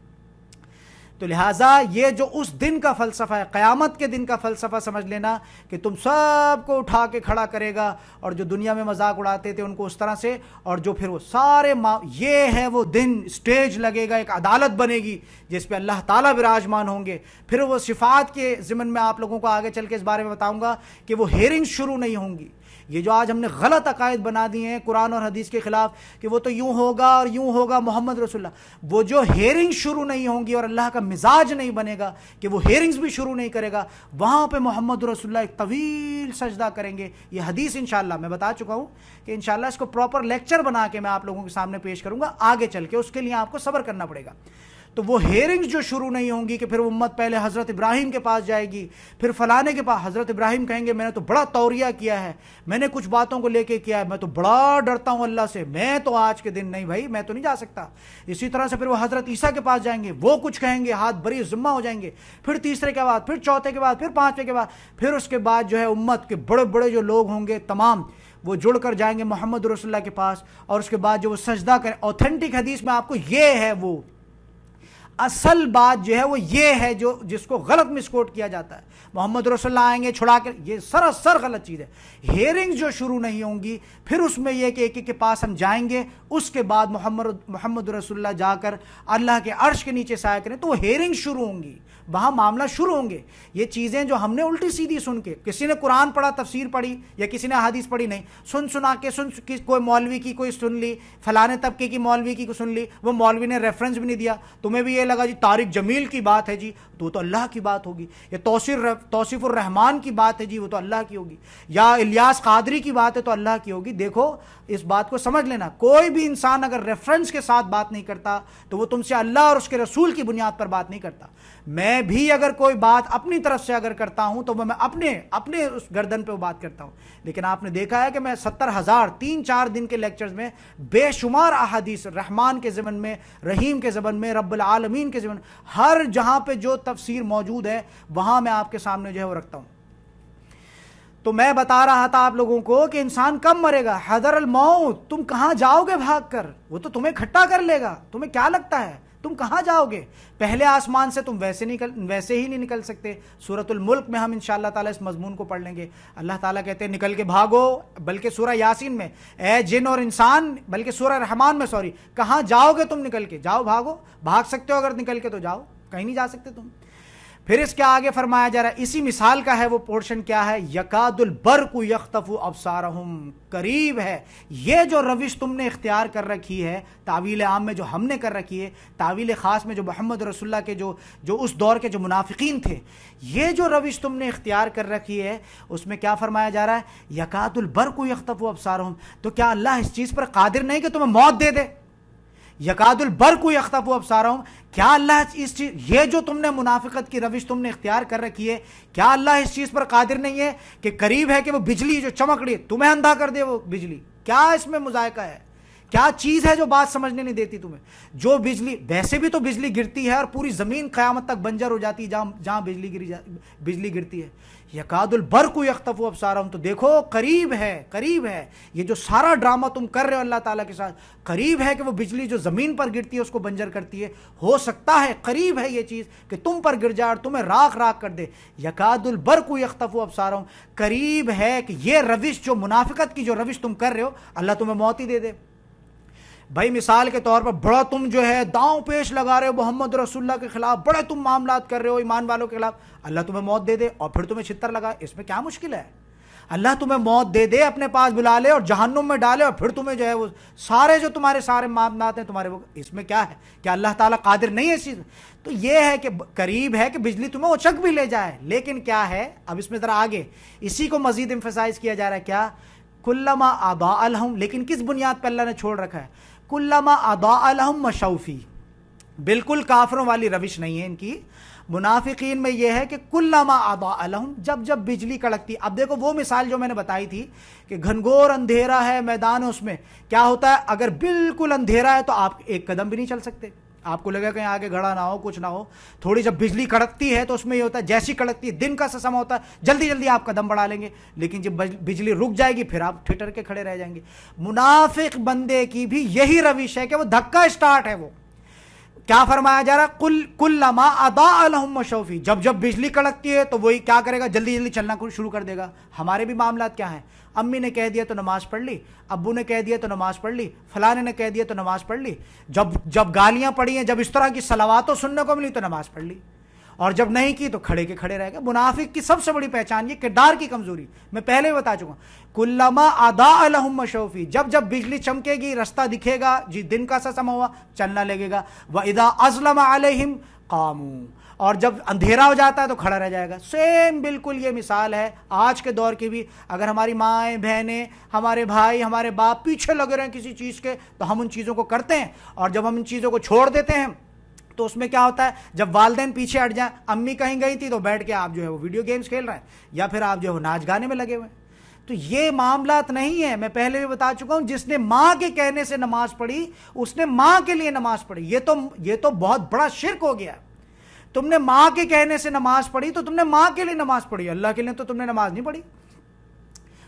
تو لہٰذا یہ جو اس دن کا فلسفہ ہے، قیامت کے دن کا فلسفہ سمجھ لینا کہ تم سب کو اٹھا کے کھڑا کرے گا، اور جو دنیا میں مذاق اڑاتے تھے ان کو اس طرح سے، اور جو پھر وہ سارے یہ ہے وہ دن، اسٹیج لگے گا، ایک عدالت بنے گی جس پہ اللہ تعالیٰ براجمان ہوں گے. پھر وہ صفات کے ضمن میں آپ لوگوں کو آگے چل کے اس بارے میں بتاؤں گا کہ وہ ہیئرنگ شروع نہیں ہوں گی. یہ جو آج ہم نے غلط عقائد بنا دیے ہیں قرآن اور حدیث کے خلاف کہ وہ تو یوں ہوگا اور یوں ہوگا محمد رسول اللہ، وہ جو ہیئرنگ شروع نہیں ہوں گی اور اللہ کا مزاج نہیں بنے گا کہ وہ ہیئرنگز بھی شروع نہیں کرے گا، وہاں پہ محمد رسول اللہ ایک طویل سجدہ کریں گے. یہ حدیث انشاءاللہ میں بتا چکا ہوں کہ انشاءاللہ اس کو پراپر لیکچر بنا کے میں آپ لوگوں کے سامنے پیش کروں گا آگے چل کے، اس کے لیے آپ کو صبر کرنا پڑے گا. تو وہ ہیئرنگز جو شروع نہیں ہوں گی کہ پھر امت پہلے حضرت ابراہیم کے پاس جائے گی، پھر فلانے کے پاس، حضرت ابراہیم کہیں گے میں نے تو بڑا توریہ کیا ہے، میں نے کچھ باتوں کو لے کے کیا ہے، میں تو بڑا ڈرتا ہوں اللہ سے، میں تو آج کے دن نہیں بھائی میں تو نہیں جا سکتا. اسی طرح سے پھر وہ حضرت عیسیٰ کے پاس جائیں گے، وہ کچھ کہیں گے، ہاتھ بری ذمہ ہو جائیں گے. پھر تیسرے کے بعد، پھر چوتھے کے بعد، پھر پانچویں کے بعد، پھر اس کے بعد جو ہے امت کے بڑے بڑے جو لوگ ہوں گے تمام وہ جڑ کر جائیں گے محمد رسول اللہ کے پاس، اور اس کے بعد جو وہ سجدہ کریں. اوتھینٹک حدیث میں آپ کو یہ ہے، وہ اصل بات جو ہے وہ یہ ہے جو جس کو غلط مسکوٹ کیا جاتا ہے. محمد رسول اللہ آئیں گے چھڑا کر، یہ سراسر غلط چیز ہے. ہیئرنگ جو شروع نہیں ہوں گی، پھر اس میں یہ کہ ایک ایک کے پاس ہم جائیں گے، اس کے بعد محمد رسول اللہ جا کر اللہ کے عرش کے نیچے سایہ کریں تو وہ ہیئرنگ شروع ہوں گی، وہاں معاملہ شروع ہوں گے. یہ چیزیں جو ہم نے الٹی سیدھی سن کے، کسی نے قرآن پڑھا، تفسیر پڑھی، یا کسی نے حدیث پڑھی نہیں، سنا کے کوئی مولوی کی کوئی سن لی، فلانے طبقے کی مولوی کی سن لی، وہ مولوی نے ریفرنس بھی نہیں دیا، تمہیں بھی یہ لگا جی طارق جمیل کی بات ہے جی تو وہ تو اللہ کی بات ہوگی، یا توصیف الرحمان کی بات ہے جی وہ تو اللہ کی ہوگی، یا الیاس قادری کی بات ہے تو اللہ کی ہوگی. دیکھو اس بات کو سمجھ لینا، کوئی بھی انسان اگر ریفرنس کے ساتھ بات نہیں کرتا تو وہ تم سے اللہ اور اس کے رسول کی بنیاد پر بات نہیں کرتا. میں بھی اگر کوئی بات اپنی طرف سے اگر کرتا ہوں تو میں اپنے اس گردن پہ وہ بات کرتا ہوں. لیکن آپ نے دیکھا ہے کہ میں 70,000 3-4 دن کے لیکچرز میں بے شمار احادیث رحمان کے ضمن میں، رحیم کے ضمن میں، رب العالمین کے ضمن، ہر جہاں پہ جو تفسیر موجود ہے وہاں میں آپ کے سامنے جو ہے وہ رکھتا ہوں. تو میں بتا رہا تھا آپ لوگوں کو کہ انسان کب مرے گا، حذر الموت. تم کہاں جاؤ گے بھاگ کر، وہ تو تمہیں کھٹا کر لے گا. تمہیں کیا لگتا ہے تم کہاں جاؤ گے؟ پہلے آسمان سے تم ویسے ہی نہیں نکل سکتے. سورۃ الملک میں ہم انشاءاللہ تعالیٰ اس مضمون کو پڑھ لیں گے. اللہ تعالیٰ کہتے ہیں نکل کے بھاگو، بلکہ سورہ یاسین میں اے جن اور انسان، بلکہ سورہ رحمان میں کہاں جاؤ گے تم نکل کے، جاؤ بھاگو. بھاگ سکتے ہو اگر نکل کے تو جاؤ، کہیں نہیں جا سکتے تم. پھر اس کے آگے فرمایا جا رہا ہے، اسی مثال کا ہے وہ پورشن کیا ہے، یکاد البرق یخطف ابصارہم، قریب ہے. یہ جو روش تم نے اختیار کر رکھی ہے، تعویل عام میں جو ہم نے کر رکھی ہے، تعویل خاص میں جو محمد رسول اللہ کے جو اس دور کے جو منافقین تھے، یہ جو روش تم نے اختیار کر رکھی ہے اس میں کیا فرمایا جا رہا ہے، یکاد البرق یخطف ابصارہم. تو کیا اللہ اس چیز پر قادر نہیں کہ تمہیں موت دے دے؟ یکاد البرق یخطف ابصارہم، کیا اللہ اس چیز، یہ جو تم نے منافقت کی روش تم نے اختیار کر رکھی ہے، کیا اللہ اس چیز پر قادر نہیں ہے کہ قریب ہے کہ وہ بجلی جو چمک رہی ہے تمہیں اندھا کر دے؟ وہ بجلی کیا اس میں مذائقہ ہے؟ کیا چیز ہے جو بات سمجھنے نہیں دیتی تمہیں؟ جو بجلی، ویسے بھی تو بجلی گرتی ہے اور پوری زمین قیامت تک بنجر ہو جاتی ہے جہاں بجلی گرتی ہے. یکاد البرق یخطف ابصارہم، تو دیکھو قریب ہے. یہ جو سارا ڈرامہ تم کر رہے ہو اللہ تعالیٰ کے ساتھ، قریب ہے کہ وہ بجلی جو زمین پر گرتی ہے اس کو بنجر کرتی ہے. ہو سکتا ہے قریب ہے یہ چیز کہ تم پر گر جائے اور تمہیں راکھ راکھ کر دے. یکاد البرق یخطف ابصارہم، قریب ہے کہ یہ روش جو منافقت کی جو روش تم کر رہے ہو اللہ تمہیں موت ہی دے دے. بھائی مثال کے طور پر بڑا تم جو ہے داؤں پیش لگا رہے ہو محمد رسول اللہ کے خلاف، بڑے تم معاملات کر رہے ہو ایمان والوں کے خلاف، اللہ تمہیں موت دے دے اور پھر تمہیں چھتر لگا، اس میں کیا مشکل ہے؟ اللہ تمہیں موت دے دے، اپنے پاس بلا لے اور جہنم میں ڈالے اور پھر تمہیں جو ہے وہ سارے جو تمہارے سارے معاملات ہیں تمہارے، اس میں کیا ہے؟ کیا اللہ تعالیٰ قادر نہیں ہے اس چیز؟ تو یہ ہے کہ قریب ہے کہ بجلی تمہیں اچک بھی لے جائے. لیکن کیا ہے اب اس میں ذرا آگے اسی کو مزید ایمفسائز کیا جا رہا ہے، کیا کلما اضاء لہم، لیکن کس بنیاد پہ اللہ نے چھوڑ رکھا ہے؟ کلما اضاء لہم مشوا فیہ، بالکل کافروں والی روش نہیں ہے ان کی۔ منافقین میں یہ ہے کہ کلما اضاء لہم، جب جب بجلی کڑکتی۔ اب دیکھو وہ مثال جو میں نے بتائی تھی کہ گھنگھور اندھیرا ہے میدان، اس میں کیا ہوتا ہے، اگر بالکل اندھیرا ہے تو آپ ایک قدم بھی نہیں چل سکتے، آپ کو لگا کہیں آگے گھڑا نہ ہو کچھ نہ ہو۔ تھوڑی جب بجلی کڑکتی ہے تو اس میں یہ ہوتا ہے جیسی کڑکتی ہے، دن کا سا سما ہوتا ہے، جلدی جلدی آپ قدم بڑھا لیں گے، لیکن جب بجلی رک جائے گی پھر آپ ٹھٹر کے کھڑے رہ جائیں گے۔ منافق بندے کی بھی یہی روش ہے کہ وہ دھکا اسٹارٹ ہے۔ وہ کیا فرمایا جا رہا ہے؟ کلما اضاء لہم مشوا فیہ، جب جب بجلی کڑکتی ہے تو وہی کیا کرے گا، جلدی جلدی چلنا شروع کر دے گا۔ ہمارے بھی معاملات کیا ہیں، امی نے کہہ دیا تو نماز پڑھ لی، ابو نے کہہ دیا تو نماز پڑھ لی، فلانے نے کہہ دیا تو نماز پڑھ لی، جب گالیاں پڑی ہیں، جب اس طرح کی صلواتیں سننے کو ملی تو نماز پڑھ لی، اور جب نہیں کی تو کھڑے کے کھڑے رہ گئے۔ منافق کی سب سے بڑی پہچان یہ کردار کی کمزوری، میں پہلے ہی بتا چکا ہوں۔ کلما اضاء لہم مشوا فیہ، جب جب بجلی چمکے گی، رستہ دکھے گا، جی دن کا سا سما ہوا، چلنا لگے گا۔ وَإِذَا أَظْلَمَ عَلَيْهِمْ قَامُوا، اور جب اندھیرا ہو جاتا ہے تو کھڑا رہ جائے گا۔ سیم بالکل یہ مثال ہے آج کے دور کی بھی۔ اگر ہماری مائیں بہنیں، ہمارے بھائی، ہمارے باپ پیچھے لگے رہے ہیں کسی چیز کے تو ہم ان چیزوں کو کرتے ہیں، اور جب ہم ان چیزوں کو چھوڑ دیتے ہیں تو اس میں کیا ہوتا ہے، جب والدین پیچھے ہٹ جائیں، امی کہیں گئی تھی تو بیٹھ کے آپ جو ہے وہ ویڈیو گیمز کھیل رہے ہیں، یا پھر آپ جو ہے ناچ گانے میں لگے ہوئے ہیں۔ تو یہ معاملات نہیں ہے، میں پہلے بھی بتا چکا ہوں۔ جس نے ماں کے کہنے سے نماز پڑھی اس نے ماں کے لیے نماز پڑھی، یہ تو بہت بڑا شرک ہو گیا۔ تم نے ماں کے کہنے سے نماز پڑھی تو تم نے ماں کے لیے نماز پڑھی، اللہ کے لیے تو تم نے نماز نہیں پڑھی۔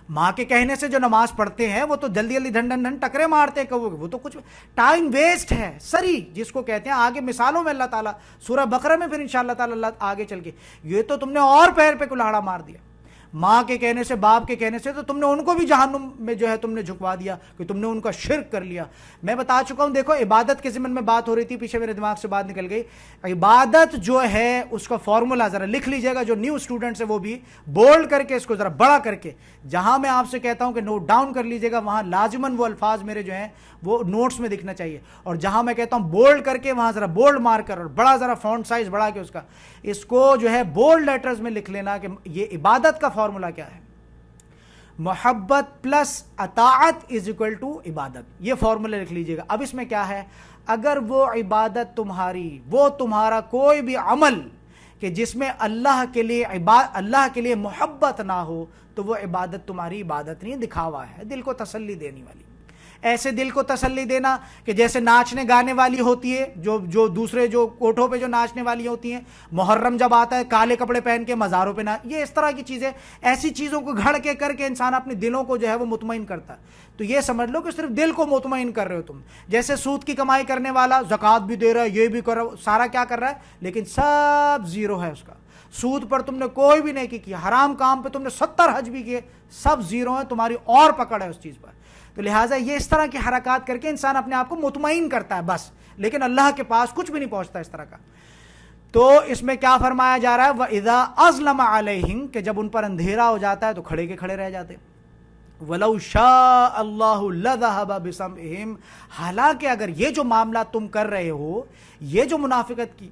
ماں کے کہنے سے جو نماز پڑھتے ہیں وہ تو جلدی جلدی ڈھن ڈھن ڈھن ٹکرے مارتے ہیں، وہ تو کچھ ٹائم ویسٹ ہے، سری جس کو کہتے ہیں۔ آگے مثالوں میں اللہ تعالیٰ سورہ بقرہ میں پھر انشاءاللہ تعالیٰ اللہ آگے چل کے، یہ تو تم نے اور پیر پہ کلاڑا مار دیا۔ ماں کے کہنے سے، باپ کے کہنے سے تو تم نے ان کو بھی جہنم میں جو ہے تم نے جھکوا دیا، کہ تم نے ان کا شرک کر لیا۔ میں بتا چکا ہوں، دیکھو عبادت کے ضمن میں بات ہو رہی تھی، پیچھے میرے دماغ سے بات نکل گئی۔ عبادت جو ہے اس کا فارمولا ذرا لکھ لیجئے گا، جو نیو اسٹوڈنٹس ہے وہ بھی بولڈ کر کے اس کو ذرا بڑا کر کے، جہاں میں آپ سے کہتا ہوں کہ نوٹ ڈاؤن کر لیجئے گا وہاں لازماً وہ الفاظ میرے جو ہیں وہ نوٹس میں دکھنا چاہیے، اور جہاں میں کہتا ہوں بولڈ کر کے وہاں ذرا بولڈ مار کر اور بڑا ذرا فونٹ سائز بڑھا کے اس کو جو ہے بولڈ لیٹرز میں لکھ لینا کہ یہ عبادت کا فارمولا کیا ہے۔ محبت پلس اطاعت از اکول ٹو عبادت، یہ فارمولا لکھ لیجئے گا۔ اب اس میں کیا ہے، اگر وہ عبادت تمہاری، وہ تمہارا کوئی بھی عمل کہ جس میں اللہ کے لیے محبت نہ ہو تو وہ عبادت تمہاری عبادت نہیں، دکھاوا ہے، دل کو تسلی دینے والی۔ ایسے دل کو تسلی دینا کہ جیسے ناچنے گانے والی ہوتی ہے، جو دوسرے جو کوٹھوں پہ جو ناچنے والی ہوتی ہیں، محرم جب آتا ہے کالے کپڑے پہن کے مزاروں پہ یہ اس طرح کی چیزیں، ایسی چیزوں کو گھڑ کے کر کے انسان اپنے دلوں کو جو ہے وہ مطمئن کرتا ہے۔ تو یہ سمجھ لو کہ صرف دل کو مطمئن کر رہے ہو تم، جیسے سود کی کمائی کرنے والا زکوٰۃ بھی دے رہا ہے، یہ بھی کر رہا ہے، سارا کیا کر رہا ہے، لیکن سب زیرو ہے اس کا۔ سود پر تم نے کوئی بھی نیکی کی، حرام کام پہ تم نے 70 حج بھی کیے، سب زیرو ہیں، تمہاری اور پکڑ ہے اس چیز پر۔ تو لہٰذا یہ اس طرح کی حرکات کر کے انسان اپنے آپ کو مطمئن کرتا ہے بس، لیکن اللہ کے پاس کچھ بھی نہیں پہنچتا اس طرح کا۔ تو اس میں کیا فرمایا جا رہا ہے، وَإِذَا أَظْلَمَ عَلَيْهِمْ، کہ جب ان پر اندھیرا ہو جاتا ہے تو کھڑے کے کھڑے رہ جاتے۔ وَلَوْ شَاءَ اللَّهُ لَذَهَبَ بِسَمْعِهِمْ، حالانکہ اگر یہ جو معاملہ تم کر رہے ہو، یہ جو منافقت کی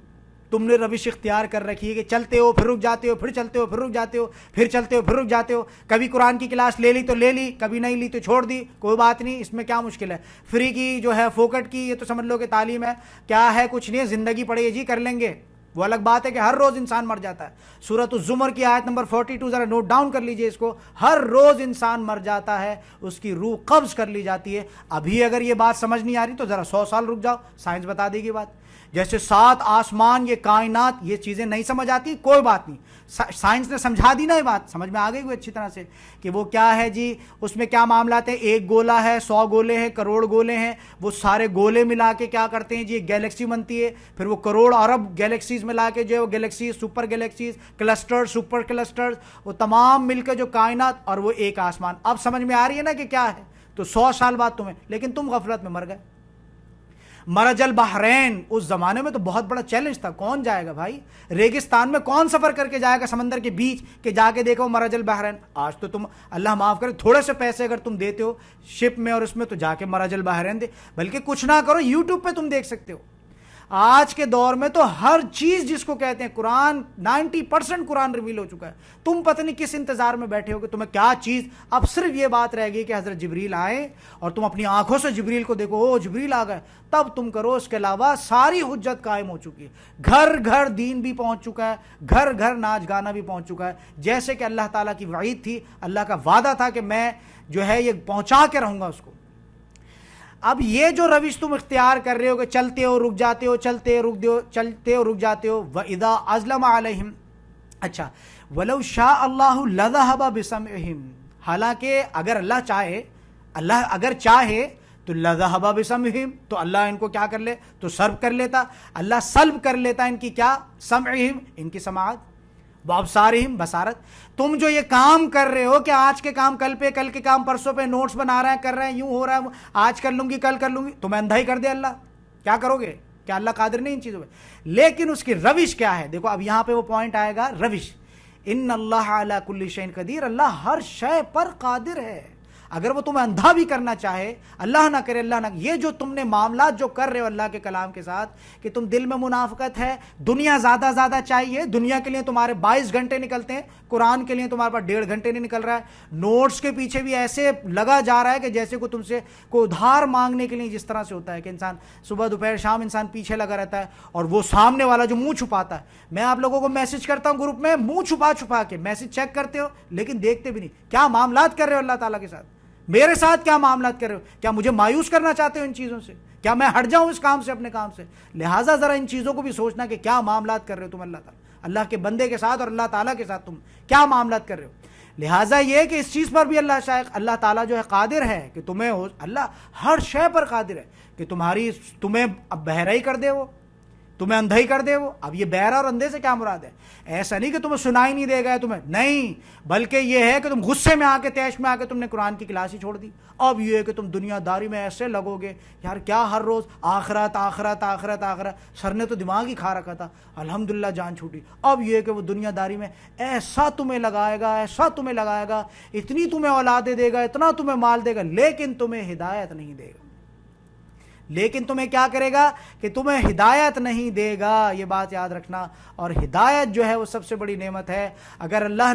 تم نے روش اختیار کر رکھی ہے کہ چلتے ہو پھر رک جاتے ہو، پھر چلتے ہو پھر رک جاتے ہو، پھر چلتے ہو پھر رک جاتے ہو، کبھی قرآن کی کلاس لے لی تو لے لی، کبھی نہیں لی تو چھوڑ دی، کوئی بات نہیں، اس میں کیا مشکل ہے، فری کی جو ہے فوکٹ کی، یہ تو سمجھ لو کہ تعلیم ہے، کیا ہے کچھ نہیں ہے، زندگی پڑے جی کر لیں گے۔ وہ الگ بات ہے کہ ہر روز انسان مر جاتا ہے۔ سورۃ الزمر کی آیت نمبر 42 ذرا نوٹ ڈاؤن کر لیجئے اس کو، ہر روز انسان مر جاتا ہے، اس کی روح قبض کر لی جاتی ہے۔ ابھی اگر یہ بات سمجھ نہیں آ رہی تو ذرا 100 سال رک جاؤ، سائنس بتا دے گی بات۔ جیسے 7 آسمان، یہ کائنات، یہ چیزیں نہیں سمجھ آتی، کوئی بات نہیں، سائنس نے سمجھا دی نا، یہ بات سمجھ میں آ گئی کوئی اچھی طرح سے کہ وہ کیا ہے جی، اس میں کیا معاملات ہیں، ایک گولا ہے، 100 گولے ہیں، کروڑ گولے ہیں، وہ سارے گولے ملا کے کیا کرتے ہیں جی، ایک گیلیکسی بنتی ہے، پھر وہ کروڑ ارب گیلیکسیز ملا کے جو ہے وہ galaxies, super galaxies, cluster, super cluster, وہ تمام مل کے جو کائنات، اور وہ ایک آسمان۔ اب سمجھ میں آ رہی ہے نا کہ کیا ہے، تو 100 سال بعد تمہیں، لیکن تم غفلت میں مر گئے۔ مرج البحرین، اس زمانے میں تو بہت بڑا چیلنج تھا، کون جائے گا بھائی، ریگستان میں کون سفر کر کے جائے گا سمندر کے بیچ کہ جا کے دیکھو مرج البحرین۔ آج تو تم اللہ معاف کرے تھوڑے سے پیسے اگر تم دیتے ہو شپ میں اور اس میں تو جا کے مرج البحرین دے، بلکہ کچھ نہ کرو یوٹیوب پہ تم دیکھ سکتے ہو۔ آج کے دور میں تو ہر چیز جس کو کہتے ہیں قرآن، 90% قرآن ریویل ہو چکا ہے. تم پتہ نہیں کس انتظار میں بیٹھے ہو کہ تمہیں کیا چیز. اب صرف یہ بات رہ گئی کہ حضرت جبریل آئے اور تم اپنی آنکھوں سے جبریل کو دیکھو، او جبریل آ گئے، تب تم کرو. اس کے علاوہ ساری حجت قائم ہو چکی ہے. گھر گھر دین بھی پہنچ چکا ہے، گھر گھر ناچ گانا بھی پہنچ چکا ہے. جیسے کہ اللہ تعالیٰ کی وعید تھی، اللہ کا وعدہ تھا کہ میں جو ہے یہ پہنچا کے رہوں گا اس کو. اب یہ جو روش تم اختیار کر رہے ہو کہ چلتے ہو رک جاتے ہو، چلتے ہو رک جاتے ہو. وَإِذَا أَظْلَمَ عَلَيْهِمْ، اچھا وَلَوْ شَاءَ اللَّهُ لَذَهَبَ بِسَمْعِهِمْ، حالانکہ اگر اللہ چاہے، اللہ اگر چاہے تو لَذَهَبَ بِسَمْعِهِمْ، تو اللہ ان کو کیا کر لے، تو سلب کر لیتا. اللہ سلب کر لیتا ان کی کیا، سمعہم، ان کی سماعت، وابصارہم، بصارت. تم جو یہ کام کر رہے ہو کہ آج کے کام کل پہ، کل کے کام پرسوں پہ، نوٹس بنا رہے ہیں، کر رہے ہیں، یوں ہو رہا ہے، آج کر لوں گی کل کر لوں گی، تمہیں اندھا ہی کر دے اللہ، کیا کرو گے؟ کیا اللہ قادر نہیں ان چیزوں پہ؟ لیکن اس کی روش کیا ہے؟ دیکھو اب یہاں پہ وہ پوائنٹ آئے گا، روش. ان اللہ علی کل شیء قدیر، اللہ ہر شے پر قادر ہے. اگر وہ تمہیں اندھا بھی کرنا چاہے، اللہ نہ کرے، اللہ نہ، یہ جو تم نے معاملات جو کر رہے ہو اللہ کے کلام کے ساتھ، کہ تم دل میں منافقت ہے، دنیا زیادہ زیادہ چاہیے، دنیا کے لیے تمہارے 22 گھنٹے نکلتے ہیں، قرآن کے لیے تمہارے پاس 1.5 گھنٹے نہیں نکل رہا ہے. نوٹس کے پیچھے بھی ایسے لگا جا رہا ہے کہ جیسے کوئی تم سے کوئی ادھار مانگنے کے لیے جس طرح سے ہوتا ہے کہ انسان صبح دوپہر شام انسان پیچھے لگا رہتا ہے، اور وہ سامنے والا جو منہ چھپاتا ہے. میں آپ لوگوں کو میسج کرتا ہوں گروپ میں، منہ چھپا چھپا کے میسج چیک کرتے ہو لیکن دیکھتے بھی نہیں. کیا معاملات کر رہے ہو اللہ تعالیٰ کے ساتھ؟ میرے ساتھ کیا معاملات کر رہے ہو؟ کیا مجھے مایوس کرنا چاہتے ہو ان چیزوں سے؟ کیا میں ہٹ جاؤں اس کام سے، اپنے کام سے؟ لہٰذا ذرا ان چیزوں کو بھی سوچنا کہ کیا معاملات کر رہے ہو تم اللہ تعالیٰ، اللہ کے بندے کے ساتھ اور اللہ تعالیٰ کے ساتھ تم کیا معاملات کر رہے ہو. لہٰذا یہ کہ اس چیز پر بھی اللہ تعالیٰ جو ہے قادر ہے کہ تمہیں اللہ ہر شے پر قادر ہے کہ تمہیں اب بہرا ہی کر دے، وہ تمہیں اندھا ہی کر دے. وہ اب یہ بہرا اور اندھے سے کیا مراد ہے؟ ایسا نہیں کہ تمہیں سنائی نہیں دے گا تمہیں، نہیں، بلکہ یہ ہے کہ تم غصے میں آ کے، تیش میں آ کے تم نے قرآن کی کلاس ہی چھوڑ دی. اب یہ ہے کہ تم دنیا داری میں ایسے لگو گے، یار کیا ہر روز آخرت آخرت آخرت آخرت، سر نے تو دماغ ہی کھا رکھا تھا، الحمدللہ جان چھوٹی. اب یہ ہے کہ وہ دنیا داری میں ایسا تمہیں لگائے گا، ایسا تمہیں لگائے گا، اتنی تمہیں اولادیں دے گا، اتنا تمہیں مال دے گا، لیکن تمہیں ہدایت نہیں دے گا. لیکن تمہیں کیا کرے گا کہ تمہیں ہدایت نہیں دے گا. یہ بات یاد رکھنا. اور ہدایت جو ہے وہ سب سے بڑی نعمت ہے. اگر اللہ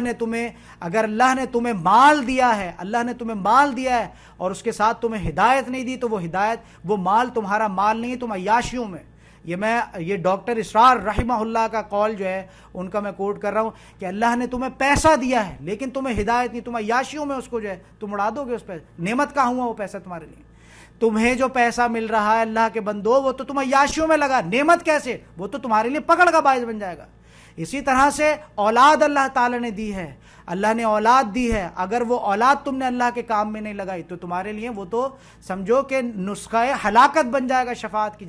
نے تمہیں مال دیا ہے، اللہ نے تمہیں مال دیا ہے اور اس کے ساتھ تمہیں ہدایت نہیں دی، تو وہ ہدایت، وہ مال تمہارا مال نہیں، تم عیاشیوں میں. یہ ڈاکٹر اسرار رحمہ اللہ کا قول جو ہے ان کا میں کوٹ کر رہا ہوں کہ اللہ نے تمہیں پیسہ دیا ہے لیکن تمہیں ہدایت نہیں، تم عیاشیوں میں اس کو جو ہے تم اڑا دو گے. اس پہ نعمت کہاں ہوا وہ پیسہ تمہارے لیے؟ تمہیں جو پیسہ مل رہا ہے اللہ کے بندو، وہ تو تم عیاشیوں میں لگا، نعمت کیسے؟ وہ تو تمہارے لیے پکڑ کا باعث بن جائے گا. اسی طرح سے اولاد اللہ تعالی نے دی ہے، اللہ نے اولاد دی ہے، اگر وہ اولاد تم نے اللہ کے کام میں نہیں لگائی تو تمہارے لیے وہ تو سمجھو کہ نسخہ ہلاکت بن جائے گا. شفاعت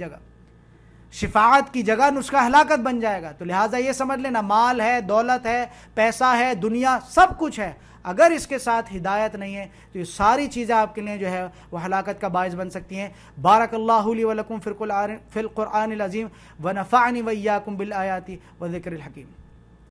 کی جگہ نسخہ ہلاکت بن جائے گا. تو لہٰذا یہ سمجھ لینا، مال ہے، دولت ہے، پیسہ ہے، دنیا، سب کچھ ہے، اگر اس کے ساتھ ہدایت نہیں ہے تو یہ ساری چیزیں آپ کے لیے جو ہے وہ ہلاکت کا باعث بن سکتی ہیں. بارک اللہ لی ولکم فی القرآن العظیم ونفعنی وإیاکم بالآیات والذکر الحکیم.